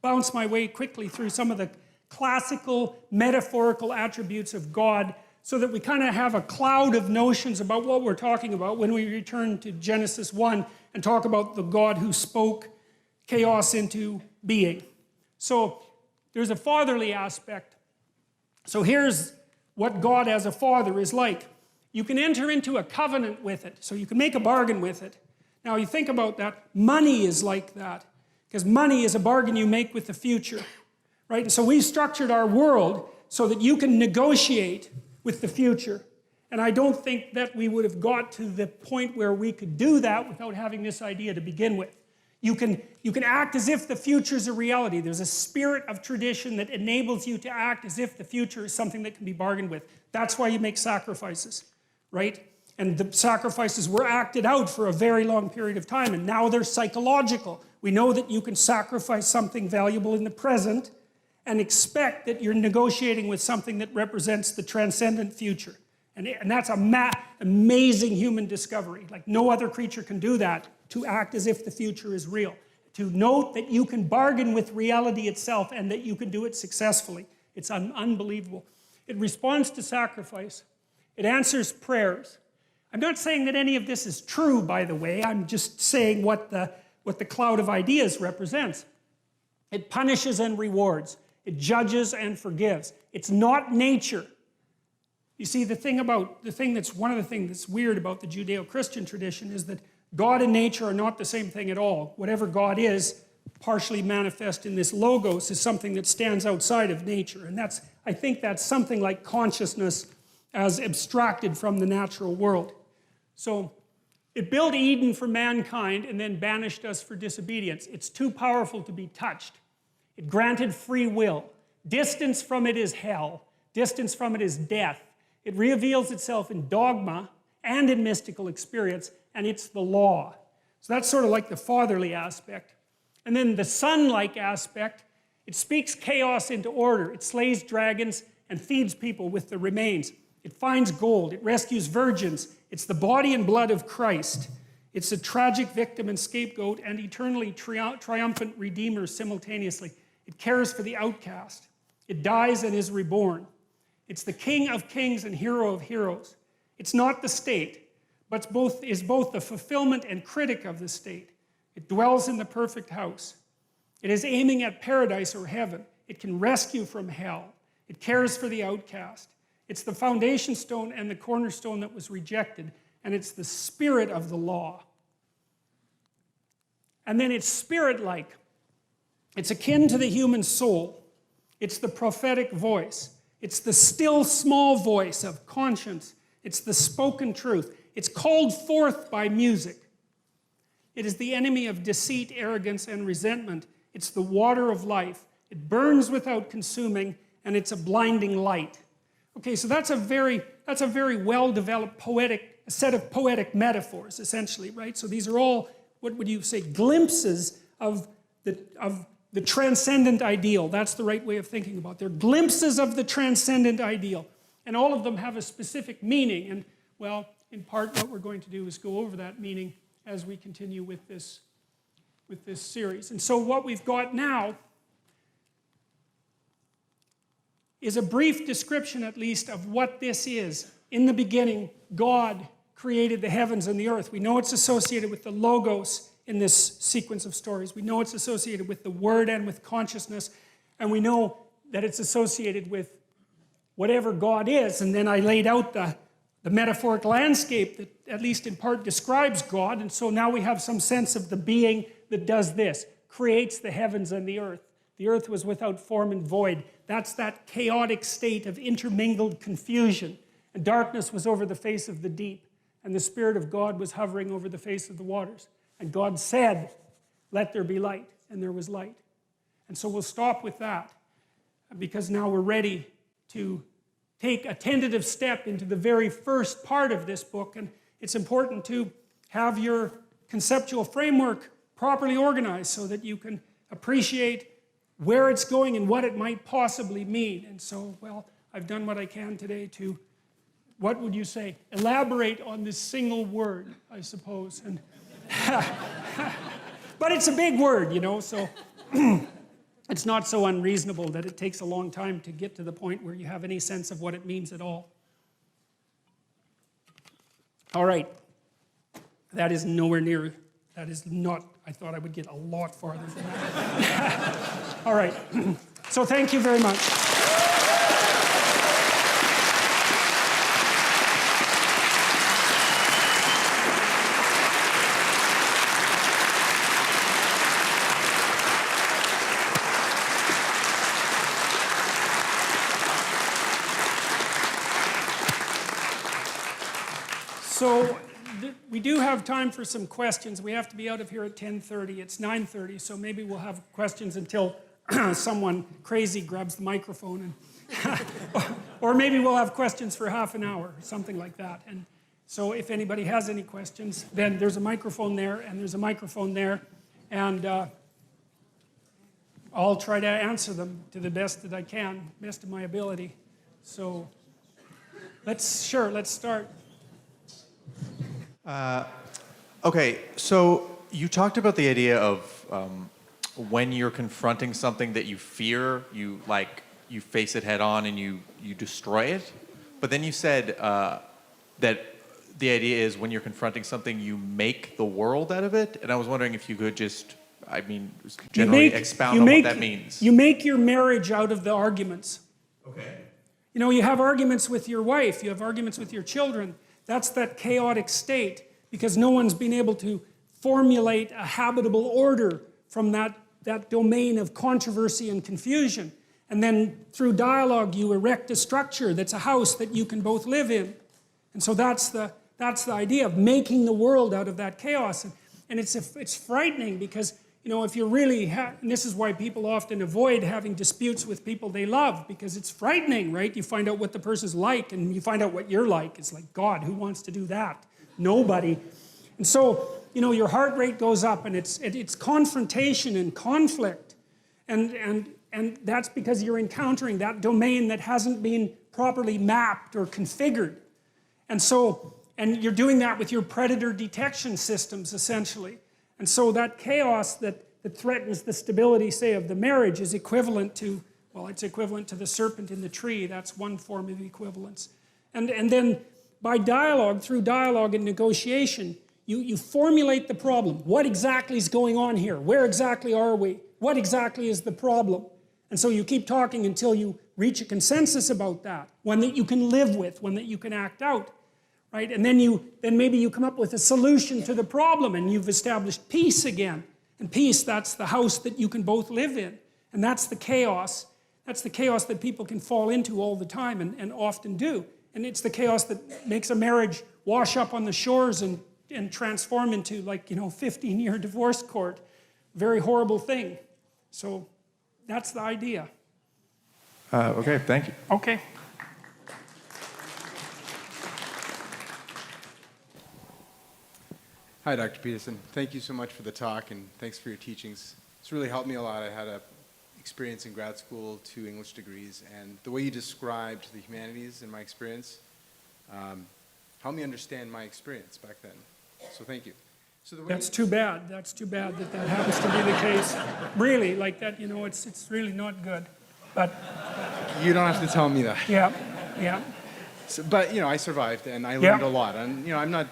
bounce my way quickly through some of the classical metaphorical attributes of God so that we kind of have a cloud of notions about what we're talking about when we return to Genesis 1 and talk about the God who spoke chaos into being. So there's a fatherly aspect. So here's what God as a father is like. You can enter into a covenant with it, so you can make a bargain with it. Now you think about that, money is like that, because money is a bargain you make with the future, right? And so we've structured our world so that you can negotiate with the future. And I don't think that we would have got to the point where we could do that without having this idea to begin with. You can act as if the future is a reality. There's a spirit of tradition that enables you to act as if the future is something that can be bargained with. That's why you make sacrifices, right? And the sacrifices were acted out for a very long period of time, and now they're psychological. We know that you can sacrifice something valuable in the present and expect that you're negotiating with something that represents the transcendent future. And that's an amazing human discovery. Like no other creature can do that, to act as if the future is real. To note that you can bargain with reality itself and that you can do it successfully. It's unbelievable. It responds to sacrifice. It answers prayers. I'm not saying that any of this is true, by the way. I'm just saying what the cloud of ideas represents. It punishes and rewards. It judges and forgives. It's not nature. You see, one of the things that's weird about the Judeo-Christian tradition is that God and nature are not the same thing at all. Whatever God is, partially manifest in this logos, is something that stands outside of nature. And I think that's something like consciousness as abstracted from the natural world. So it built Eden for mankind and then banished us for disobedience. It's too powerful to be touched. It granted free will. Distance from it is hell. Distance from it is death. It reveals itself in dogma and in mystical experience, and it's the law. So that's sort of like the fatherly aspect. And then the son-like aspect, it speaks chaos into order. It slays dragons and feeds people with the remains. It finds gold. It rescues virgins. It's the body and blood of Christ. It's a tragic victim and scapegoat and eternally triumphant redeemer simultaneously. It cares for the outcast. It dies and is reborn. It's the king of kings and hero of heroes. It's not the state, but is both the fulfillment and critic of the state. It dwells in the perfect house. It is aiming at paradise or heaven. It can rescue from hell. It cares for the outcast. It's the foundation stone and the cornerstone that was rejected, and it's the spirit of the law. And then it's spirit-like. It's akin to the human soul. It's the prophetic voice. It's the still small voice of conscience. It's the spoken truth. It's called forth by music. It is the enemy of deceit, arrogance, and resentment. It's the water of life. It burns without consuming, and it's a blinding light. Okay, so that's a very well-developed set of poetic metaphors, essentially, right? So these are all, what would you say, glimpses of the transcendent ideal. That's the right way of thinking about it. They're glimpses of the transcendent ideal. And all of them have a specific meaning. And, well, in part what we're going to do is go over that meaning as we continue with this series. And so what we've got now is a brief description, at least, of what this is. In the beginning, God created the heavens and the earth. We know it's associated with the Logos in this sequence of stories. We know it's associated with the Word and with consciousness. And we know that it's associated with whatever God is. And then I laid out the metaphoric landscape that at least in part describes God. And so now we have some sense of the being that does this, creates the heavens and the earth. The earth was without form and void. That's that chaotic state of intermingled confusion. And darkness was over the face of the deep. And the Spirit of God was hovering over the face of the waters. And God said, "Let there be light." And there was light. And so we'll stop with that, because now we're ready to take a tentative step into the very first part of this book. And it's important to have your conceptual framework properly organized so that you can appreciate where it's going and what it might possibly mean. And so, well, I've done what I can today to, what would you say, elaborate on this single word, I suppose. And but it's a big word, you know, so it's not so unreasonable that it takes a long time to get to the point where you have any sense of what it means at all. All right. That is nowhere near, that is not, I thought I would get a lot farther than that. All right. So thank you very much. So we do have time for some questions. We have to be out of here at 10:30. It's 9:30, so maybe we'll have questions until someone crazy grabs the microphone. And or maybe we'll have questions for half an hour, something like that. And so if anybody has any questions, then there's a microphone there, and there's a microphone there. And I'll try to answer them to the best that I can, best of my ability. So let's start. Okay, so you talked about the idea of when you're confronting something that you fear, you face it head on and you destroy it. But then you said that the idea is when you're confronting something, you make the world out of it. And I was wondering if you could just, generally expound on what that means. You make your marriage out of the arguments. Okay. You know, you have arguments with your wife, you have arguments with your children. That's that chaotic state, because no one's been able to formulate a habitable order from that domain of controversy and confusion. And then through dialogue, you erect a structure that's a house that you can both live in. And so that's the idea of making the world out of that chaos. And it's frightening because, you know, if you really and this is why people often avoid having disputes with people they love, because it's frightening, right? You find out what the person's like, and you find out what you're like. It's like, God, who wants to do that? Nobody. And so, you know, your heart rate goes up, and it's confrontation and conflict. And that's because you're encountering that domain that hasn't been properly mapped or configured. And so, and you're doing that with your predator detection systems, essentially. And so that chaos that threatens the stability, say, of the marriage is equivalent to, well, it's equivalent to the serpent in the tree. That's one form of equivalence. And then by dialogue, through dialogue and negotiation, you formulate the problem. What exactly is going on here? Where exactly are we? What exactly is the problem? And so you keep talking until you reach a consensus about that, one that you can live with, one that you can act out. Right? And then maybe you come up with a solution to the problem, and you've established peace again. And peace, that's the house that you can both live in. And that's the chaos. That's the chaos that people can fall into all the time and often do. And it's the chaos that makes a marriage wash up on the shores and and transform into, like, 15-year divorce court. Very horrible thing. So that's the idea. Okay, thank you. Okay. Hi, Dr. Peterson. Thank you so much for the talk, and thanks for your teachings. It's really helped me a lot. I had a experience in grad school, 2 English degrees, and the way you described the humanities in my experience helped me understand my experience back then. So thank you. So the way That's too bad. That's too bad that that happens to be the case. Really, like that, it's really not good. But you don't have to tell me that. yeah, yeah. So, but I survived, and I learned a lot. And I'm not,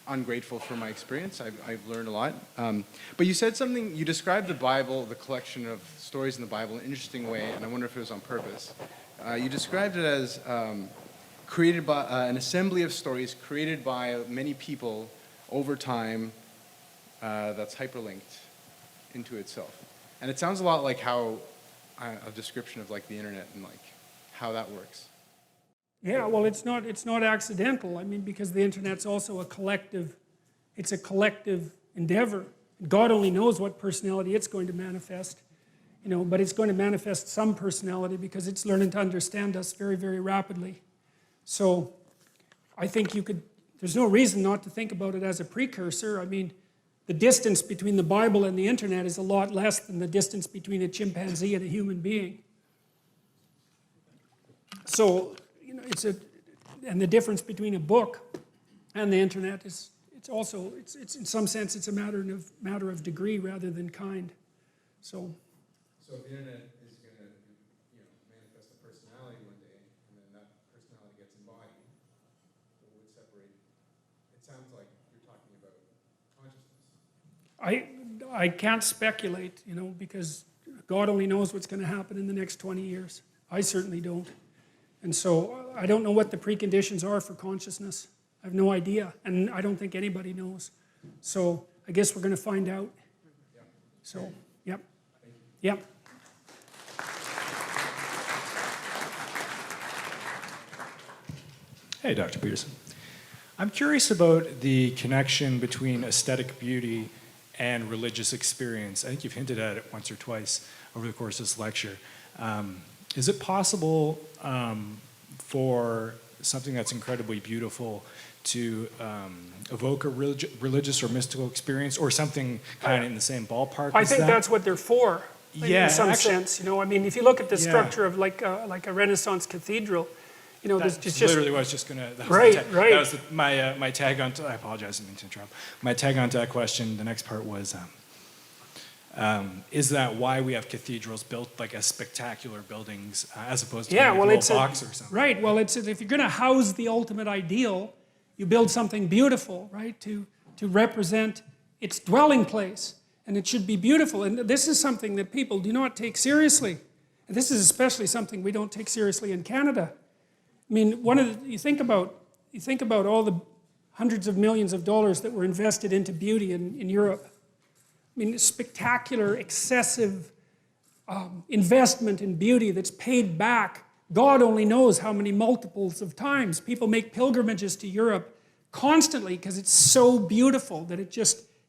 ungrateful for my experience. I've learned a lot. But you said something. You described the Bible, the collection of stories in the Bible, in an interesting way, and I wonder if it was on purpose. You described it as created by an assembly of stories created by many people over time. That's hyperlinked into itself, and it sounds a lot like how a description of like the internet and like how that works. Yeah, well, it's not accidental. I mean, because the internet's also it's a collective endeavor. God only knows what personality it's going to manifest, but it's going to manifest some personality because it's learning to understand us very, very rapidly. So I think there's no reason not to think about it as a precursor. I mean, the distance between the Bible and the internet is a lot less than the distance between a chimpanzee and a human being. So, and the difference between a book and the internet is, it's in some sense, it's a matter of degree rather than kind. So So if the internet is going to, manifest a personality one day, and then that personality gets embodied, what would separate? It sounds like you're talking about consciousness. I can't speculate, because God only knows what's going to happen in the next 20 years. I certainly don't. And so I don't know what the preconditions are for consciousness. I have no idea, and I don't think anybody knows. So I guess we're going to find out. So, yep. Yep. Hey, Dr. Peterson. I'm curious about the connection between aesthetic beauty and religious experience. I think you've hinted at it once or twice over the course of this lecture. Is it possible for something that's incredibly beautiful to evoke a religious or mystical experience, or something kind of in the same ballpark? I think that's what they're for, in some sense. I mean, if you look at the structure of like a Renaissance cathedral, there's just literally what I was just gonna. Right. That was my tag on. I apologize, I didn't mean to interrupt. My tag on to that question. The next part was. Is that why we have cathedrals built like as spectacular buildings as opposed to a little box or something? Right, well, if you're going to house the ultimate ideal, you build something beautiful, right, to represent its dwelling place. And it should be beautiful. And this is something that people do not take seriously. And this is especially something we don't take seriously in Canada. I mean, you think about all the hundreds of millions of dollars that were invested into beauty in Europe. I mean, spectacular, excessive investment in beauty that's paid back. God only knows how many multiples of times. People make pilgrimages to Europe constantly because it's so beautiful that it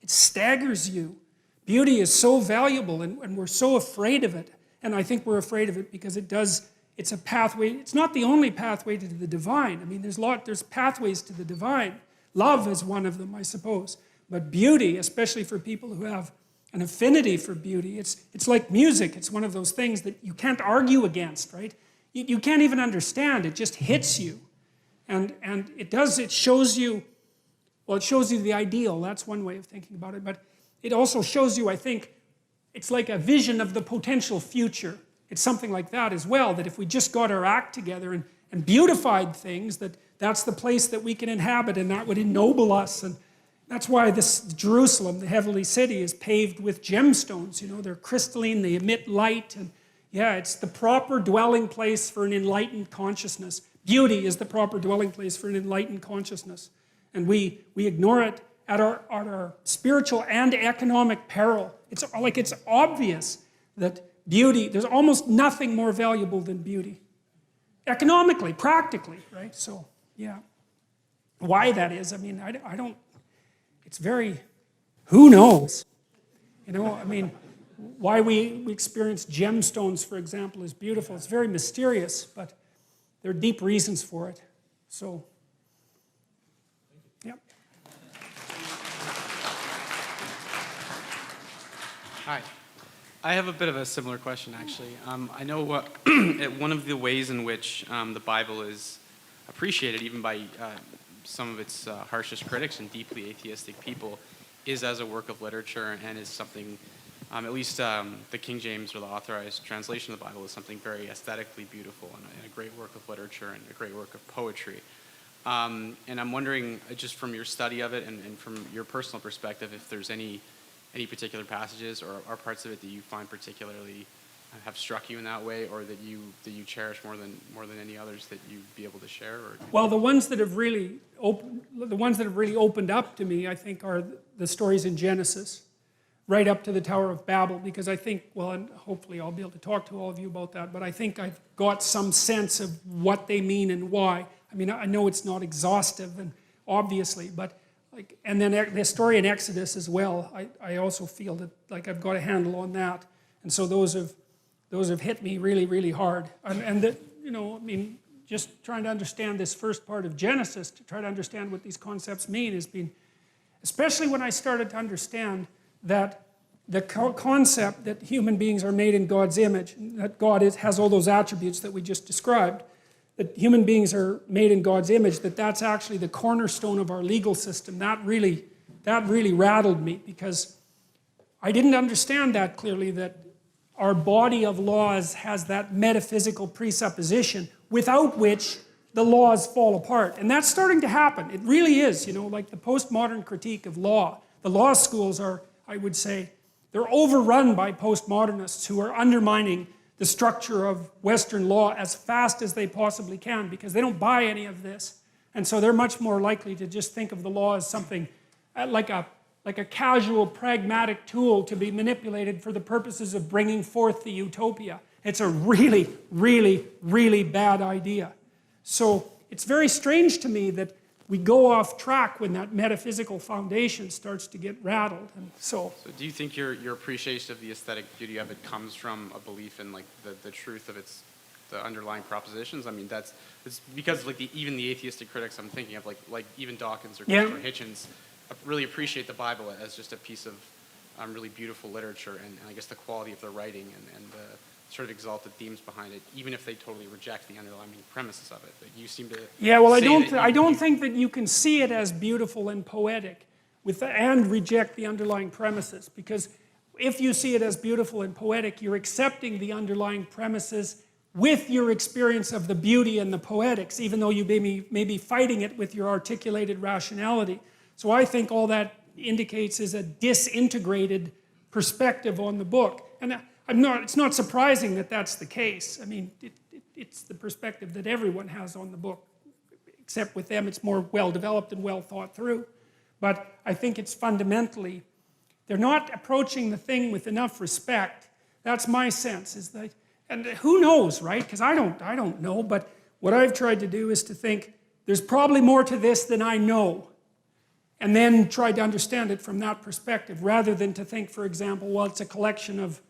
staggers you. Beauty is so valuable, and we're so afraid of it. And I think we're afraid of it because it's a pathway. It's not the only pathway to the divine. I mean, there's pathways to the divine. Love is one of them, I suppose. But beauty, especially for people who have an affinity for beauty, it's like music. It's one of those things that you can't argue against, right? You can't even understand. It just hits you. And it shows you the ideal. That's one way of thinking about it. But it also shows you, I think, it's like a vision of the potential future. It's something like that as well, that if we just got our act together and beautified things, that's the place that we can inhabit, and that would ennoble us. And that's why this Jerusalem, the heavenly city, is paved with gemstones. They're crystalline, they emit light. And yeah, it's the proper dwelling place for an enlightened consciousness. Beauty is the proper dwelling place for an enlightened consciousness. And we ignore it at our spiritual and economic peril. It's obvious that beauty, there's almost nothing more valuable than beauty. Economically, practically, right? So, yeah. Why that is, I mean, I don't, it's very, who knows? You know, I mean, why we experience gemstones, for example, is beautiful. It's very mysterious, but there are deep reasons for it. So, yeah. Hi. I have a bit of a similar question, actually. I know one of the ways in which the Bible is appreciated, even by some of its harshest critics and deeply atheistic people, is as a work of literature and is something, at least the King James or the authorized translation of the Bible is something very aesthetically beautiful and a great work of literature and a great work of poetry. And I'm wondering, just from your study of it and from your personal perspective, if there's any particular passages or parts of it that you find particularly have struck you in that way, or that you cherish more than any others that you'd be able to share? Or Well, the ones that have really opened up to me, I think, are the stories in Genesis, right up to the Tower of Babel, because I think, well, and hopefully I'll be able to talk to all of you about that, but I think I've got some sense of what they mean and why. I mean, I know it's not exhaustive, and obviously, but like, and then the story in Exodus as well, I also feel that like I've got a handle on that, and so those have hit me really, really hard, and that, you know, I mean, just trying to understand this first part of Genesis, to try to understand what these concepts mean, has been, especially when I started to understand that the concept that human beings are made in God's image, that God has all those attributes that we just described, that human beings are made in God's image, that's actually the cornerstone of our legal system. That really rattled me, because I didn't understand that clearly, that our body of laws has that metaphysical presupposition without which the laws fall apart. And that's starting to happen. It really is, you know, like the postmodern critique of law. The law schools are, I would say, they're overrun by postmodernists who are undermining the structure of Western law as fast as they possibly can, because they don't buy any of this. And so they're much more likely to just think of the law as something like a casual, pragmatic tool to be manipulated for the purposes of bringing forth the utopia. It's a really, really, really bad idea. So it's very strange to me that we go off track when that metaphysical foundation starts to get rattled. And so do you think your appreciation of the aesthetic beauty of it comes from a belief in like the truth of the underlying propositions? I mean, it's because like even the atheistic critics I'm thinking of, like even Dawkins or Christopher Hitchens, really appreciate the Bible as just a piece of really beautiful literature, and I guess the quality of the writing and the sort of exalted themes behind it, even if they totally reject the underlying premises of it. But you seem to I don't think that you can see it as beautiful and poetic and reject the underlying premises, because if you see it as beautiful and poetic, you're accepting the underlying premises with your experience of the beauty and the poetics, even though you may be fighting it with your articulated rationality. So I think all that indicates is a disintegrated perspective on the book. And it's not surprising that that's the case. I mean, it's the perspective that everyone has on the book, except with them it's more well-developed and well thought through. But I think it's fundamentally, they're not approaching the thing with enough respect. That's my sense, is that, and who knows, right? Because I don't know, but what I've tried to do is to think, there's probably more to this than I know. And then try to understand it from that perspective, rather than to think, for example, well, it's a collection of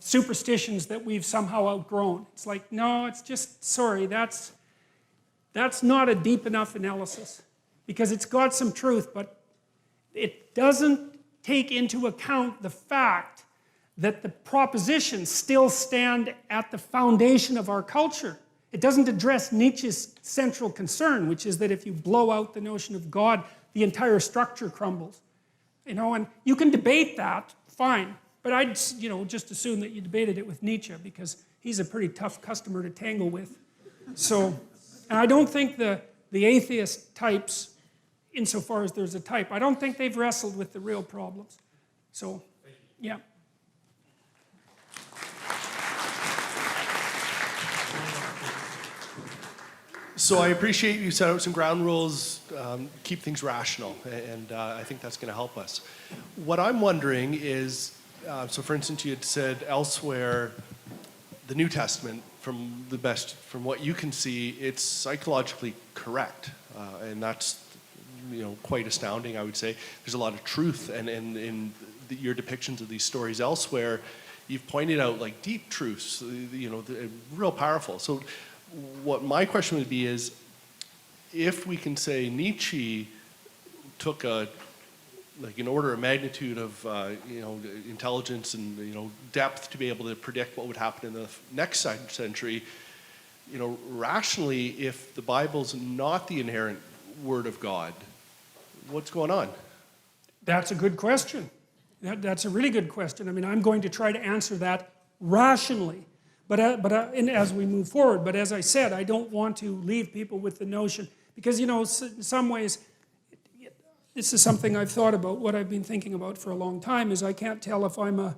superstitions that we've somehow outgrown. It's like, no, it's just, sorry, that's not a deep enough analysis, because it's got some truth, but it doesn't take into account the fact that the propositions still stand at the foundation of our culture. It doesn't address Nietzsche's central concern, which is that if you blow out the notion of God, the entire structure crumbles. You know, and you can debate that, fine. But I'd, you know, just assume that you debated it with Nietzsche, because he's a pretty tough customer to tangle with. So, and I don't think the atheist types, insofar as there's a type, I don't think they've wrestled with the real problems. So, yeah. So I appreciate you set out some ground rules, keep things rational, and I think that's going to help us. What I'm wondering is, so for instance, you had said elsewhere, the New Testament from what you can see, it's psychologically correct, and that's quite astounding. I would say there's a lot of truth, and in your depictions of these stories elsewhere, you've pointed out like deep truths, real powerful. So, what my question would be is, if we can say Nietzsche took an order of magnitude of intelligence and depth to be able to predict what would happen in the next century, rationally, if the Bible's not the inerrant word of God, what's going on? That's a good question. That's a really good question. I mean, I'm going to try to answer that rationally, but as we move forward. But as I said, I don't want to leave people with the notion, because in some ways, this is something I've thought about. What I've been thinking about for a long time is I can't tell if I'm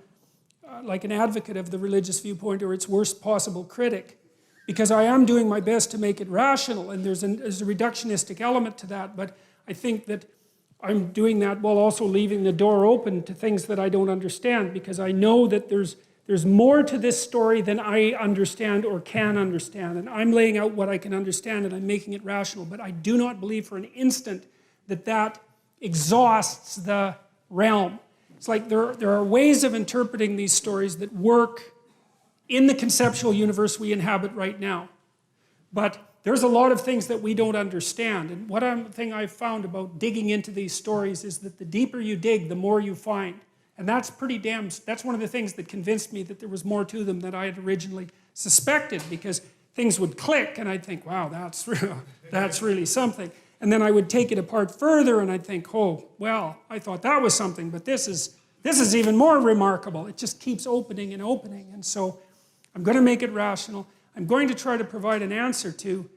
like an advocate of the religious viewpoint or its worst possible critic, because I am doing my best to make it rational, and there's a reductionistic element to that. But I think that I'm doing that while also leaving the door open to things that I don't understand, because I know that there's more to this story than I understand or can understand. And I'm laying out what I can understand, and I'm making it rational. But I do not believe for an instant that exhausts the realm. It's like there are ways of interpreting these stories that work in the conceptual universe we inhabit right now. But there's a lot of things that we don't understand. And one thing I've found about digging into these stories is that the deeper you dig, the more you find. And that's that's one of the things that convinced me that there was more to them than I had originally suspected, because things would click and I'd think, wow, that's really something. And then I would take it apart further and I'd think, oh, well, I thought that was something, but this is even more remarkable. It just keeps opening and opening. And so I'm going to make it rational. I'm going to try to provide an answer to,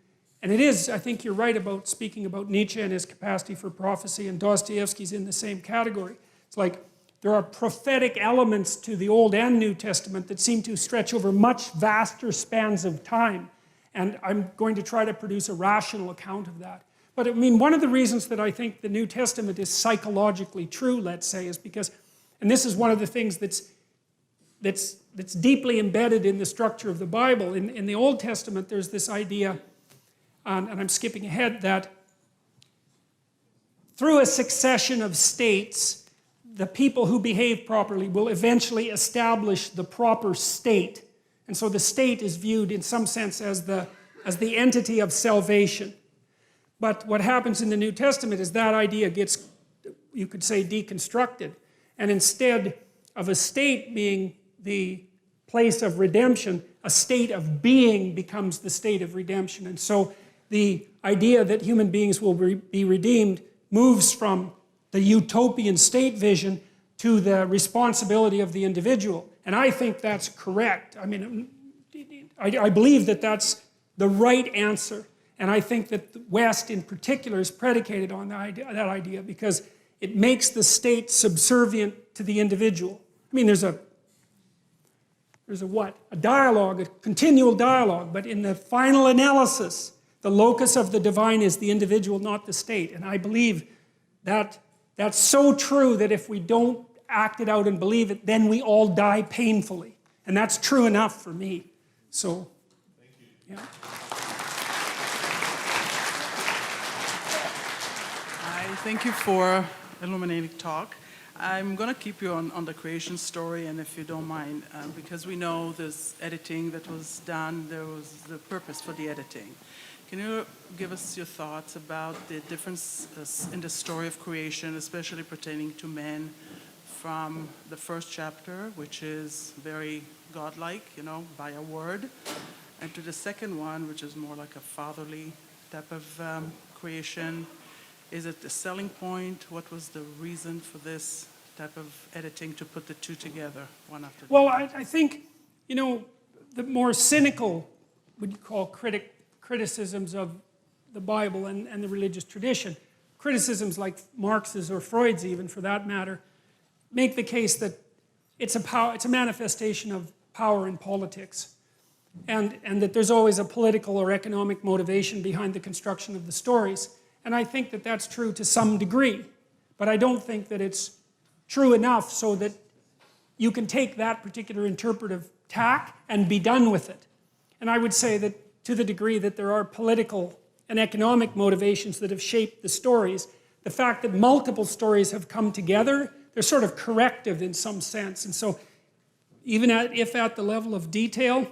and it is, I think you're right about speaking about Nietzsche and his capacity for prophecy, and Dostoevsky's in the same category. It's like there are prophetic elements to the Old and New Testament that seem to stretch over much vaster spans of time. And I'm going to try to produce a rational account of that. But I mean, one of the reasons that I think the New Testament is psychologically true, let's say, is because, and this is one of the things that's deeply embedded in the structure of the Bible. In the Old Testament, there's this idea, and I'm skipping ahead, that through a succession of states, the people who behave properly will eventually establish the proper state. And so the state is viewed in some sense as the entity of salvation. But what happens in the New Testament is that idea gets, you could say, deconstructed. And instead of a state being the place of redemption, a state of being becomes the state of redemption. And so the idea that human beings will be redeemed moves from the utopian state vision to the responsibility of the individual. And I think that's correct. I mean, I believe that that's the right answer. And I think that the West in particular is predicated on that idea because it makes the state subservient to the individual. I mean, there's a what? A dialogue, a continual dialogue, but in the final analysis, the locus of the divine is the individual, not the state. And I believe that that's so true that if we don't act it out and believe it, then we all die painfully. And that's true enough for me. So, thank you. Yeah. Thank you for illuminating talk. I'm going to keep you on the creation story, and if you don't mind, because we know there's editing that was done, there was the purpose for the editing. Can you give us your thoughts about the difference in the story of creation, especially pertaining to men, from the first chapter, which is very godlike, by a word, and to the second one, which is more like a fatherly type of creation? Is it the selling point? What was the reason for this type of editing to put the two together, one after the other? Well, I think, the more cynical, what you call criticisms of the Bible and the religious tradition, criticisms like Marx's or Freud's even, for that matter, make the case that it's a manifestation of power in politics, and that there's always a political or economic motivation behind the construction of the stories. And I think that that's true to some degree, but I don't think that it's true enough so that you can take that particular interpretive tack and be done with it. And I would say that to the degree that there are political and economic motivations that have shaped the stories, the fact that multiple stories have come together, they're sort of corrective in some sense. And so even if at the level of detail,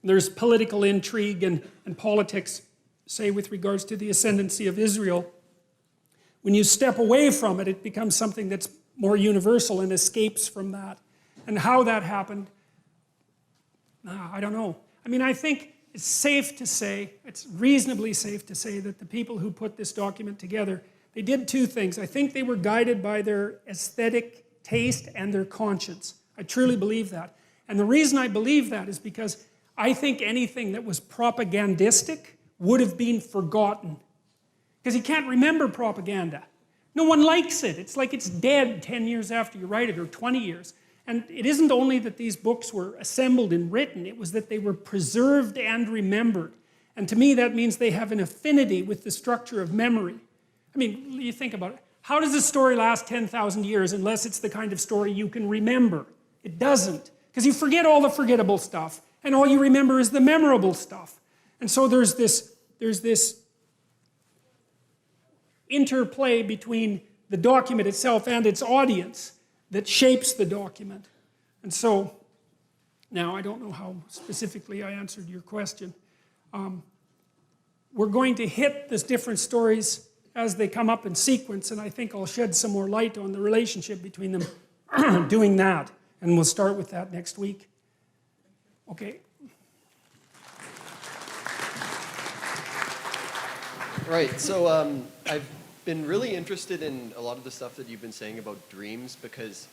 there's political intrigue and politics, say with regards to the ascendancy of Israel, when you step away from it, it becomes something that's more universal and escapes from that. And how that happened, I don't know. I mean, I think it's safe to say, it's reasonably safe to say that the people who put this document together, they did two things. I think they were guided by their aesthetic taste and their conscience. I truly believe that. And the reason I believe that is because I think anything that was propagandistic would have been forgotten. Because you can't remember propaganda. No one likes it. It's like it's dead 10 years after you write it, or 20 years. And it isn't only that these books were assembled and written, it was that they were preserved and remembered. And to me, that means they have an affinity with the structure of memory. I mean, you think about it. How does a story last 10,000 years unless it's the kind of story you can remember? It doesn't. Because you forget all the forgettable stuff, and all you remember is the memorable stuff. And so there's this interplay between the document itself and its audience that shapes the document. And so, now I don't know how specifically I answered your question. We're going to hit these different stories as they come up in sequence, and I think I'll shed some more light on the relationship between them doing that. And we'll start with that next week. Okay. Right, so I've been really interested in a lot of the stuff that you've been saying about dreams, because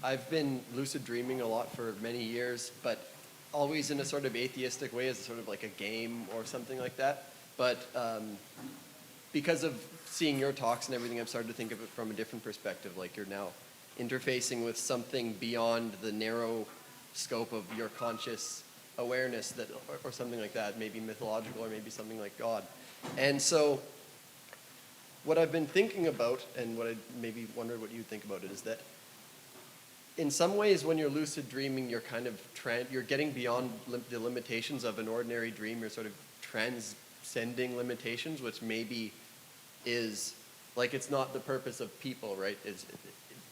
I've been lucid dreaming a lot for many years, but always in a sort of atheistic way, as sort of like a game or something like that. But because of seeing your talks and everything, I've started to think of it from a different perspective, like you're now interfacing with something beyond the narrow scope of your conscious awareness, that, or something like that, maybe mythological or maybe something like God. And so what I've been thinking about, and what I maybe wondered what you think about it, is that in some ways when you're lucid dreaming, you're kind of you're getting beyond the limitations of an ordinary dream. You're sort of transcending limitations, which maybe is, like, it's not the purpose of people, right?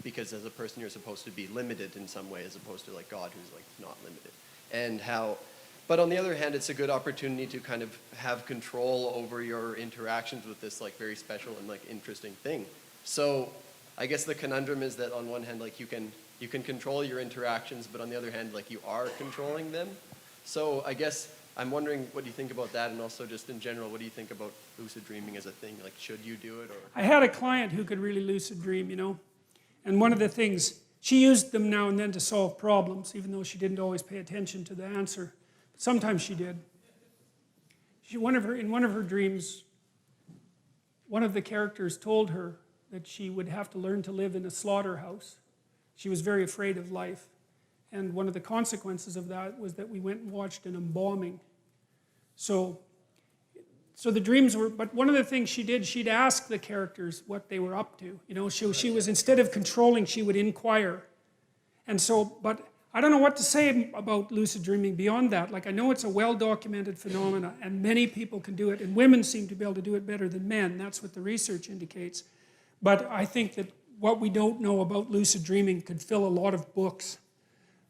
Because as a person you're supposed to be limited in some way, as opposed to like God, who's like not limited. And how, but on the other hand, it's a good opportunity to kind of have control over your interactions with this like very special and like interesting thing. So I guess the conundrum is that on one hand, like you can control your interactions, but on the other hand, like you are controlling them. So I guess I'm wondering what you think about that, and also just in general, what do you think about lucid dreaming as a thing? Like, should you do it, or? I had a client who could really lucid dream, you know. And one of the things, she used them now and then to solve problems, even though she didn't always pay attention to the answer. But sometimes she did. In one of her dreams, one of the characters told her that she would have to learn to live in a slaughterhouse. She was very afraid of life. And one of the consequences of that was that we went and watched an embalming. So the dreams were, but one of the things she did, she'd ask the characters what they were up to. You know, she was, instead of controlling, she would inquire. And so, but I don't know what to say about lucid dreaming beyond that. Like, I know it's a well-documented phenomena, and many people can do it, and women seem to be able to do it better than men. That's what the research indicates. But I think that what we don't know about lucid dreaming could fill a lot of books.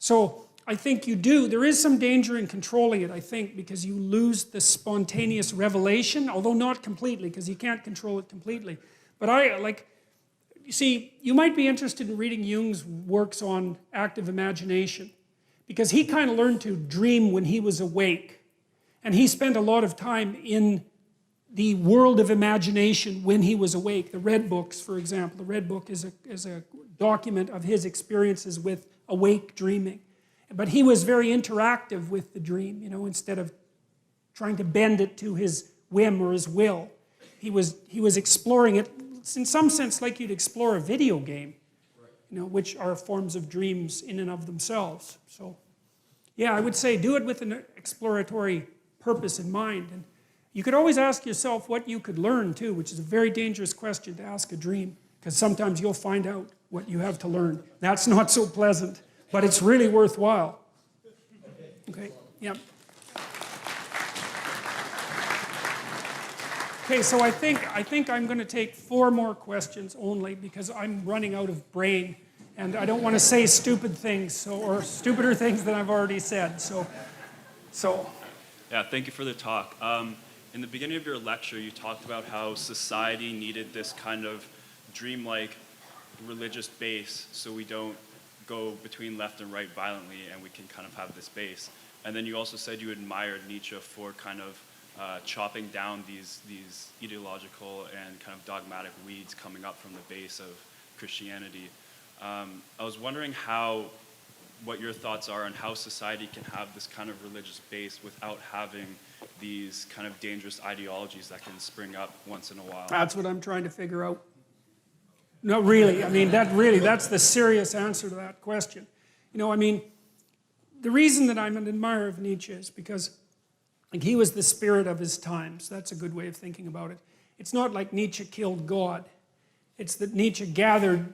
So I think you do. There is some danger in controlling it, I think, because you lose the spontaneous revelation, although not completely, because you can't control it completely. But you see, you might be interested in reading Jung's works on active imagination, because he kind of learned to dream when he was awake. And he spent a lot of time in the world of imagination when he was awake. The Red Books, for example. The Red Book is a document of his experiences with awake dreaming. But he was very interactive with the dream, you know, instead of trying to bend it to his whim or his will. He was exploring it, in some sense, like you'd explore a video game, you know, which are forms of dreams in and of themselves. So, yeah, I would say do it with an exploratory purpose in mind. And you could always ask yourself what you could learn, too, which is a very dangerous question to ask a dream, because sometimes you'll find out what you have to learn. That's not so pleasant. But it's really worthwhile. Okay, yeah. Okay, so I think I'm going to take 4 more questions only because I'm running out of brain, and I don't want to say stupid things, or stupider things than I've already said. So. Yeah, thank you for the talk. In the beginning of your lecture, you talked about how society needed this kind of dreamlike religious base so we don't go between left and right violently and we can kind of have this base. And then you also said you admired Nietzsche for kind of chopping down these ideological and kind of dogmatic weeds coming up from the base of Christianity. I was wondering what your thoughts are on how society can have this kind of religious base without having these kind of dangerous ideologies that can spring up once in a while. That's what I'm trying to figure out. No, really, I mean, that's the serious answer to that question. You know, I mean, the reason that I'm an admirer of Nietzsche is because like, he was the spirit of his times. That's a good way of thinking about it. It's not like Nietzsche killed God. It's that Nietzsche gathered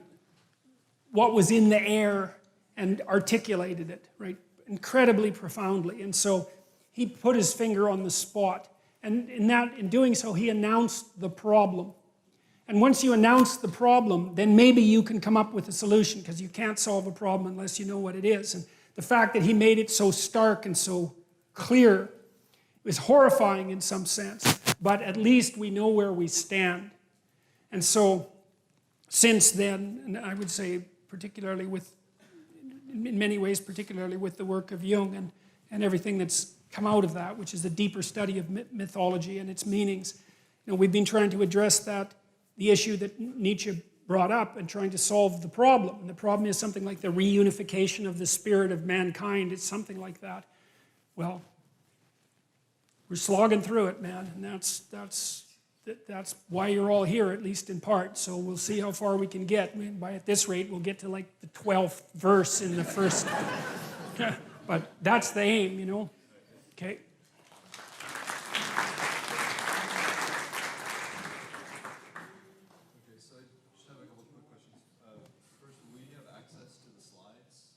what was in the air and articulated it, right, incredibly profoundly. And so he put his finger on the spot. And in doing so, he announced the problem. And once you announce the problem, then maybe you can come up with a solution, because you can't solve a problem unless you know what it is. And the fact that he made it so stark and so clear was horrifying in some sense, but at least we know where we stand. And so since then, and I would say particularly in many ways, particularly with the work of Jung and everything that's come out of that, which is a deeper study of mythology and its meanings, you know, we've been trying to address the issue that Nietzsche brought up and trying to solve the problem. And the problem is something like the reunification of the spirit of mankind. It's something like that. Well, we're slogging through it, man, and that's why you're all here, at least in part. So we'll see how far we can get. I mean, at this rate, we'll get to like the 12th verse in the first. But that's the aim, you know. Okay.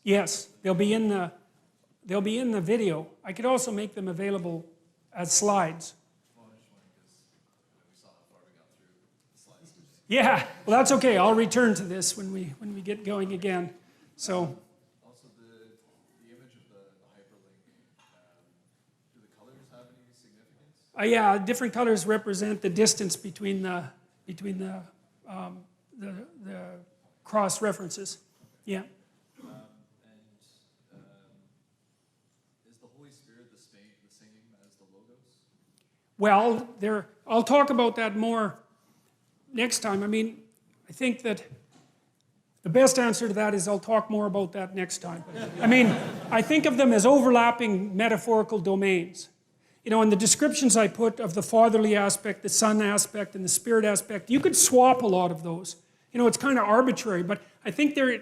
Yes, they'll be in the video. I could also make them available as slides. Yeah, well that's okay. I'll return to this when we get going again. So. Also, the image of the hyperlink. Do the colors have any significance? Yeah, different colors represent the distance between the cross references. Yeah. Well, I'll talk about that more next time. I mean, I think that the best answer to that is I'll talk more about that next time. I mean, I think of them as overlapping metaphorical domains. You know, in the descriptions I put of the fatherly aspect, the son aspect, and the spirit aspect, you could swap a lot of those. You know, it's kind of arbitrary, but I think the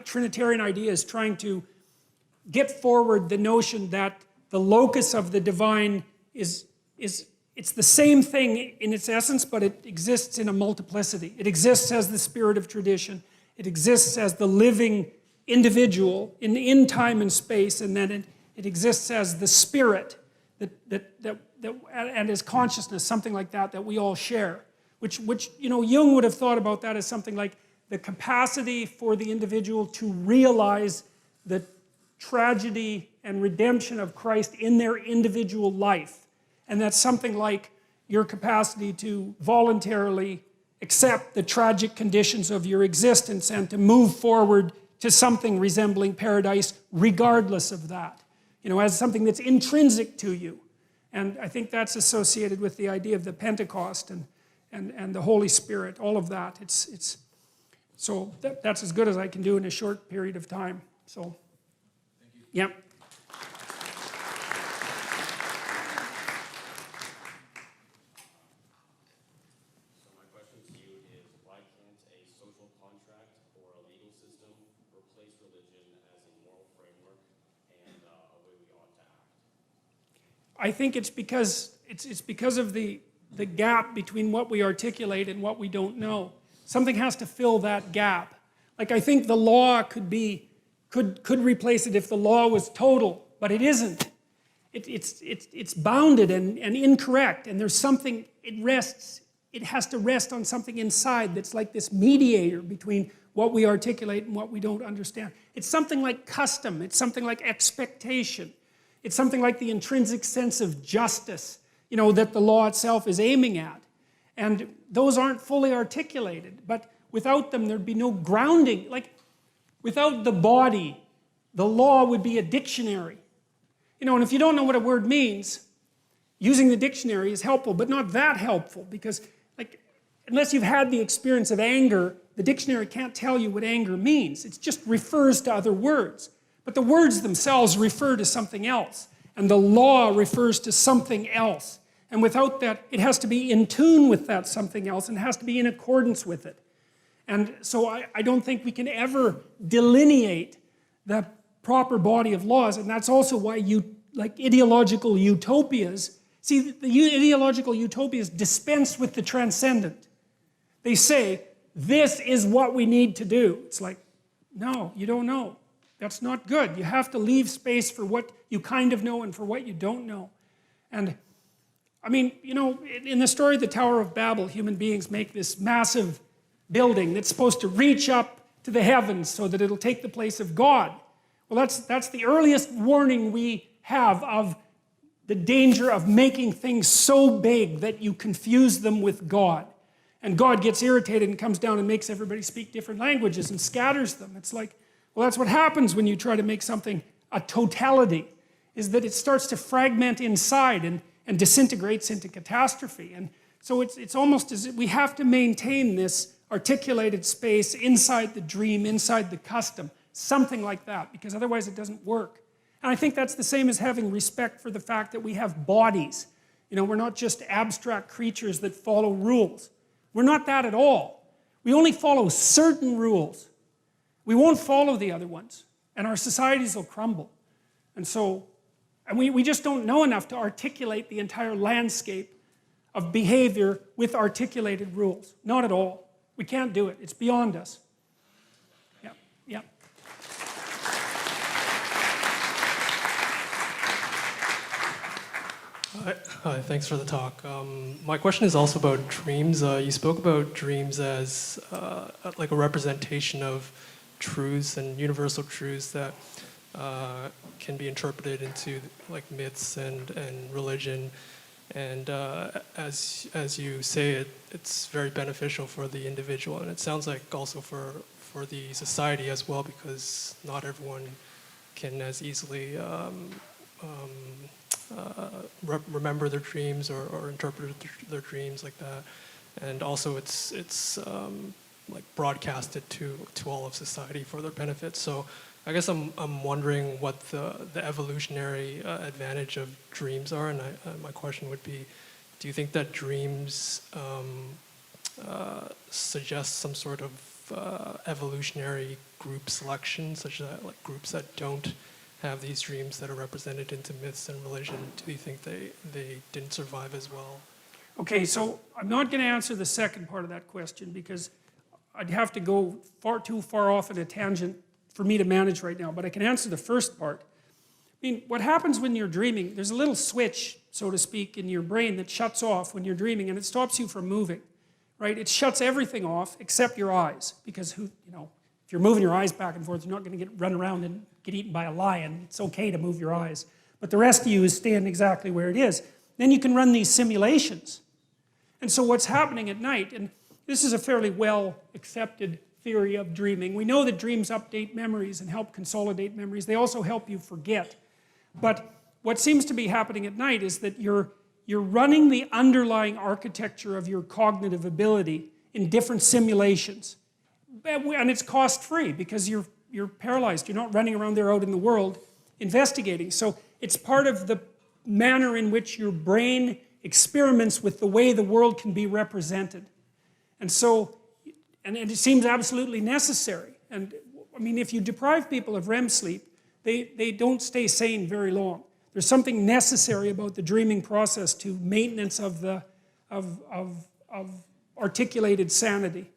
Trinitarian idea is trying to get forward the notion that the locus of the divine it's the same thing in its essence, but it exists in a multiplicity. It exists as the spirit of tradition. It exists as the living individual in time and space, and then it exists as the spirit and as consciousness, something like that we all share. Which you know, Jung would have thought about that as something like the capacity for the individual to realize the tragedy and redemption of Christ in their individual life. And that's something like your capacity to voluntarily accept the tragic conditions of your existence and to move forward to something resembling paradise regardless of that. You know, as something that's intrinsic to you. And I think that's associated with the idea of the Pentecost and the Holy Spirit, all of that. So that's as good as I can do in a short period of time. So, thank you. Yeah. I think it's because of the gap between what we articulate and what we don't know. Something has to fill that gap. Like I think the law could replace it if the law was total, but it isn't. it's bounded and incorrect, and there's something, it has to rest on something inside that's like this mediator between what we articulate and what we don't understand. It's something like custom, it's something like expectation, it's something like the intrinsic sense of justice, you know, that the law itself is aiming at. And those aren't fully articulated, but without them there'd be no grounding. Like, without the body, the law would be a dictionary. You know, and if you don't know what a word means, using the dictionary is helpful, but not that helpful, because like, unless you've had the experience of anger, the dictionary can't tell you what anger means. It just refers to other words. But the words themselves refer to something else, and the law refers to something else. And without that, it has to be in tune with that something else, and has to be in accordance with it. And so I don't think we can ever delineate the proper body of laws, and that's also why like ideological utopias, see, the ideological utopias dispense with the transcendent. They say, this is what we need to do. It's like, no, you don't know. That's not good. You have to leave space for what you kind of know and for what you don't know. And I mean, you know, in the story of the Tower of Babel, human beings make this massive building that's supposed to reach up to the heavens so that it'll take the place of God. Well, that's the earliest warning we have of the danger of making things so big that you confuse them with God. And God gets irritated and comes down and makes everybody speak different languages and scatters them. It's like, well, that's what happens when you try to make something a totality, is that it starts to fragment inside and disintegrates into catastrophe. And so it's almost as if we have to maintain this articulated space inside the dream, inside the custom, something like that, because otherwise it doesn't work. And I think that's the same as having respect for the fact that we have bodies. You know, we're not just abstract creatures that follow rules. We're not that at all. We only follow certain rules. We won't follow the other ones, and our societies will crumble. And so, we just don't know enough to articulate the entire landscape of behavior with articulated rules. Not at all. We can't do it. It's beyond us. Yeah, yeah. Hi, thanks for the talk. My question is also about dreams. You spoke about dreams as like a representation of truths and universal truths that can be interpreted into like myths and religion. And as you say, it's very beneficial for the individual, and it sounds like also for the society as well, because not everyone can as easily remember their dreams or interpret their dreams like that. And also it's like broadcasted to all of society for their benefit. So I guess I'm wondering what the evolutionary advantage of dreams are, and my question would be, do you think that dreams suggest some sort of evolutionary group selection, such that like groups that don't have these dreams that are represented into myths and religion, do you think they didn't survive as well? Okay, so I'm not going to answer the second part of that question, because I'd have to go too far off in a tangent for me to manage right now, but I can answer the first part. I mean, what happens when you're dreaming, there's a little switch, so to speak, in your brain that shuts off when you're dreaming, and it stops you from moving, right? It shuts everything off except your eyes, because if you're moving your eyes back and forth, you're not going to run around and get eaten by a lion. It's okay to move your eyes. But the rest of you is staying exactly where it is. Then you can run these simulations. And so what's happening at night, and this is a fairly well accepted theory of dreaming. We know that dreams update memories and help consolidate memories. They also help you forget. But what seems to be happening at night is that you're running the underlying architecture of your cognitive ability in different simulations. And it's cost-free because you're paralyzed. You're not running around there out in the world investigating. So it's part of the manner in which your brain experiments with the way the world can be represented. And so, and it seems absolutely necessary. And I mean, if you deprive people of REM sleep, they don't stay sane very long. There's something necessary about the dreaming process to maintenance of articulated sanity.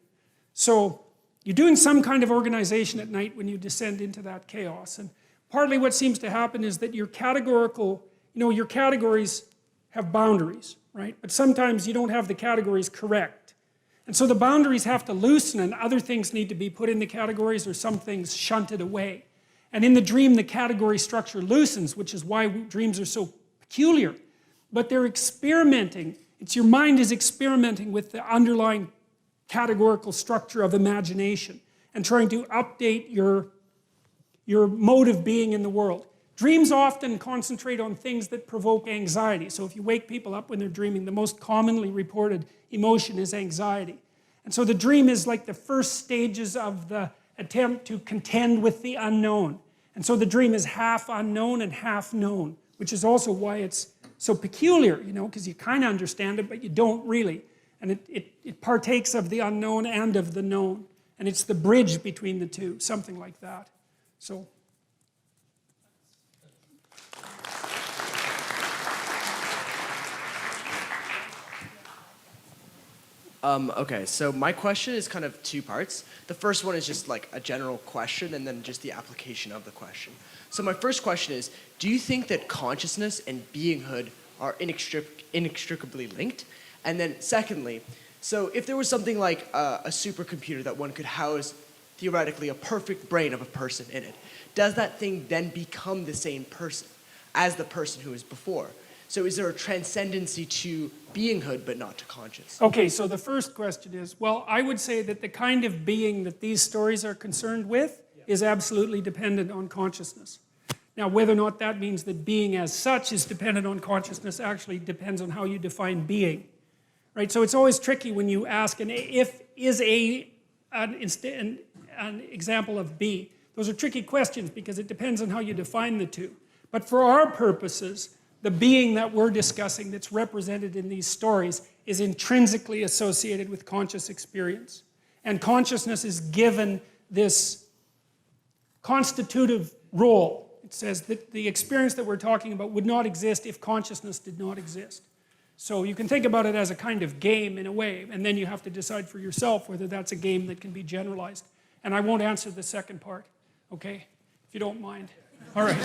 So you're doing some kind of organization at night when you descend into that chaos. And partly what seems to happen is that your categorical you know, your categories have boundaries, right? But sometimes you don't have the categories correct. And so the boundaries have to loosen and other things need to be put in the categories or some things shunted away. And in the dream, the category structure loosens, which is why dreams are so peculiar. But they're experimenting. It's your mind is experimenting with the underlying categorical structure of imagination and trying to update your mode of being in the world. Dreams often concentrate on things that provoke anxiety. So if you wake people up when they're dreaming, the most commonly reported emotion is anxiety. And so the dream is like the first stages of the attempt to contend with the unknown. And so the dream is half unknown and half known, which is also why it's so peculiar, you know, because you kind of understand it, but you don't really. And it partakes of the unknown and of the known. And it's the bridge between the two, something like that. So. Okay, so my question is kind of two parts. The first one is just like a general question and then just the application of the question. So my first question is, do you think that consciousness and beinghood are inextricably linked? And then secondly, so if there was something like a supercomputer that one could house theoretically a perfect brain of a person in it, does that thing then become the same person as the person who was before? So is there a transcendency to beinghood but not to conscious? Okay, so the first question is, well, I would say that the kind of being that these stories are concerned with is absolutely dependent on consciousness. Now, whether or not that means that being as such is dependent on consciousness actually depends on how you define being. Right? So it's always tricky when you ask an if is an example of be. Those are tricky questions because it depends on how you define the two. But for our purposes, the being that we're discussing that's represented in these stories is intrinsically associated with conscious experience. And consciousness is given this constitutive role. It says that the experience that we're talking about would not exist if consciousness did not exist. So you can think about it as a kind of game in a way, and then you have to decide for yourself whether that's a game that can be generalized. And I won't answer the second part, okay? If you don't mind. All right.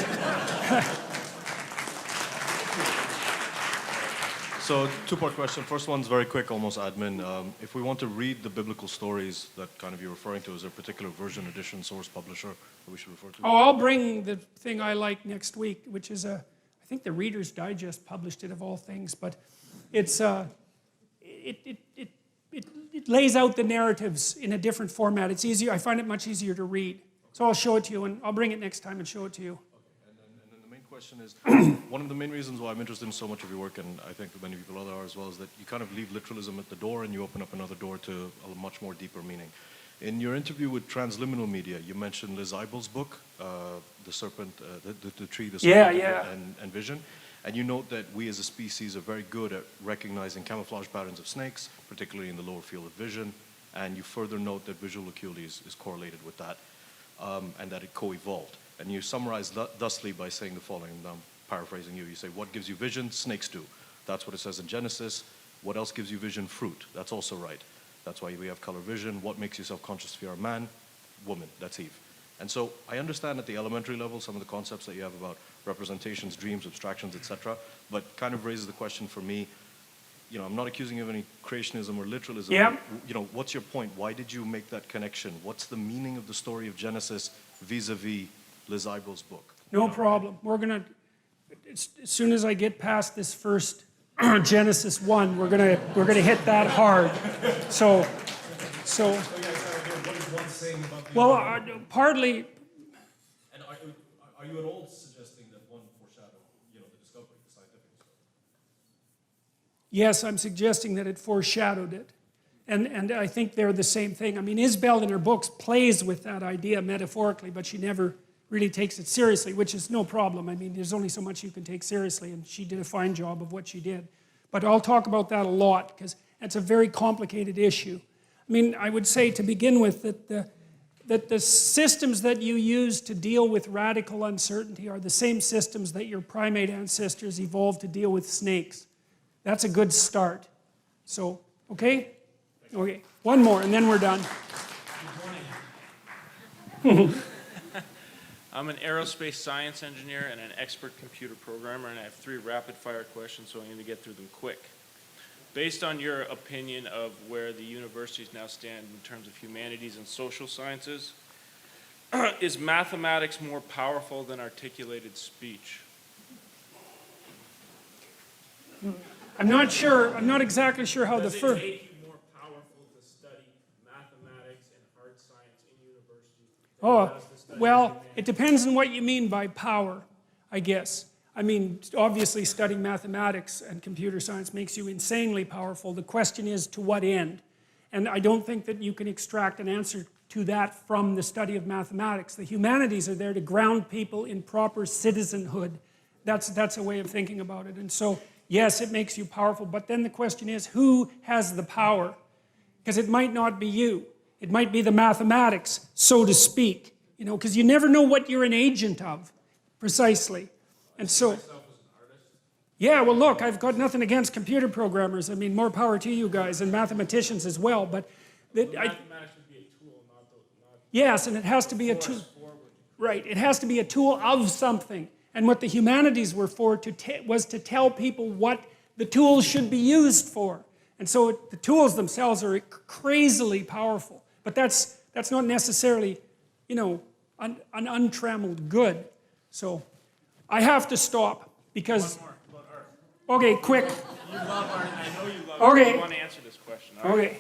So, two-part question. First one's very quick, almost admin. If we want to read the biblical stories that kind of you're referring to, is there a particular version, edition, source, publisher that we should refer to? Oh, I'll bring the thing I like next week, which is I think the Reader's Digest published it of all things, but it's it lays out the narratives in a different format. It's easier. I find it much easier to read. So I'll show it to you, and I'll bring it next time and show it to you. And then the main question is, one of the main reasons why I'm interested in so much of your work, and I think many people other are as well, is that you kind of leave literalism at the door and you open up another door to a much more deeper meaning. In your interview with Transliminal Media, you mentioned Liz Eibel's book, The Serpent, the Tree, the Serpent, and Vision. And you note that we as a species are very good at recognizing camouflage patterns of snakes, particularly in the lower field of vision. And you further note that visual acuity is correlated with that, and that it co-evolved. And you summarize thusly by saying the following, and I'm paraphrasing you. You say, what gives you vision? Snakes do. That's what it says in Genesis. What else gives you vision? Fruit. That's also right. That's why we have color vision. What makes you self-conscious if you're a man? Woman. That's Eve. And so I understand at the elementary level some of the concepts that you have about representations, dreams, abstractions, etc. But kind of raises the question for me, you know, I'm not accusing you of any creationism or literalism. Yeah. You know, what's your point? Why did you make that connection? What's the meaning of the story of Genesis vis-a-vis Liz Eibel's book? No problem. We're gonna, as soon as I get past this first Genesis 1, we're gonna hit that hard. So. Well, partly. And are you at all suggesting that one foreshadowed, the discovery, the scientific discovery? Yes, I'm suggesting that it foreshadowed it. And I think they're the same thing. I mean, Isbell in her books plays with that idea metaphorically, but she never really takes it seriously, which is no problem. I mean, there's only so much you can take seriously, and she did a fine job of what she did. But I'll talk about that a lot, because that's a very complicated issue. I mean, I would say to begin with that the systems that you use to deal with radical uncertainty are the same systems that your primate ancestors evolved to deal with snakes. That's a good start. So, okay? Okay, one more and then we're done. I'm an aerospace science engineer and an expert computer programmer, and I have 3 rapid-fire questions, so I'm going to get through them quick. Based on your opinion of where the universities now stand in terms of humanities and social sciences, is mathematics more powerful than articulated speech? I'm not sure, I'm not exactly sure how the Does it first... make you more powerful to study mathematics and hard science in university? Oh, well, it depends on what you mean by power, I guess. I mean, obviously studying mathematics and computer science makes you insanely powerful. The question is, to what end? And I don't think that you can extract an answer to that from the study of mathematics. The humanities are there to ground people in proper citizenhood. That's a way of thinking about it. And so, yes, it makes you powerful, but then the question is, who has the power? Because it might not be you. It might be the mathematics, so to speak. You know, because you never know what you're an agent of, precisely. And so, yeah, well, look, I've got nothing against computer programmers. I mean, more power to you guys, and mathematicians as well. But mathematics would be a tool, not yes, and it has to be a tool. Right, it has to be a tool of something. And what the humanities were for was to tell people what the tools should be used for. And so the tools themselves are crazily powerful. But that's not necessarily, you know, an untrammeled good. So I have to stop because... One more about art. Okay, quick. You love art, and I know you love Okay. art. You want to answer this question. All right? Okay.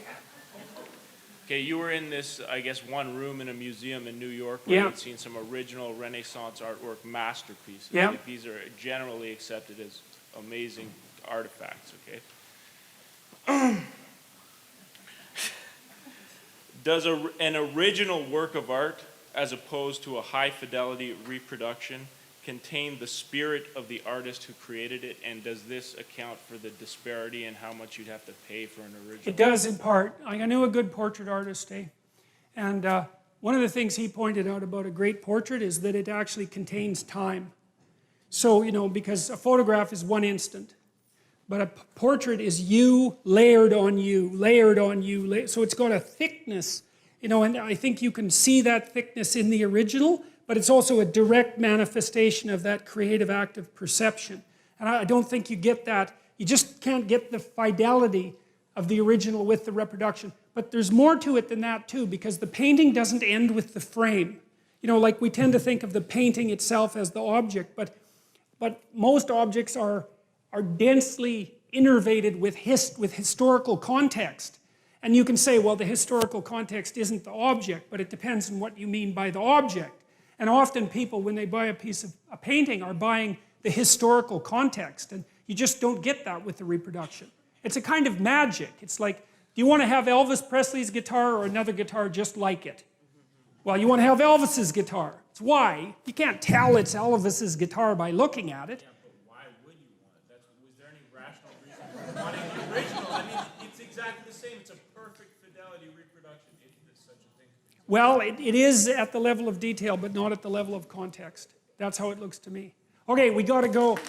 Okay, you were in this, I guess, one room in a museum in New York where Yeah. you'd seen some original Renaissance artwork masterpieces. Yeah. Like, these are generally accepted as amazing artifacts, okay? Does an original work of art, as opposed to a high-fidelity reproduction, contain the spirit of the artist who created it, and does this account for the disparity in how much you'd have to pay for an original? It does in part. I knew a good portrait artist, and one of the things he pointed out about a great portrait is that it actually contains time. So, you know, because a photograph is one instant, but a portrait is you layered on you, layered on you. So it's got a thickness, you know, and I think you can see that thickness in the original, but it's also a direct manifestation of that creative act of perception. And I don't think you get that. You just can't get the fidelity of the original with the reproduction. But there's more to it than that too, because the painting doesn't end with the frame. You know, like we tend to think of the painting itself as the object, but most objects are densely innervated with historical context. And you can say, well, the historical context isn't the object, but it depends on what you mean by the object. And often people, when they buy a piece of a painting, are buying the historical context. And you just don't get that with the reproduction. It's a kind of magic. It's like, do you want to have Elvis Presley's guitar or another guitar just like it? Well, you want to have Elvis's guitar. It's why. You can't tell it's Elvis's guitar by looking at it. Yeah, but why would you want it? Was there any rational reason for wanting the original? I mean, it's exactly the same. It's a perfect fidelity reproduction, if there's such a thing. Well, it is at the level of detail, but not at the level of context. That's how it looks to me. Okay, we got to go.